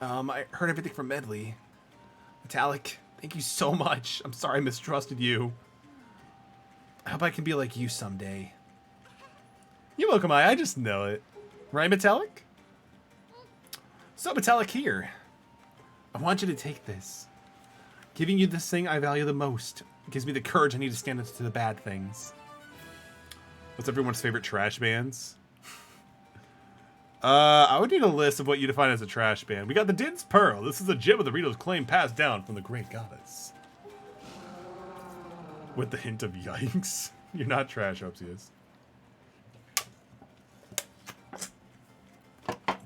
I heard everything from Medley. Metallic, thank you so much. I'm sorry I mistrusted you. I hope I can be like you someday. You're welcome, I just know it. Right, Metallic? So, Metallic here. I want you to take this. Giving you this thing I value the most. It gives me the courage I need to stand up to the bad things. What's everyone's favorite trash bands? I would need a list of what you define as a trash band. We got the Din's Pearl. This is a gem of the Rito's claim passed down from the great goddess. With the hint of yikes. You're not trash, Opsius.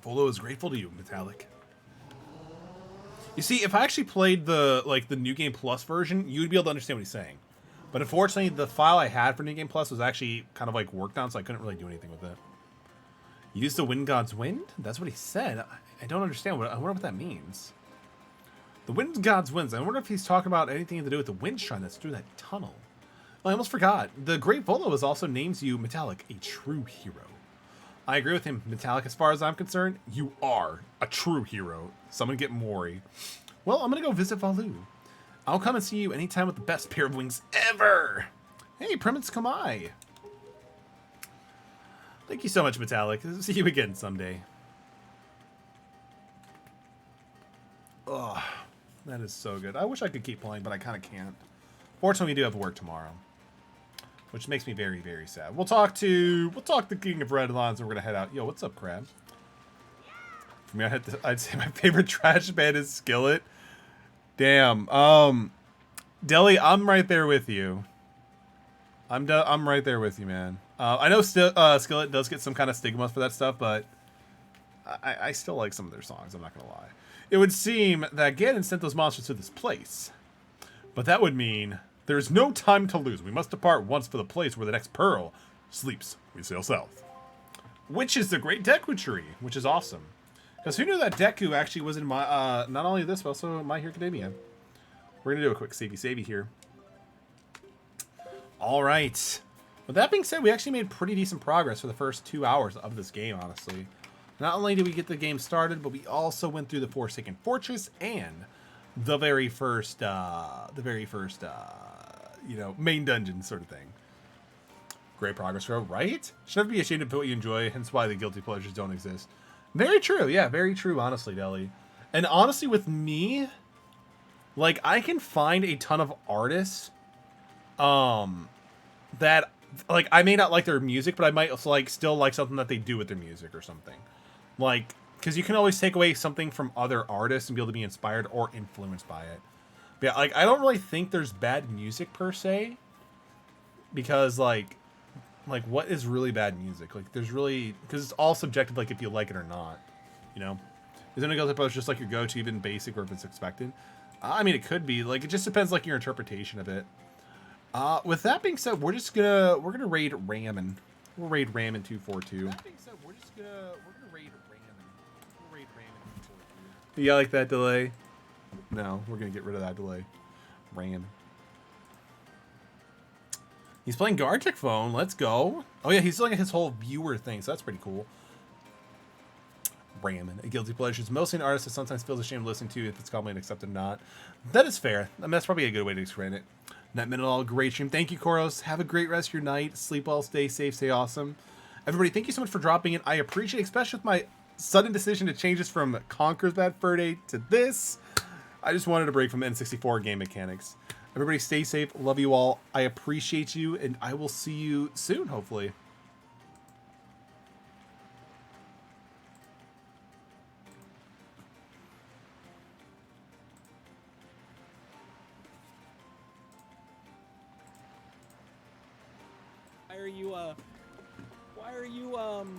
Volo is grateful to you, Metallic. You see, if I actually played the New Game Plus version, you would be able to understand what he's saying. But unfortunately, the file I had for New Game Plus was actually kind of like worked on, so I couldn't really do anything with it. Use the Wind God's Wind? That's what he said. I don't understand. I wonder what that means. The Wind God's Winds. I wonder if he's talking about anything to do with the wind shrine that's through that tunnel. Well, I almost forgot. The Great Volo also names you, Metallic, a true hero. I agree with him, Metallic. As far as I'm concerned, you are a true hero. Someone get Mori. Well, I'm going to go visit Valu. I'll come and see you anytime with the best pair of wings ever. Hey, Primus Kamai. Thank you so much, Metallic. See you again someday. Oh, that is so good. I wish I could keep playing, but I kind of can't. Fortunately, we do have work tomorrow, which makes me very, very sad. We'll talk to the King of Red Lines, and we're gonna head out. Yo, what's up, Crab? For me, I'd say my favorite trash band is Skillet. Damn. Deli, I'm right there with you. I'm right there with you, man. I know Skillet does get some kind of stigma for that stuff, but I still like some of their songs. I'm not gonna lie. It would seem that Ganon sent those monsters to this place, but that would mean there is no time to lose. We must depart once for the place where the next pearl sleeps. We sail south, which is the Great Deku Tree, which is awesome. Because who knew that Deku actually was in my not only this but also My Hero Academia. We're gonna do a quick savey here. All right. With that being said, we actually made pretty decent progress for the first 2 hours of this game, honestly. Not only did we get the game started, but we also went through the Forsaken Fortress and the very first, main dungeon sort of thing. Great progress, bro, right? Should never be ashamed of what you enjoy, hence why the guilty pleasures don't exist. Very true, yeah, very true, honestly, Deli. And honestly, with me, like, I can find a ton of artists, that, like, I may not like their music, but I might also, like, still like something that they do with their music or something. Like, because you can always take away something from other artists and be able to be inspired or influenced by it. But yeah, like, I don't really think there's bad music per se, because like what is really bad music? Like, there's really, because it's all subjective, like if you like it or not, you know. Isn't it goes just like your go-to, even basic or if it's expected? I mean, it could be, like, it just depends, like, your interpretation of it. With that being said, we're gonna raid Ramen. We'll raid Ramen 242. With that being said, we're gonna raid Ramen. We'll raid Ramen 242. You like that delay? No, we're gonna get rid of that delay. Ramen. He's playing Gartic Phone. Let's go. Oh yeah, he's doing his whole viewer thing, so that's pretty cool. Ramen, a guilty pleasure. It's mostly an artist that sometimes feels ashamed of listening to if it's commonly accepted or not. That is fair. I mean, that's probably a good way to explain it. Not meant at all. Great stream. Thank you, Koros. Have a great rest of your night. Sleep well. Stay safe. Stay awesome. Everybody, thank you so much for dropping in. I appreciate it, especially with my sudden decision to change this from Conker's Bad Fur Day to this. I just wanted to break from N64 game mechanics. Everybody stay safe. Love you all. I appreciate you, and I will see you soon, hopefully. Why are you